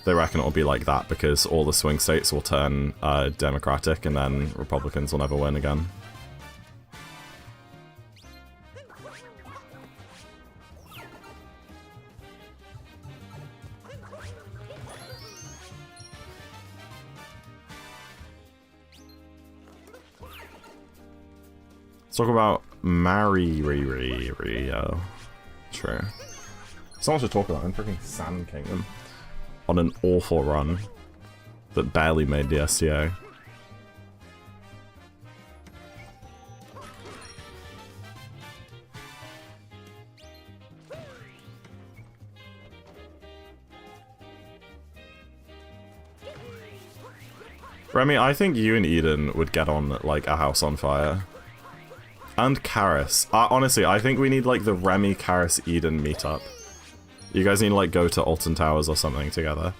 S1: They reckon it'll be like that because all the swing states will turn Democratic, and then Republicans will never win again. Let's talk about Rio. True. So much to talk about in freaking Sand Kingdom. On an awful run that barely made the STA. Remy, I think you and Eden would get on like a house on fire. And Karis. Honestly, I think we need like the Remy, Karis, Eden meetup. You guys need to like go to Alton Towers or something together.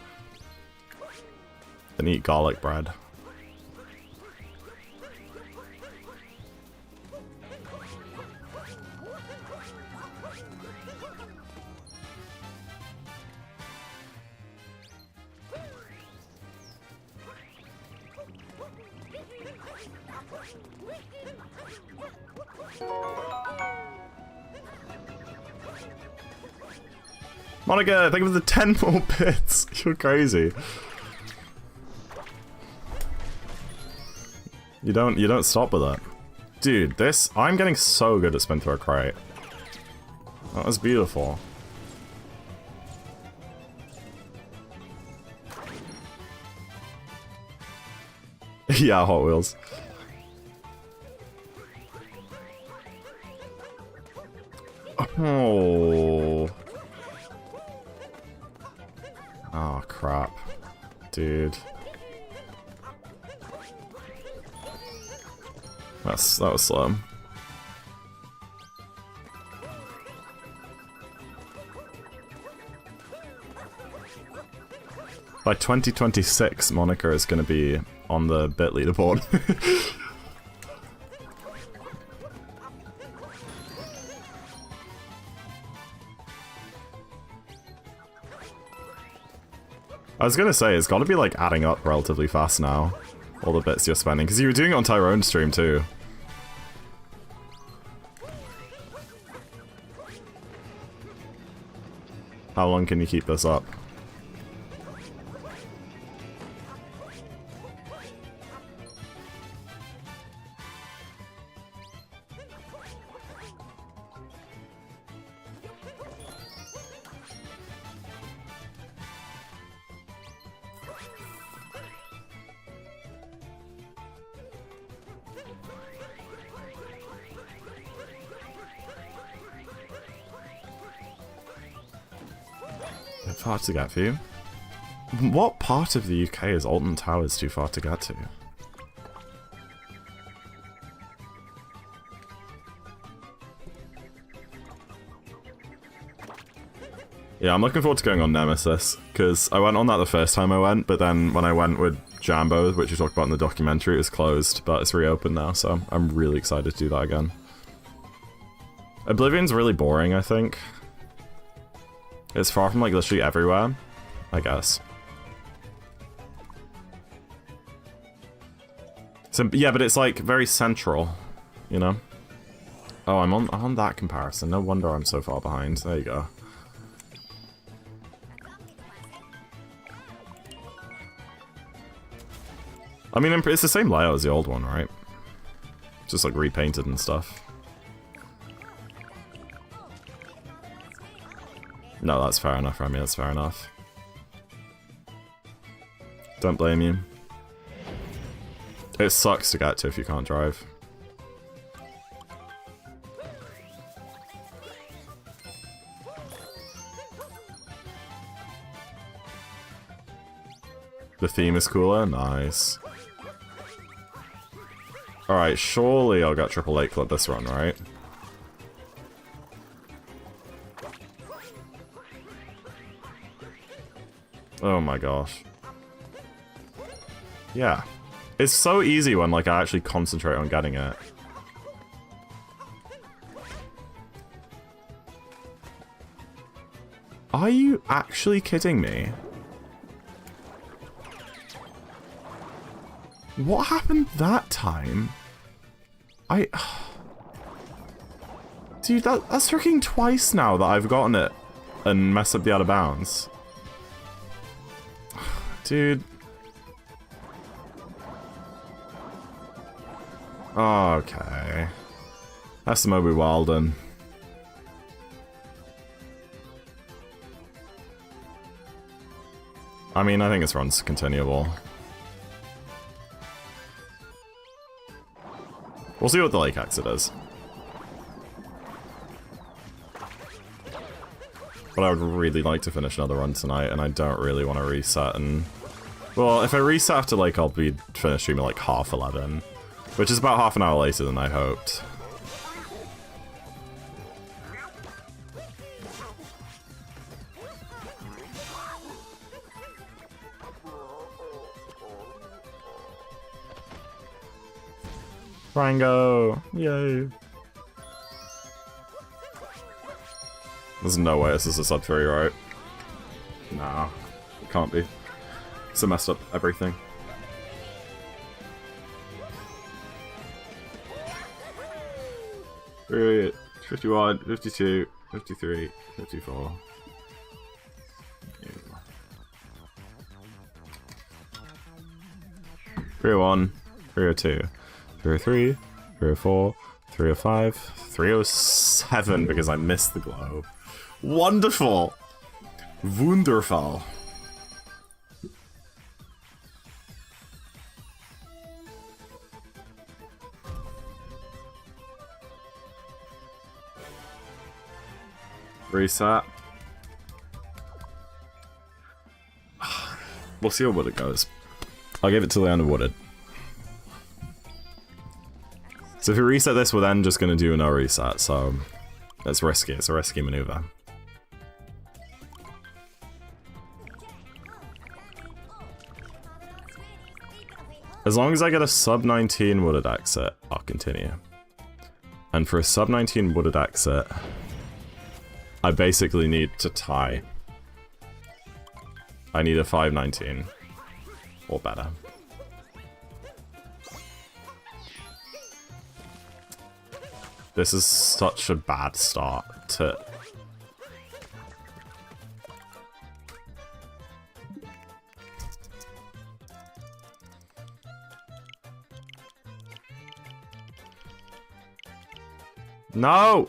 S1: And eat garlic bread. Monica, thank you for the 10 more bits. You're crazy. You don't stop with that. Dude, I'm getting so good at spin through a crate. That was beautiful. Yeah, Hot Wheels. Oh. Oh, crap. Dude. That was slow. By 2026, Monica is going to be on the bit leaderboard. I was gonna say, it's gotta be like adding up relatively fast now. All the bits you're spending, because you were doing it on Tyrone's stream too. How long can you keep this up? far to get for you. What part of the UK is Alton Towers too far to get to? Yeah, I'm looking forward to going on Nemesis, because I went on that the first time I went, but then when I went with Jambo, which we talked about in the documentary, it was closed, but it's reopened now, so I'm really excited to do that again. Oblivion's really boring, I think. It's far from, like, literally everywhere, I guess. So, yeah, but it's, like, very central, you know? Oh, I'm on that comparison. No wonder I'm so far behind. There you go. I mean, it's the same layout as the old one, right? Just, like, repainted and stuff. No, that's fair enough, Remy, that's fair enough. Don't blame you. It sucks to get to if you can't drive. The theme is cooler? Nice. Alright, surely I'll get triple A clip this run, right? Oh my gosh. Yeah. It's so easy when, like, I actually concentrate on getting it. Are you actually kidding me? What happened that time? Dude, that's freaking twice now that I've gotten it and messed up the out of bounds. Dude. Okay. That's the Moby Walden. I mean, I think this run's continuable. We'll see what the lake exit is. But I would really like to finish another run tonight, and I don't really want to reset and... Well, if I reset after lake, I'll be finished streaming like 11:30. Which is about half an hour later than I hoped. Rango! Yay! There's no way this is a sub 3, right? Nah, it can't be. So messed up everything. Right, 51, 52, 53, 54. 301, 302, 303, 304, 305, 307 because I missed the globe. Wonderful! Wonderful. Reset. We'll see how wood it goes. I'll give it till the end of wooded. So if we reset this, we're then just going to do a no reset, so it's risky. It's a risky maneuver. As long as I get a sub 19 wooded exit, I'll continue. And for a sub 19 wooded exit, I basically need to tie. I need a 519 or better. This is such a bad start to... No!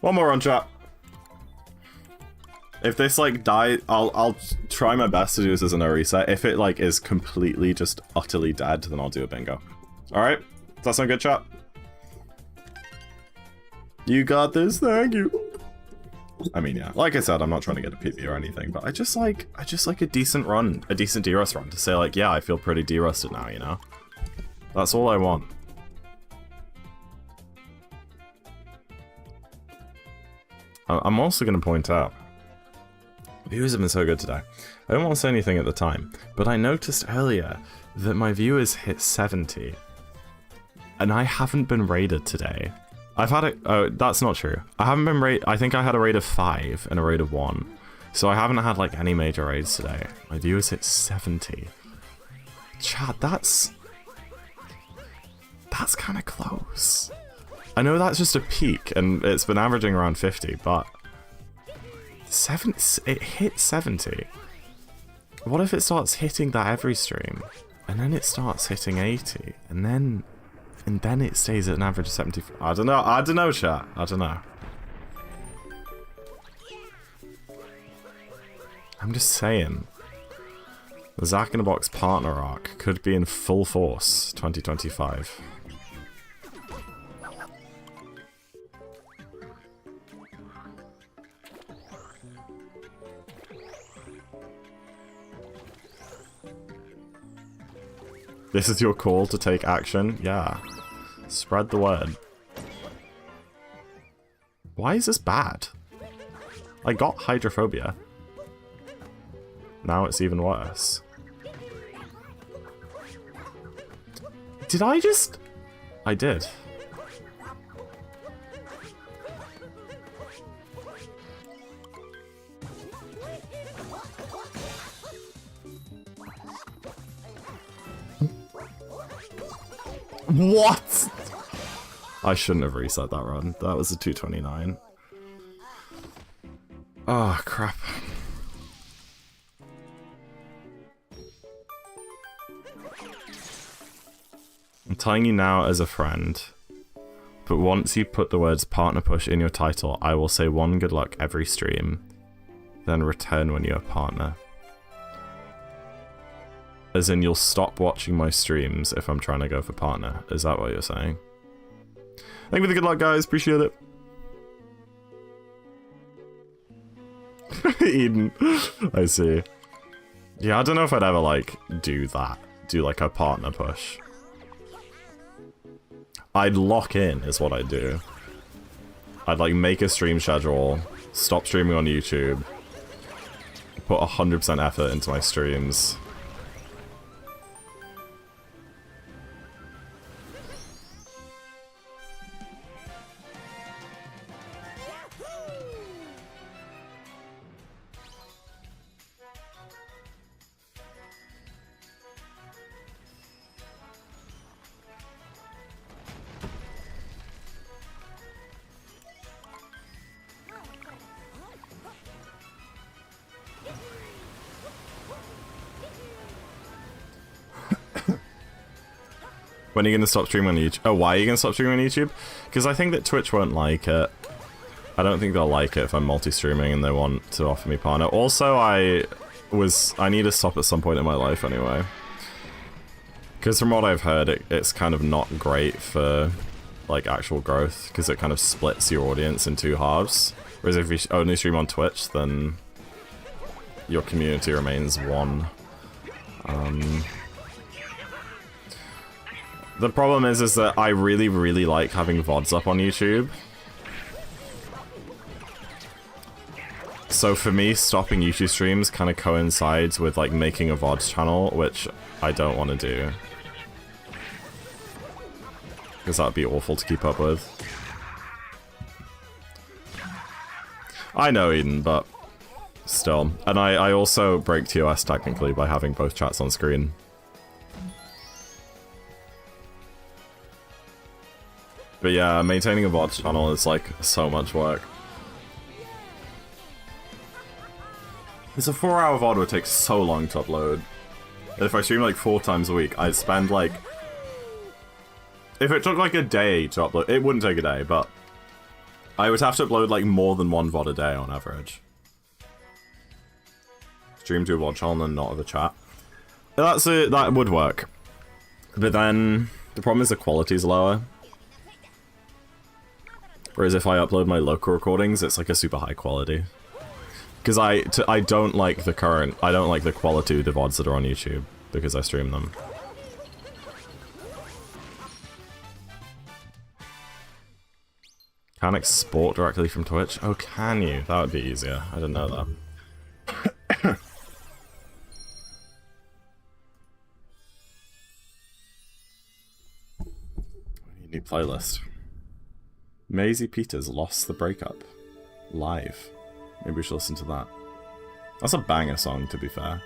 S1: One more on chat. If this like die, I'll try my best to do this as a no reset. If it like is completely just utterly dead, then I'll do a bingo. Alright? Does that sound good, chat? You got this, thank you. I mean, yeah, like I said, I'm not trying to get a PB or anything, but I just like a decent run, a decent D-Rust run to say like, yeah, I feel pretty D-Rusted now, you know? That's all I want. I'm also going to point out, viewers have been so good today. I don't want to say anything at the time, but I noticed earlier that my viewers hit 70, and I haven't been raided today. I've had a... Oh, that's not true. I haven't been raided... I think I had a raid of 5 and a raid of 1. So I haven't had, like, any major raids today. My viewers hit 70. Chat, that's kind of close. I know that's just a peak, and it's been averaging around 50, but... It hit 70. What if it starts hitting that every stream? And then it starts hitting 80, and then it stays at an average of 70. I don't know, chat. I don't know. I'm just saying. The ZackInTheBox partner arc could be in full force 2025. This is your call to take action? Yeah. Spread the word. Why is this bad? I got hydrophobia. Now it's even worse. Did I just... I did. What? I shouldn't have reset that run. That was a 229. Oh, crap. I'm telling you now as a friend, but once you put the words partner push in your title, I will say one good luck every stream, then return when you're a partner. As in, you'll stop watching my streams if I'm trying to go for partner. Is that what you're saying? Thank you for the good luck, guys. Appreciate it. Eden. I see. Yeah, I don't know if I'd ever, like, do that. Do, like, a partner push. I'd lock in, is what I'd do. I'd, like, make a stream schedule, stop streaming on YouTube, put 100% effort into my streams. When are you going to stop streaming on YouTube? Oh, why are you going to stop streaming on YouTube? Because I think that Twitch won't like it. I don't think they'll like it if I'm multi-streaming and they want to offer me partner. Also, I need to stop at some point in my life anyway. Because from what I've heard, it's kind of not great for, like, actual growth. Because it kind of splits your audience in two halves. Whereas if you only stream on Twitch, then your community remains one. The problem is that I really, really like having VODs up on YouTube. So for me, stopping YouTube streams kind of coincides with, like, making a VODs channel, which I don't want to do. Because that would be awful to keep up with. I know, Eden, but still. And I also break TOS technically by having both chats on screen. But yeah, maintaining a VODs channel is, like, so much work. It's a 4-hour VOD would take so long to upload. If I stream, like, 4 times a week, I'd spend, like... If it took, like, a day to upload... It wouldn't take a day, but... I would have to upload, like, more than 1 VOD a day on average. Stream to a VOD channel and not of a chat. That's it, that would work. But then... The problem is the quality's lower. Whereas if I upload my local recordings, it's like a super high quality. Because I don't like the quality of the VODs that are on YouTube, because I stream them. Can't export directly from Twitch? Oh, can you? That would be easier. I didn't know that. New playlist. Maisie Peters lost the breakup. Live. Maybe we should listen to that. That's a banger song, to be fair.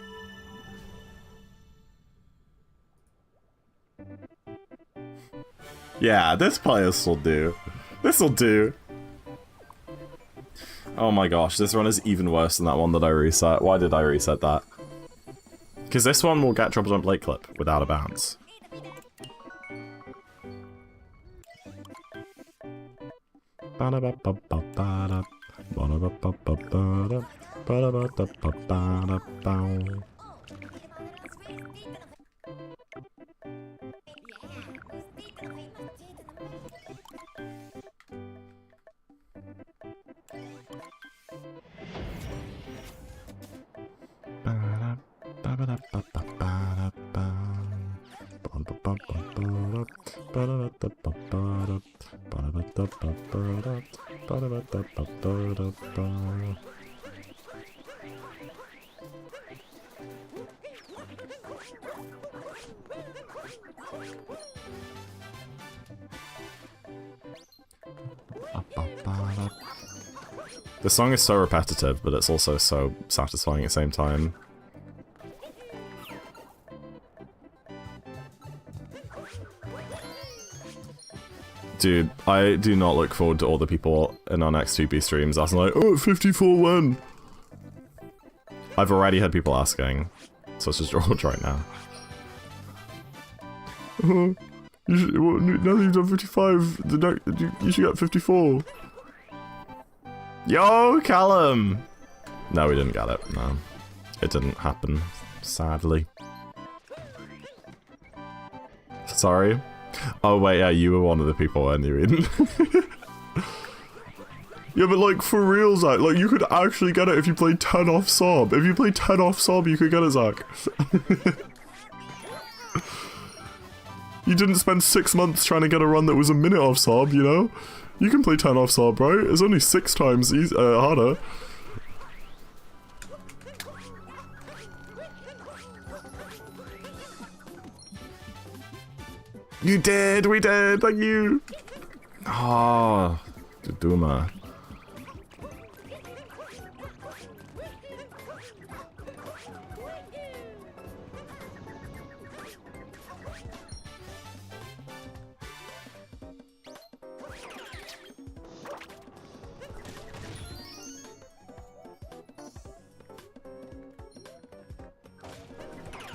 S1: Yeah, this playlist will do. This'll do. Oh my gosh, this one is even worse than that one that I reset. Why did I reset that? Because this one will get Trouble Jump Late Clip without a bounce. The song is so repetitive, but it's also so satisfying at the same time. Dude, I do not look forward to all the people in our next 2B streams asking like, oh, 54 when? I've already had people asking, so it's just George right now. You should, well, now that you've done 55, you should get 54. Yo, Callum! No, we didn't get it. No. It didn't happen, sadly. Sorry. Oh wait, yeah, you were one of the people, weren't you, Eden? Yeah, but like, for real, Zach, like, you could actually get it if you played 10 off Sob. If you played 10 off Sob, you could get it, Zach. You didn't spend 6 months trying to get a run that was a minute off Sob, you know? You can play 10 off Sob, right? It's only 6 times harder. You did! We did! Thank you! Oh, Duma.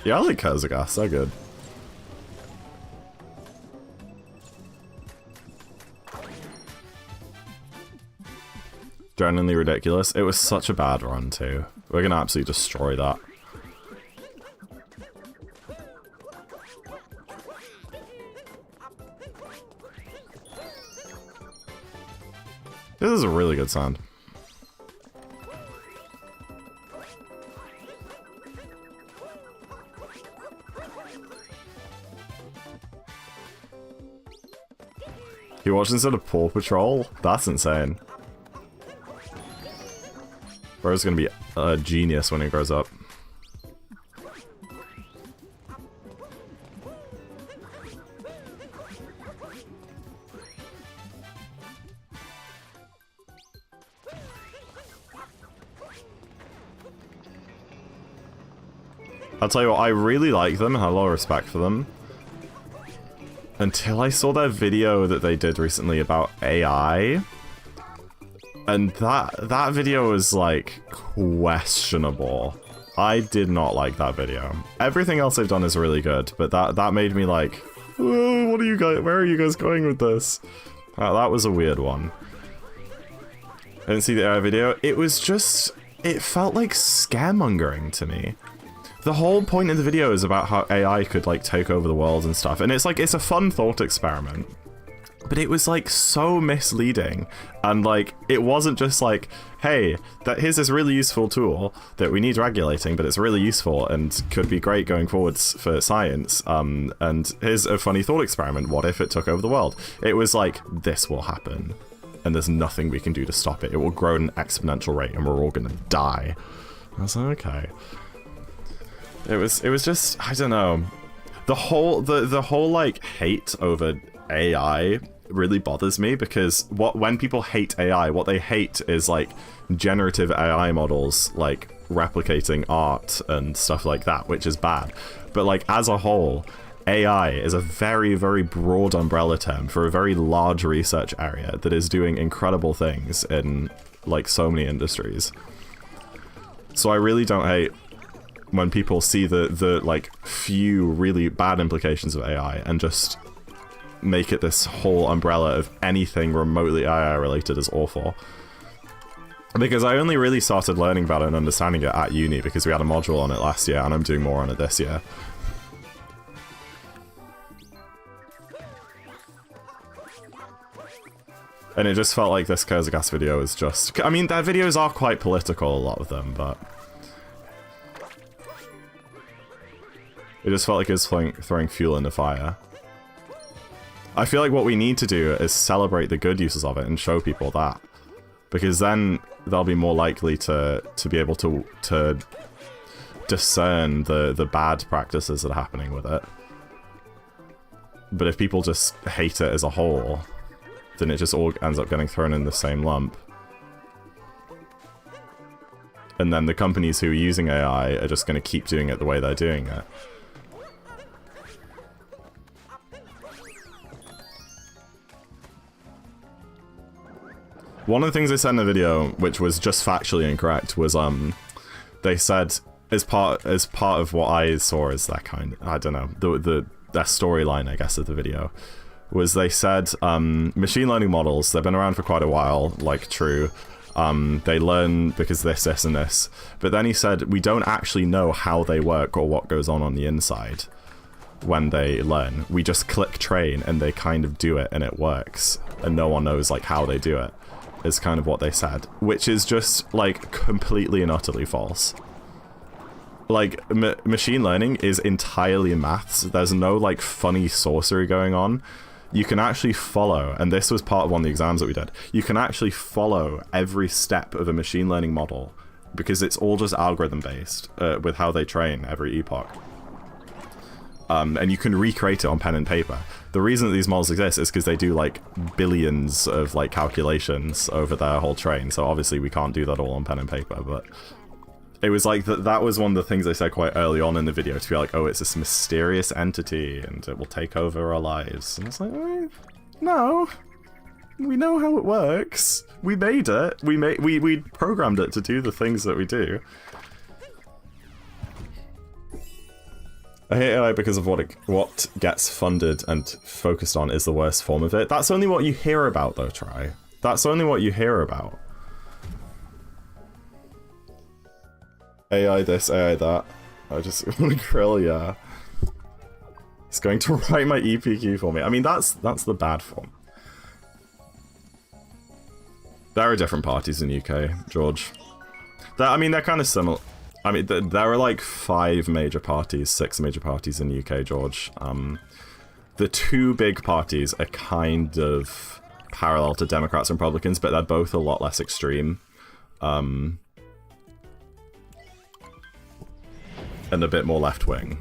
S1: Yeah, I like Kazagas, they're good. Genuinely ridiculous. It was such a bad run too. We're gonna absolutely destroy that. This is a really good sound. You watch instead of Paw Patrol? That's insane. Bro's gonna be a genius when he grows up. I'll tell you what, I really like them and have a lot of respect for them. Until I saw their video that they did recently about AI. And that video was, like, questionable. I did not like that video. Everything else they've done is really good, but that made me like, oh, what are you guys, where are you guys going with this? That was a weird one. I didn't see the AI video. It was just, it felt like scaremongering to me. The whole point of the video is about how AI could, like, take over the world and stuff. And it's like, it's a fun thought experiment. But it was like so misleading, and like it wasn't just like, hey, here's this really useful tool that we need regulating, but it's really useful and could be great going forwards for science. And here's a funny thought experiment: what if it took over the world? It was like, this will happen, and there's nothing we can do to stop it. It will grow at an exponential rate, and we're all gonna die. I was like, okay. It was just, I don't know, the whole like hate over AI really bothers me, because when people hate AI, what they hate is like generative AI models like replicating art and stuff like that, which is bad. But like as a whole, AI is a very, very broad umbrella term for a very large research area that is doing incredible things in like so many industries. So I really don't hate when people see the like few really bad implications of AI and just make it this whole umbrella of anything remotely AI related is awful. Because I only really started learning about it and understanding it at uni because we had a module on it last year, and I'm doing more on it this year. And it just felt like this Kurzgas video is just... I mean, their videos are quite political, a lot of them, but... it just felt like it was throwing fuel in the fire. I feel like what we need to do is celebrate the good uses of it and show people that. Because then they'll be more likely to be able to discern the bad practices that are happening with it. But if people just hate it as a whole, then it just all ends up getting thrown in the same lump. And then the companies who are using AI are just going to keep doing it the way they're doing it. One of the things they said in the video, which was just factually incorrect, was they said as part of what I saw as that kind of, I don't know, their storyline, I guess, of the video, was they said machine learning models, they've been around for quite a while, like true. They learn because this, and this. But then he said, we don't actually know how they work or what goes on the inside when they learn. We just click train and they kind of do it and it works. And no one knows like how they do it, is kind of what they said. Which is just like completely and utterly false. Like, machine learning is entirely maths. There's no like funny sorcery going on. You can actually follow, and this was part of one of the exams that we did, you can actually follow every step of a machine learning model because it's all just algorithm based with how they train every epoch. And you can recreate it on pen and paper. The reason that these models exist is because they do like billions of like calculations over their whole train, so obviously we can't do that all on pen and paper, but it was like that was one of the things they said quite early on in the video, to be like, oh, it's this mysterious entity and it will take over our lives. And it's like, no, we know how it works. We made it. We programmed it to do the things that we do. I hate AI because of what gets funded and focused on is the worst form of it. That's only what you hear about, though, Try. That's only what you hear about. AI this, AI that. I just want to grill, yeah. It's going to write my EPQ for me. I mean, that's the bad form. There are different parties in the UK, George. I mean, they're kind of similar. I mean, there are like 6 major parties in the UK, George. The 2 big parties are kind of parallel to Democrats and Republicans, but they're both a lot less extreme. And a bit more left-wing.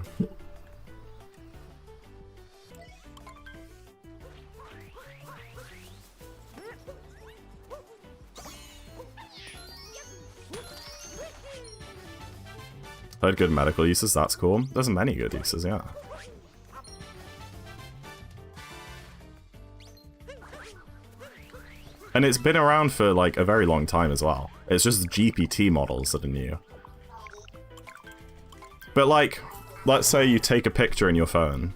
S1: Heard good medical uses, that's cool. There's many good uses, yeah. And it's been around for like a very long time as well. It's just GPT models that are new. But like, let's say you take a picture in your phone,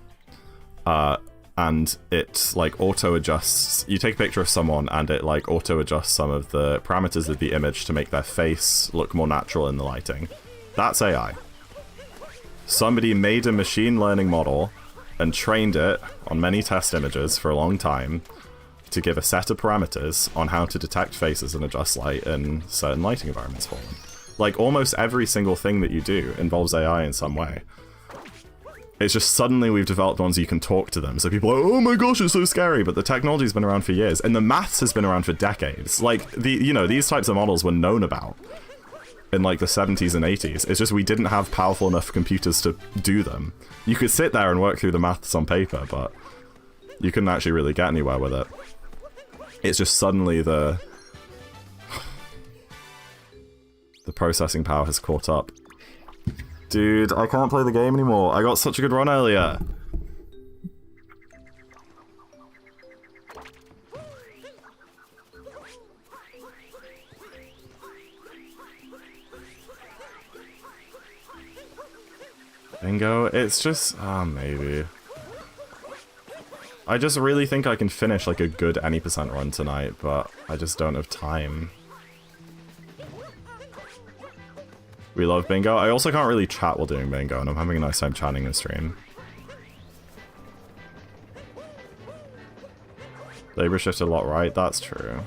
S1: and it like auto-adjusts. You take a picture of someone and it like auto-adjusts some of the parameters of the image to make their face look more natural in the lighting. That's AI. Somebody made a machine learning model and trained it on many test images for a long time, to give a set of parameters on how to detect faces and adjust light in certain lighting environments for them. Like, almost every single thing that you do involves AI in some way. It's just suddenly we've developed ones you can talk to them, so people are like, oh my gosh, it's so scary, but the technology's been around for years, and the maths has been around for decades. Like, these types of models were known about in like the 70s and 80s. It's just we didn't have powerful enough computers to do them. You could sit there and work through the maths on paper, but you couldn't actually really get anywhere with it. It's just suddenly the processing power has caught up. Dude, I can't play the game anymore. I got such a good run earlier. Bingo, it's just... maybe. I just really think I can finish like a good any % run tonight, but I just don't have time. We love bingo. I also can't really chat while doing bingo, and I'm having a nice time chatting this stream. Labor shifted a lot, right? That's true.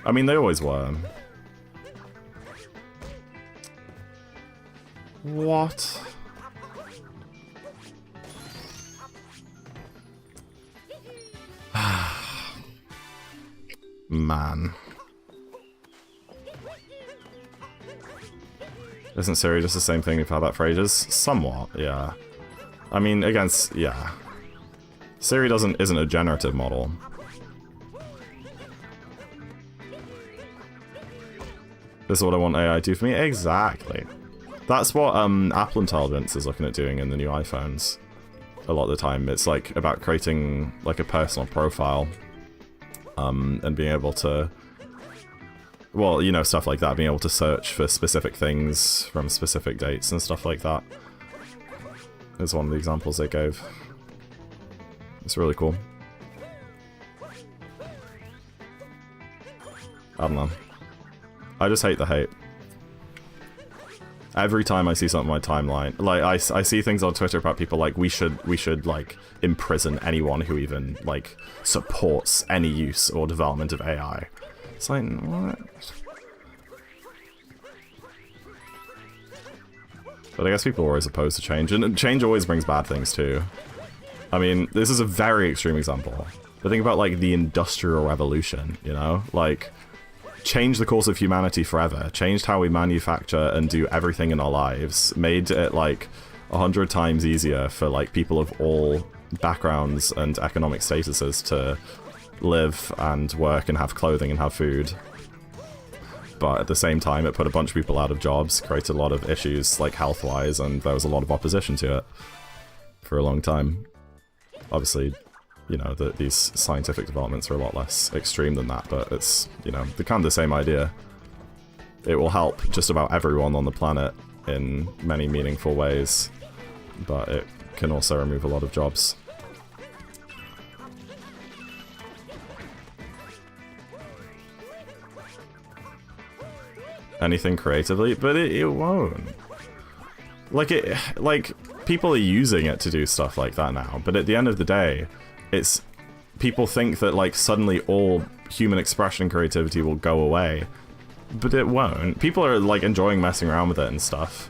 S1: I mean, they always were. What? Man. Isn't Siri just the same thing we've had that for ages? Somewhat, yeah. I mean, against... yeah. Siri isn't a generative model. This is what I want AI to do for me? Exactly. That's what Apple Intelligence is looking at doing in the new iPhones. A lot of the time. It's like about creating like a personal profile. And being able to... well, you know, stuff like that, being able to search for specific things from specific dates and stuff like that. Is one of the examples they gave. It's really cool. I don't know. I just hate the hate. Every time I see something on my timeline, like, I see things on Twitter about people like, we should, like, imprison anyone who even, like, supports any use or development of AI. It's like, what? But I guess people are always opposed to change, and change always brings bad things too. I mean, this is a very extreme example. But think about, like, the Industrial Revolution, you know? Like, changed the course of humanity forever, changed how we manufacture and do everything in our lives, made it, like, 100 times easier for, like, people of all backgrounds and economic statuses to live and work and have clothing and have food. But at the same time, it put a bunch of people out of jobs, created a lot of issues, like, health-wise, and there was a lot of opposition to it for a long time. Obviously, you know, these scientific developments are a lot less extreme than that, but it's, you know, they're kind of the same idea. It will help just about everyone on the planet in many meaningful ways, but it can also remove a lot of jobs. Anything creatively, but it won't. Like, people are using it to do stuff like that now, but at the end of the day, it's... people think that, like, suddenly all human expression and creativity will go away, but it won't. People are, like, enjoying messing around with it and stuff.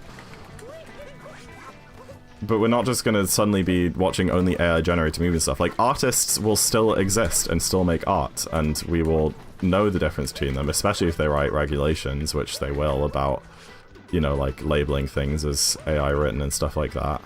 S1: But we're not just gonna suddenly be watching only AI-generated movies and stuff. Like, artists will still exist and still make art, and we will know the difference between them, especially if they write regulations, which they will, about, you know, like, labeling things as AI written and stuff like that.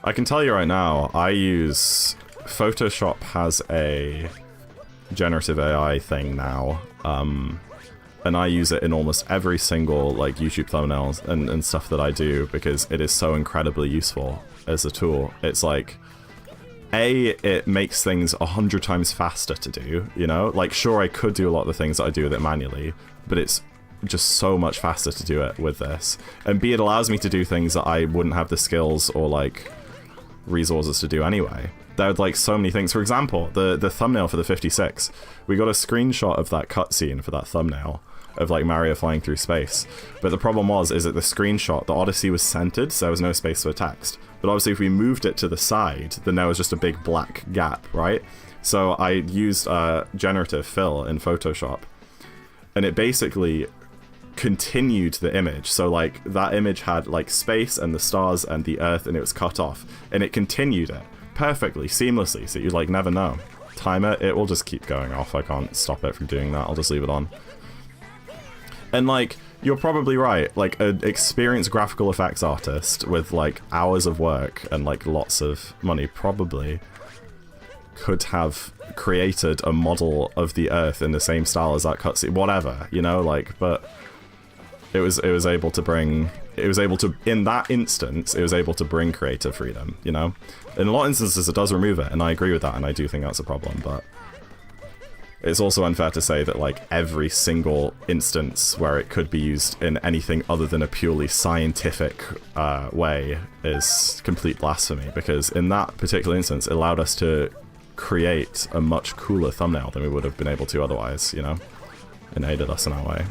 S1: I can tell you right now, I use... Photoshop has a generative AI thing now, and I use it in almost every single, like, YouTube thumbnails and stuff that I do, because it is so incredibly useful as a tool. It's like, A, it makes things 100 times faster to do, you know? Like, sure, I could do a lot of the things that I do with it manually, but it's just so much faster to do it with this. And B, it allows me to do things that I wouldn't have the skills or, like, resources to do anyway. there are like so many things. For example, the thumbnail for the 56, we got a screenshot of that cutscene for that thumbnail of like Mario flying through space. But the problem is that the screenshot, the Odyssey was centered, so there was no space for text. But obviously if we moved it to the side, then there was just a big black gap, right? So I used generative fill in Photoshop, and it basically continued the image. So like that image had like space and the stars and the earth, and it was cut off, and it continued it perfectly, seamlessly, so you like never know. Timer, it will just keep going off. I can't stop it from doing that. I'll just leave it on. And like, you're probably right, like an experienced graphical effects artist with like hours of work and like lots of money probably could have created a model of the Earth in the same style as that cutscene, whatever, you know, like, but it was able to in that instance, it was able to bring creative freedom, you know? In a lot of instances it does remove it, and I agree with that, and I do think that's a problem, but it's also unfair to say that like every single instance where it could be used in anything other than a purely scientific way is complete blasphemy, because in that particular instance it allowed us to create a much cooler thumbnail than we would have been able to otherwise, you know? It aided us in our way.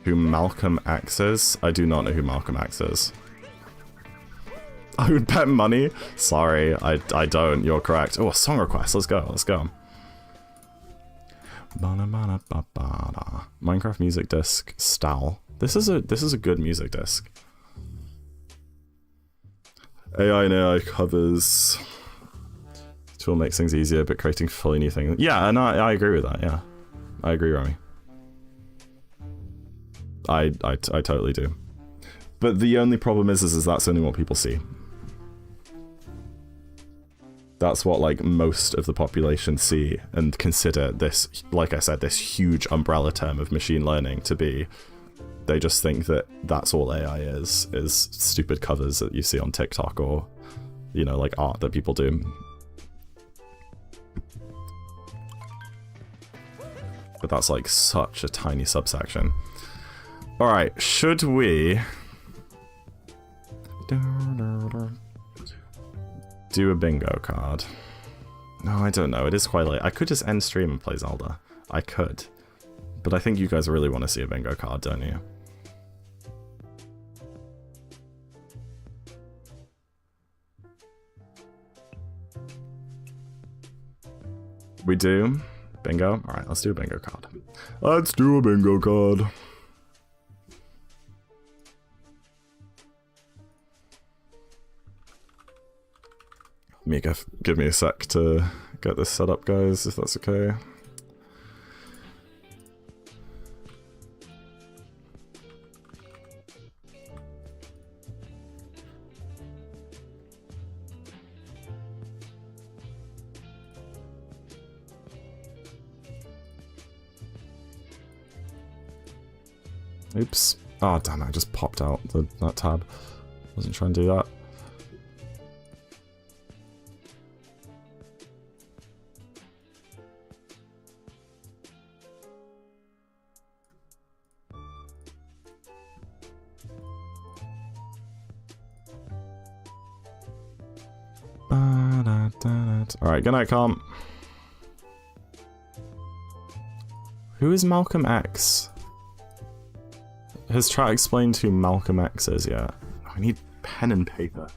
S1: Who Malcolm X is? I do not know who Malcolm X is. I would bet money? Sorry, I don't. You're correct. Oh, a song request. Let's go. Let's go. Minecraft music disc style. This is a good music disc. AI and AI covers. Tool makes things easier, but creating fully new things. Yeah, and I agree with that. Yeah, I agree, Remy. I totally do. But the only problem is that's only what people see. That's what, like, most of the population see and consider this, like I said, this huge umbrella term of machine learning to be. They just think that that's all AI is stupid covers that you see on TikTok or, you know, like art that people do. But that's, like, such a tiny subsection. Alright, should we do a bingo card? No, I don't know. It is quite late. I could just end stream and play Zelda. I could. But I think you guys really want to see a bingo card, don't you? We do? Bingo? Alright, let's do a bingo card. Let's do a bingo card. Give me a sec to get this set up, guys, if that's okay. Oops. Oh, damn it, I just popped out that tab. Wasn't trying to do that. Alright, good night, Calm. Who is Malcolm X? Has chat explained who Malcolm X is yet? I need pen and paper.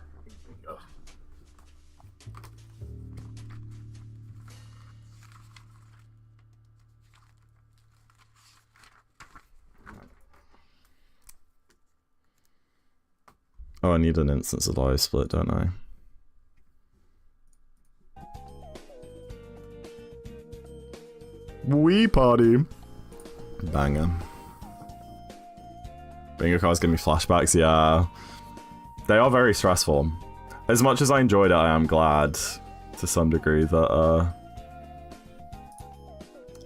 S1: Oh, I need an instance of live split, don't I? Wii party. Banger. Bingo cards give me flashbacks, yeah. They are very stressful. As much as I enjoyed it, I am glad, to some degree, that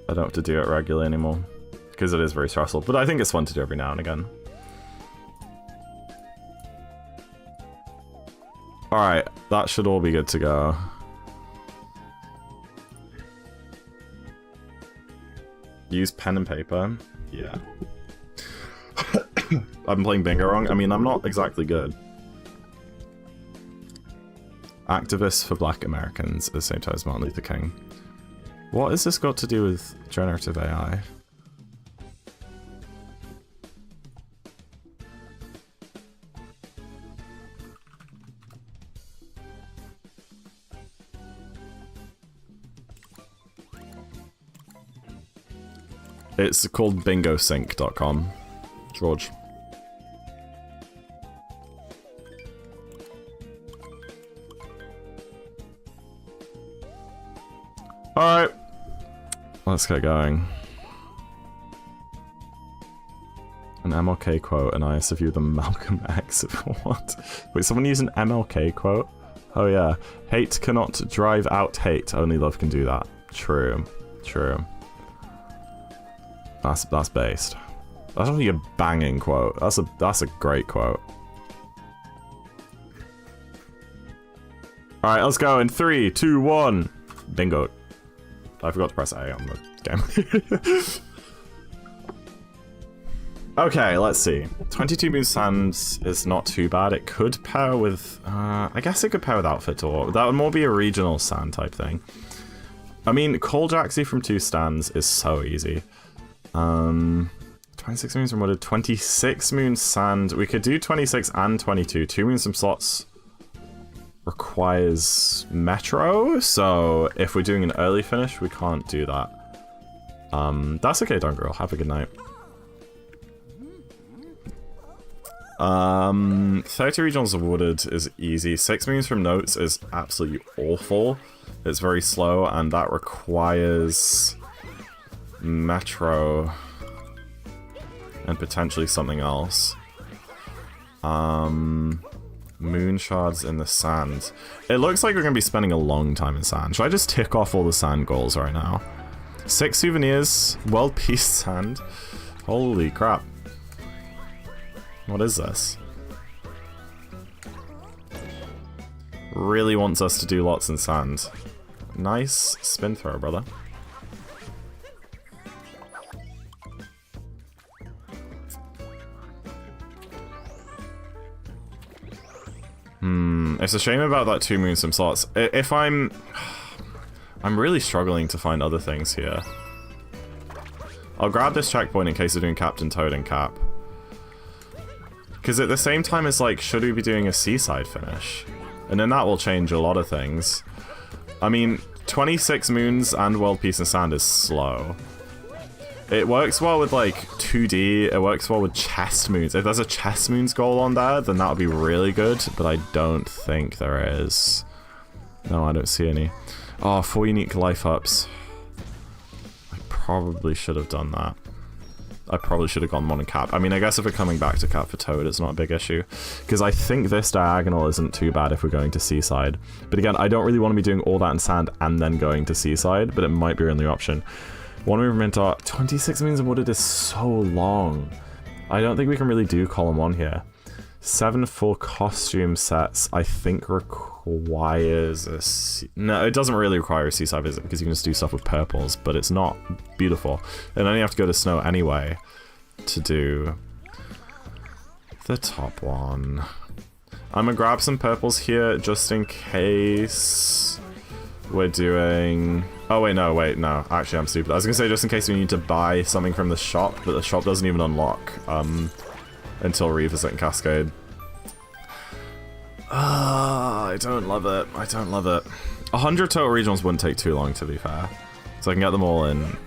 S1: I don't have to do it regularly anymore. Because it is very stressful, but I think it's fun to do every now and again. Alright, that should all be good to go. Use pen and paper? Yeah. I'm playing bingo wrong? I mean, I'm not exactly good. Activists for Black Americans at the same time as Martin Luther King. What has this got to do with generative AI? It's called bingosync.com. George. Alright. Let's get going. An MLK quote, and I view the Malcolm X. What? Wait, someone use an MLK quote? Oh yeah. Hate cannot drive out hate, only love can do that. True. True. That's based. That's only a banging quote. That's a great quote. Alright, let's go in 3, 2, 1. Bingo. I forgot to press A on the game. Okay, let's see. 22 Moon Sands is not too bad. It could pair with... I guess it could pair with Outfit or... That would more be a regional sand type thing. I mean, Call Jaxie from 2 stands is so easy. 26 moons from wooded, 26 moon sand. We could do 26 and 22. 2 moons from slots requires Metro, so if we're doing an early finish, we can't do that. That's okay, Don't Girl. Have a good night. 30 regionals of wooded is easy. 6 moons from notes is absolutely awful. It's very slow, and that requires Metro and potentially something else. Moon shards in the sand. It looks like we're gonna be spending a long time in sand. Should I just tick off all the sand goals right now? 6 souvenirs, world peace sand. Holy crap. What is this? Really wants us to do lots in sand. Nice spin throw, brother. It's a shame about that 2 moons from slots. If I'm really struggling to find other things here. I'll grab this checkpoint in case we're doing Captain Toad and Cap. Because at the same time, it's like, should we be doing a seaside finish? And then that will change a lot of things. I mean, 26 moons and world peace and sand is slow. It works well with, like, 2D, it works well with chest moons. If there's a chest moons goal on there, then that would be really good, but I don't think there is. No, I don't see any. Oh, 4 unique life ups. I probably should have done that. I probably should have gone Mon and Cap. I mean, I guess if we're coming back to Cap for Toad, it's not a big issue. Because I think this diagonal isn't too bad if we're going to Seaside. But again, I don't really want to be doing all that in sand and then going to Seaside, but it might be our only option. One movement art, 26 means of wooded is so long. I don't think we can really do column 1 here. 7 full costume sets, I think requires a... No, it doesn't really require a seaside visit because you can just do stuff with purples, but it's not beautiful. And then you have to go to snow anyway to do the top one. I'm gonna grab some purples here just in case we're doing... Oh, wait, no, actually, I'm stupid. I was gonna say just in case we need to buy something from the shop, but the shop doesn't even unlock until Revisit and Cascade. I don't love it. I don't love it. 100 total regionals wouldn't take too long, to be fair. So I can get them all in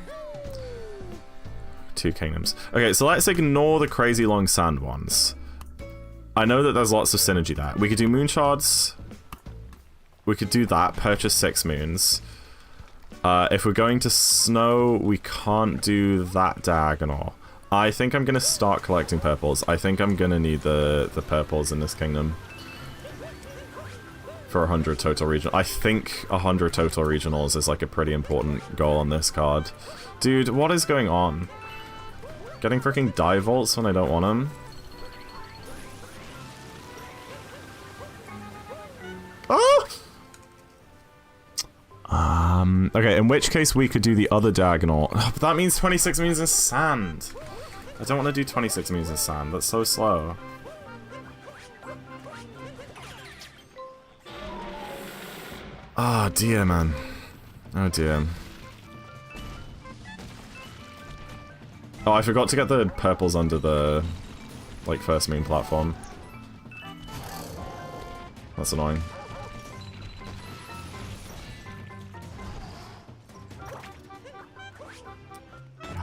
S1: 2 kingdoms. Okay, so let's ignore the crazy long sand ones. I know that there's lots of synergy there. We could do moon shards. We could do that, purchase 6 moons. If we're going to snow, we can't do that diagonal. I think I'm going to start collecting purples. I think I'm going to need the purples in this kingdom. For 100 total regional. I think 100 total regionals is like a pretty important goal on this card. Dude, what is going on? Getting freaking dive vaults when I don't want them? Oh! Okay, in which case we could do the other diagonal. Oh, but that means 26 means in sand. I don't want to do 26 means in sand. That's so slow. Ah, dear, man. Oh, dear. Oh, I forgot to get the purples under the, like, first moon platform. That's annoying.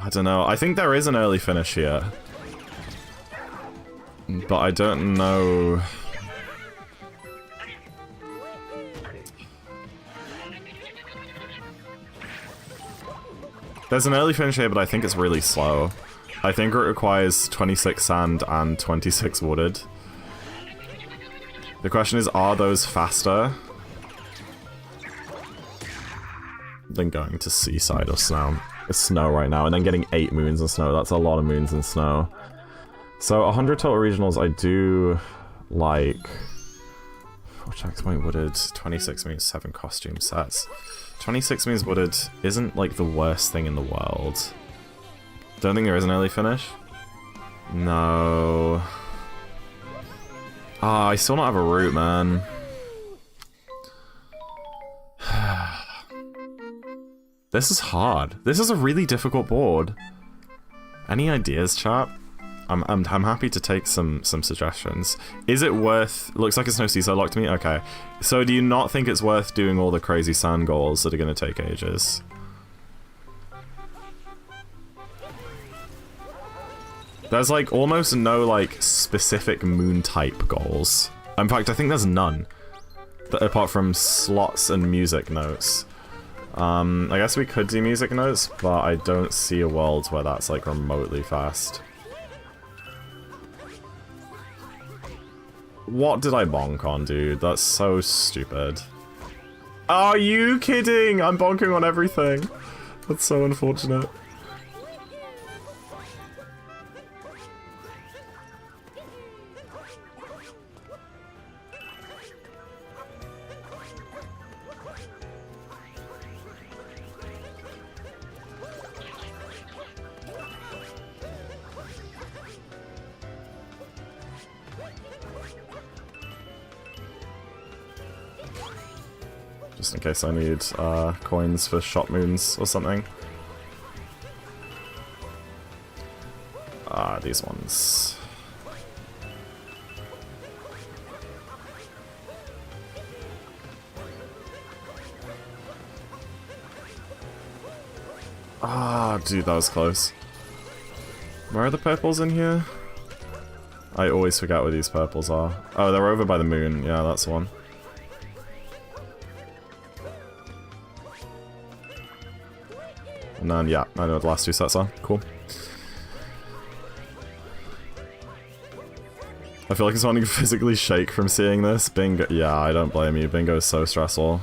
S1: I don't know. I think there is an early finish here. But I don't know... There's an early finish here, but I think it's really slow. I think it requires 26 sand and 26 wooded. The question is, are those faster than going to seaside or snow? It's snow right now, and then getting 8 moons in snow. That's a lot of moons in snow. So 100 total regionals I do like. 4 checkpoint wooded, 26 means 7 costume sets. 26 means wooded isn't like the worst thing in the world. Don't think there is an early finish. No. Ah, I still don't have a route, man. This is hard. This is a really difficult board. Any ideas, chat? I'm happy to take some suggestions. Is it worth... Looks like it's no seaside lock to me? Okay. So do you not think it's worth doing all the crazy sand goals that are going to take ages? There's like almost no like specific moon type goals. In fact, I think there's none. Apart from slots and music notes. I guess we could do music notes, but I don't see a world where that's like remotely fast. What did I bonk on, dude? That's so stupid. Are you kidding? I'm bonking on everything. That's so unfortunate. Just in case I need coins for shot moons or something. These ones. Dude, that was close. Where are the purples in here? I always forget where these purples are. Oh, they're over by the moon. Yeah, that's the one. And then, yeah, I know what the last 2 sets are. Cool. I feel like it's wanting to physically shake from seeing this. Bingo. Yeah, I don't blame you. Bingo is so stressful.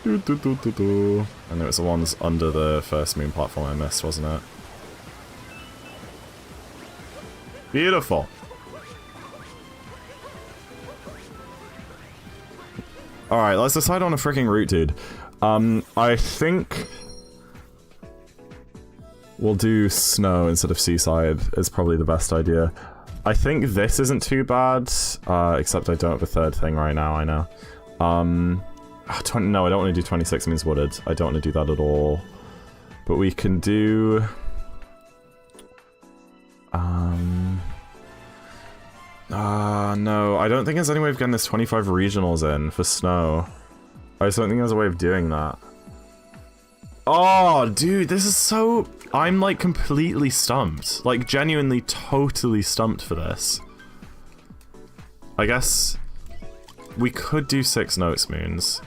S1: And it was the ones under the first moon platform I missed, wasn't it? Beautiful. Alright, let's decide on a freaking route, dude. I think we'll do snow instead of seaside is probably the best idea. I think this isn't too bad, except I don't have a third thing right now, I know. No, I don't want to do 26 means wooded. I don't want to do that at all. But we can do... no, I don't think there's any way of getting this 25 regionals in for snow. I just don't think there's a way of doing that. Oh, dude, this is so... I'm, like, completely stumped. Like, genuinely, totally stumped for this. I guess... we could do 6 notes moons.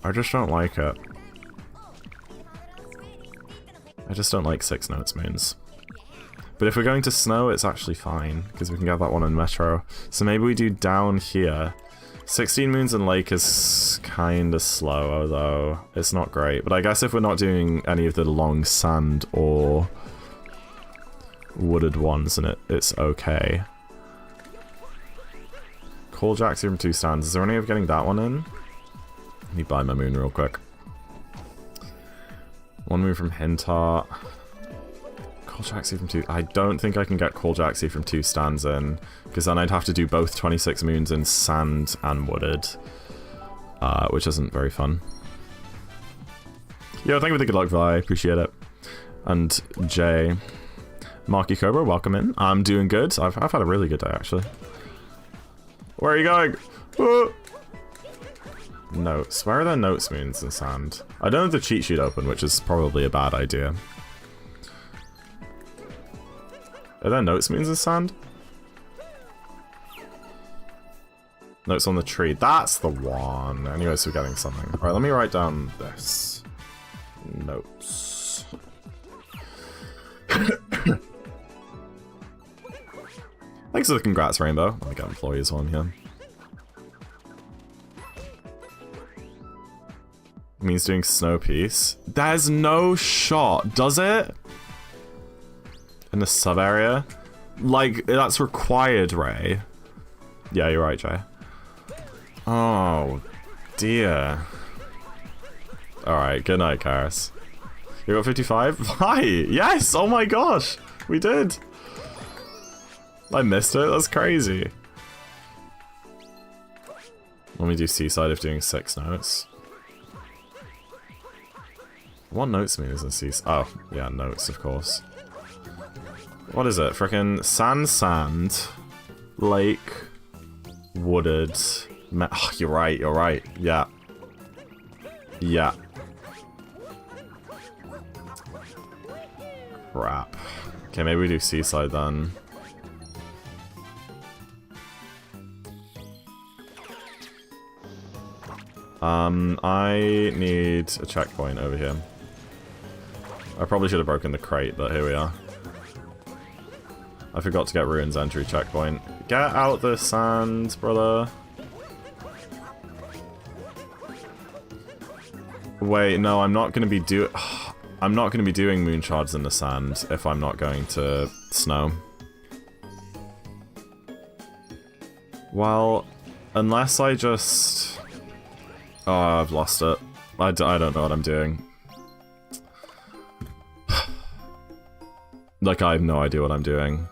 S1: I just don't like it. I just don't like 6 notes moons. But if we're going to snow, it's actually fine, because we can get that one in Metro. So maybe we do down here. 16 moons in Lake is kinda slow, although it's not great. But I guess if we're not doing any of the long sand or wooded ones, and it's okay. Call Jaxi from 2 stands. Is there any way of getting that one in? Let me buy my moon real quick. 1 moon from Hintart. Call Jaxi from 2. I don't think I can get Call Jaxi from 2 stands in, because then I'd have to do both 26 moons in sand and wooded, which isn't very fun. Yo, thank you for the good luck, Vi. Appreciate it. And Jay. Marky Cobra, welcome in. I'm doing good. I've had a really good day, actually. Where are you going? Oh. Notes. Where are there notes moons in sand? I don't have the cheat sheet open, which is probably a bad idea. Are there notes moons in sand? Notes on the tree. That's the one. Anyways, we're getting something. Alright, let me write down this. Notes. Thanks for the congrats, Rainbow. Let me get employees on here. It means doing snow piece. There's no shot, does it? In the sub area? Like, that's required, Ray. Yeah, you're right, Jay. Oh, dear. Alright, good night, Karis. You got 55? Hi! Yes! Oh my gosh! We did! I missed it, that's crazy. Let me do Seaside if doing 6 notes. What notes mean is in Seaside? Oh, yeah, notes, of course. What is it? Frickin' sand, lake, wooded. Oh, you're right, yeah. Yeah. Crap. Okay, maybe we do Seaside then. I need a checkpoint over here. I probably should have broken the crate, but here we are. I forgot to get Ruins entry checkpoint. Get out the sand, brother. Wait, no, I'm not gonna be I'm not gonna be doing moon shards in the sand if I'm not going to snow. Well, unless I just... Oh, I've lost it. I don't know what I'm doing. Like, I have no idea what I'm doing.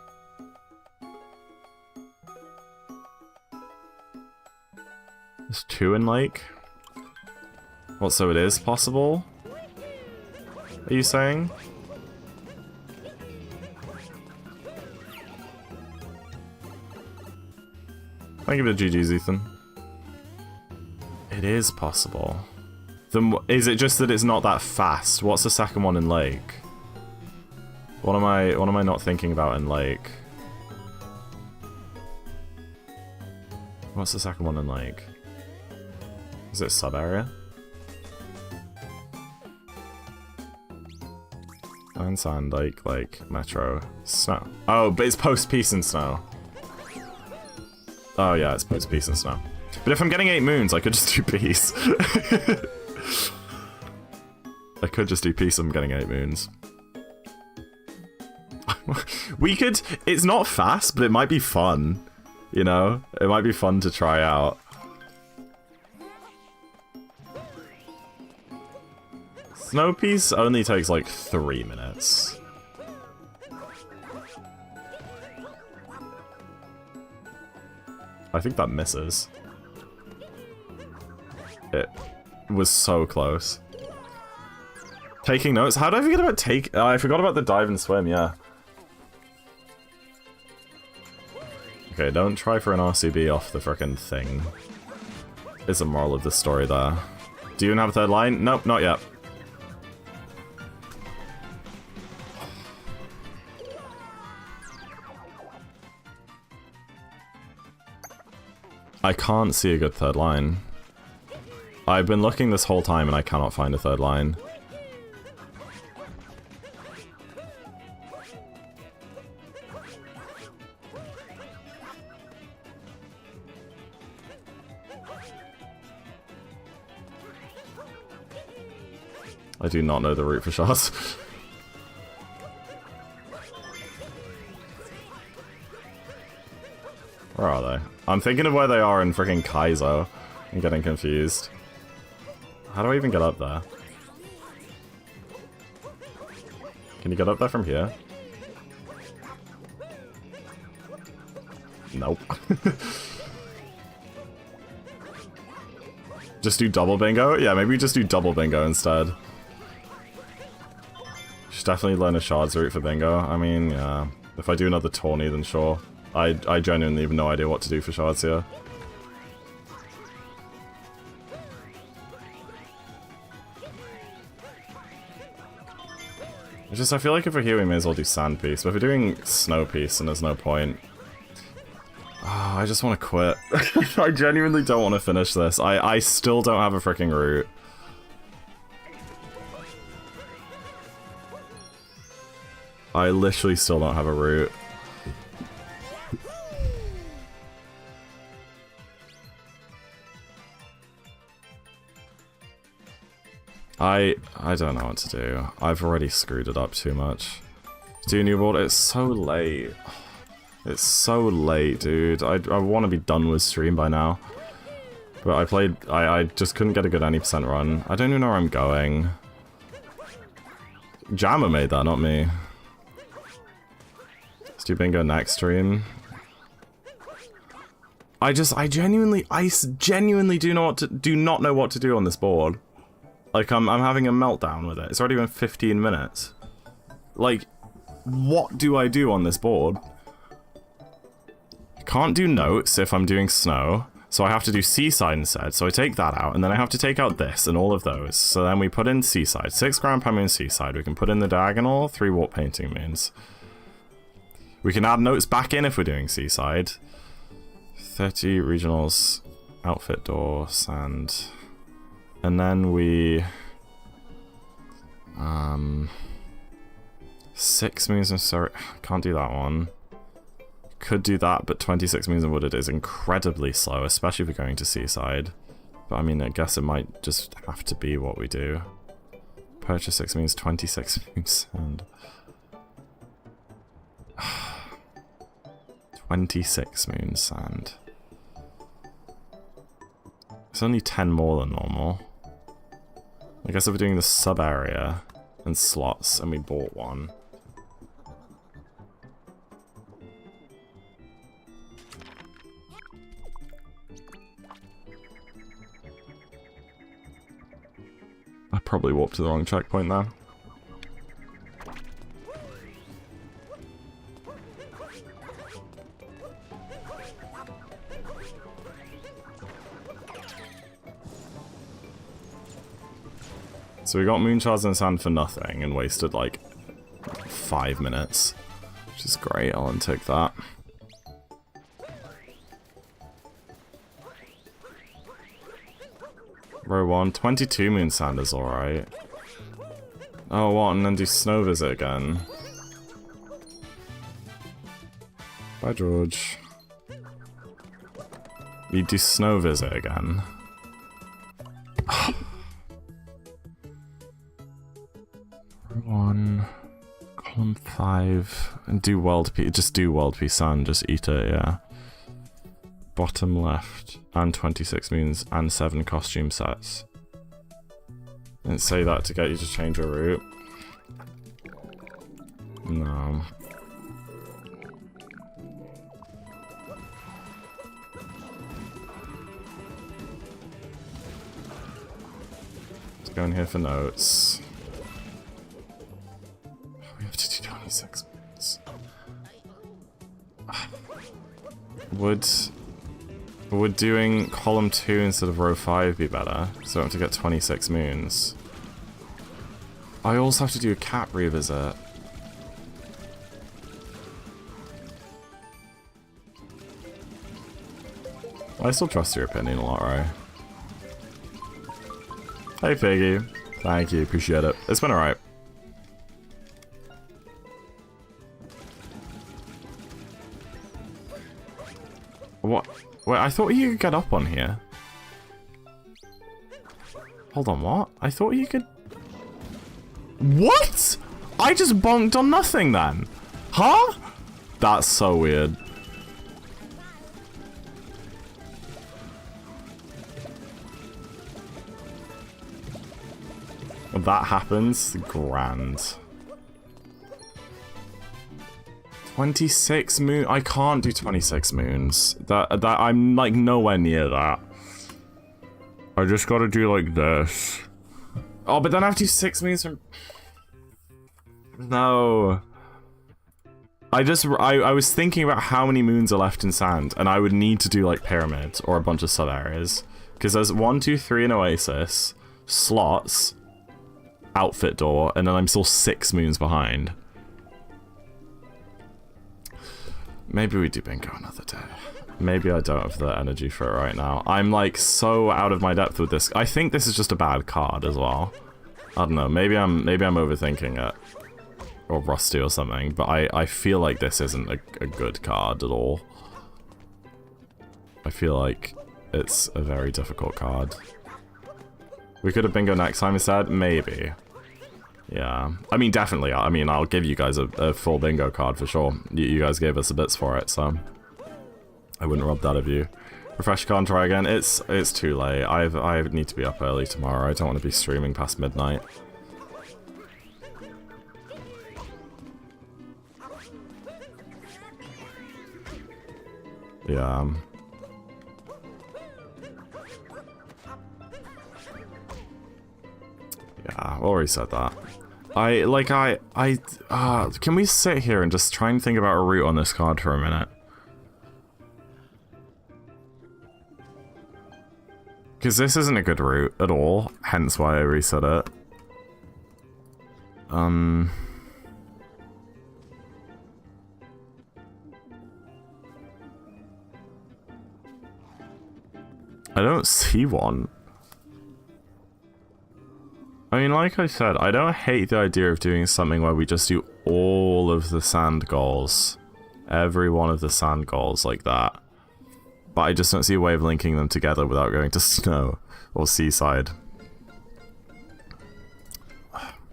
S1: There's 2 in lake? What, so it is possible? Are you saying? Thank you for the GG's, Ethan. It is possible. Then is it just that it's not that fast? What's the second one in lake? What am I not thinking about in lake? What's the second one in lake? Is it sub area? Sand, lake, metro, snow. Oh, but it's post peace and snow. Oh yeah, it's post peace and snow. But if I'm getting 8 moons, I could just do peace. I could just do peace. I'm getting 8 moons. We could. It's not fast, but it might be fun. You know, it might be fun to try out. Snow piece only takes like 3 minutes. I think that misses. It was so close. Taking notes? How did I forget about I forgot about the dive and swim, yeah. Okay, don't try for an RCB off the frickin' thing. Is the moral of the story there. Do you even have a third line? Nope, not yet. I can't see a good third line. I've been looking this whole time and I cannot find a third line. I do not know the route for shards. Where are they? I'm thinking of where they are in freaking Kaizo. I'm getting confused. How do I even get up there? Can you get up there from here? Nope. Just do double bingo? Yeah, maybe we just do double bingo instead. Should definitely learn a shards route for bingo. I mean, yeah. If I do another tourney, then sure. I genuinely have no idea what to do for shards here. I feel like if we're here, we may as well do sand piece. But if we're doing snow piece, then there's no point. Oh, I just want to quit. I genuinely don't want to finish this. I still don't have a freaking route. I literally still don't have a route. I don't know what to do. I've already screwed it up too much. Do new board? It's so late. It's so late, dude. I want to be done with stream by now. But I just couldn't get a good any % run. I don't even know where I'm going. Jammer made that, not me. Let's do bingo next stream. I genuinely do not know what to do on this board. Like, I'm having a meltdown with it. It's already been 15 minutes. Like, what do I do on this board? I can't do notes if I'm doing snow, so I have to do seaside instead. So I take that out, and then I have to take out this and all of those. So then we put in seaside. 6 ground pound moon seaside. We can put in the diagonal, 3 warp painting moons. We can add notes back in if we're doing seaside. 30 regionals, outfit door, sand. And then we 6 moons and sorry, can't do that one. Could do that, but 26 moons and wooded is incredibly slow, especially if we're going to seaside. But I mean, I guess it might just have to be what we do. Purchase 6 moons, 26 moons, and 26 moons sand. It's only 10 more than normal. I guess if we're doing the sub area and slots and we bought one. I probably warped to the wrong checkpoint there. So we got moon shards and sand for nothing and wasted like 5 minutes, which is great. I'll untick that. Row 1, 22 moon sand is alright. Oh, what? And then do snow visit again. Bye, George. We do snow visit again. Column 5 and do world piece. Just do world piece sand. Just eat it. Yeah. Bottom left and 26 moons and 7 costume sets. Didn't say that to get you to change your route. No. Let's go in here for notes. We have to do 26 minutes. Would doing column 2 instead of row 5 be better? So I have to get 26 moons. I also have to do a cap revisit. I still trust your opinion a lot, right? Hey Piggy. Thank you, appreciate it. It's been alright. What? Wait, I thought you could get up on here. Hold on, what? I thought you could... What? I just bonked on nothing then. Huh? That's so weird. that happens, grand. 26 moon. I can't do 26 moons. That I'm like nowhere near that. I just gotta do like this. Oh, but then I have to do 6 moons from... No. I was thinking about how many moons are left in sand, and I would need to do like pyramids or a bunch of sub areas. Because there's 1, 2, 3 in Oasis, slots, outfit door, and then I'm still 6 moons behind. Maybe we do bingo another day. Maybe I don't have the energy for it right now. I'm like so out of my depth with this. I think this is just a bad card as well. I don't know. Maybe I'm overthinking it, or rusty or something. But I feel like this isn't a good card at all. I feel like it's a very difficult card. We could have bingo next time instead. Maybe. Yeah, I mean, definitely. I mean, I'll give you guys a full bingo card for sure. You guys gave us the bits for it, so I wouldn't rob that of you. Refresh card, try again. It's too late. I need to be up early tomorrow. I don't want to be streaming past midnight. Yeah. Yeah, already said that. Can we sit here and just try and think about a route on this card for a minute? Because this isn't a good route at all, hence why I reset it. I don't see one. I mean, like I said, I don't hate the idea of doing something where we just do all of the sand goals. Every one of the sand goals like that. But I just don't see a way of linking them together without going to snow or seaside.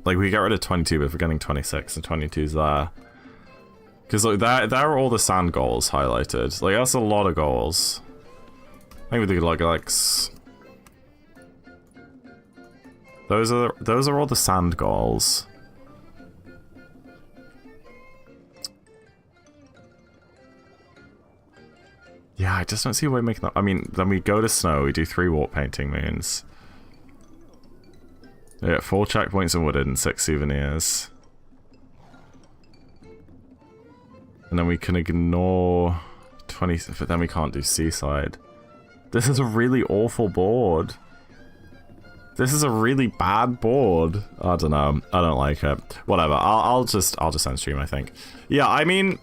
S1: Like, we get rid of 22, but if we're getting 26 and 22's there. Because, like, there are all the sand goals highlighted. Like, that's a lot of goals. I think we could, like... Those are all the sand goals. Yeah, I just don't see a way of making that. I mean, then we go to snow, we do 3 warp painting moons. We get 4 checkpoints in wooded and 6 souvenirs. And then we can ignore 20, but then we can't do seaside. This is a really awful board. This is a really bad board. I don't know. I don't like it. Whatever. I'll just end stream, I think. Yeah, I mean,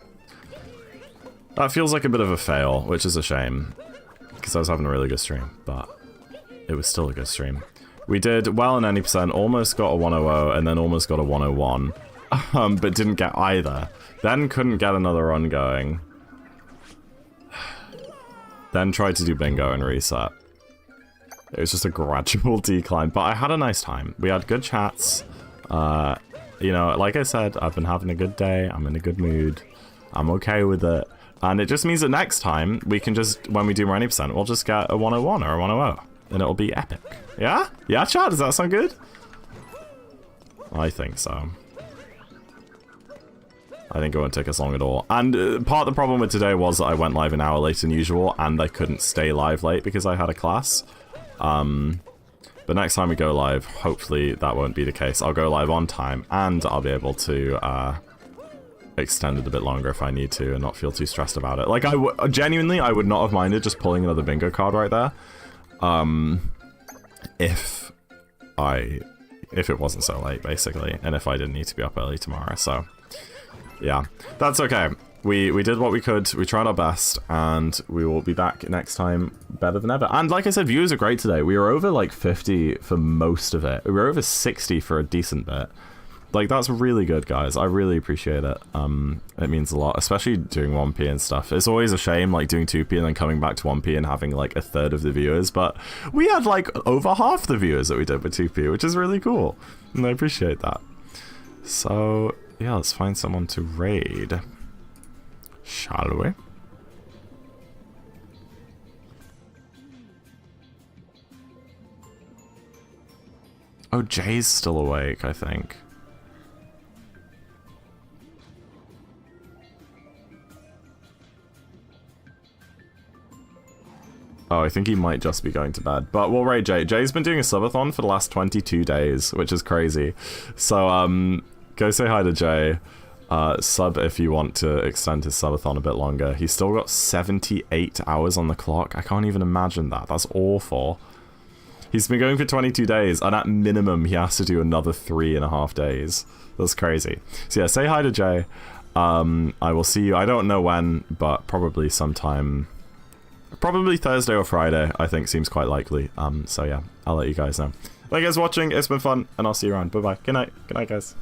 S1: that feels like a bit of a fail, which is a shame, because I was having a really good stream, but it was still a good stream. We did well in any percent, almost got a 100, and then almost got a 101, but didn't get either. Then couldn't get another run going. Then tried to do bingo and reset. It was just a gradual decline, but I had a nice time. We had good chats. You know, like I said, I've been having a good day. I'm in a good mood. I'm okay with it. And it just means that next time, we can just, when we do more 80%, we'll just get a 101 or a 100. And it'll be epic. Yeah? Yeah, chat? Does that sound good? I think so. I think it won't take us long at all. And part of the problem with today was that I went live an hour later than usual, and I couldn't stay live late because I had a class. But next time we go live, hopefully that won't be the case. I'll go live on time, and I'll be able to extend it a bit longer if I need to, and not feel too stressed about it. Like, genuinely, I would not have minded just pulling another bingo card right there, if it wasn't so late, basically, and if I didn't need to be up early tomorrow. So, yeah, that's okay. We did what we could, we tried our best, and we will be back next time better than ever. And like I said, views are great today. We were over like 50 for most of it. We were over 60 for a decent bit. Like, that's really good, guys. I really appreciate it. It means a lot, especially doing 1P and stuff. It's always a shame, like, doing 2P and then coming back to 1P and having, like, a third of the viewers. But we had, like, over half the viewers that we did with 2P, which is really cool. And I appreciate that. So, yeah, let's find someone to raid. Shall we? Oh, Jay's still awake, I think. Oh, I think he might just be going to bed. But we'll rate Jay. Jay's been doing a subathon for the last 22 days, which is crazy. So, go say hi to Jay. Sub if you want to extend his subathon a bit longer. He's still got 78 hours on the clock. I can't even imagine that. That's awful. He's been going for 22 days, and at minimum, he has to do another 3.5 days. That's crazy. So yeah, say hi to Jay. I will see you. I don't know when, but probably sometime... Probably Thursday or Friday, I think, seems quite likely. So yeah, I'll let you guys know. Thank you guys for watching. It's been fun, and I'll see you around. Bye-bye. Good night. Good night, guys.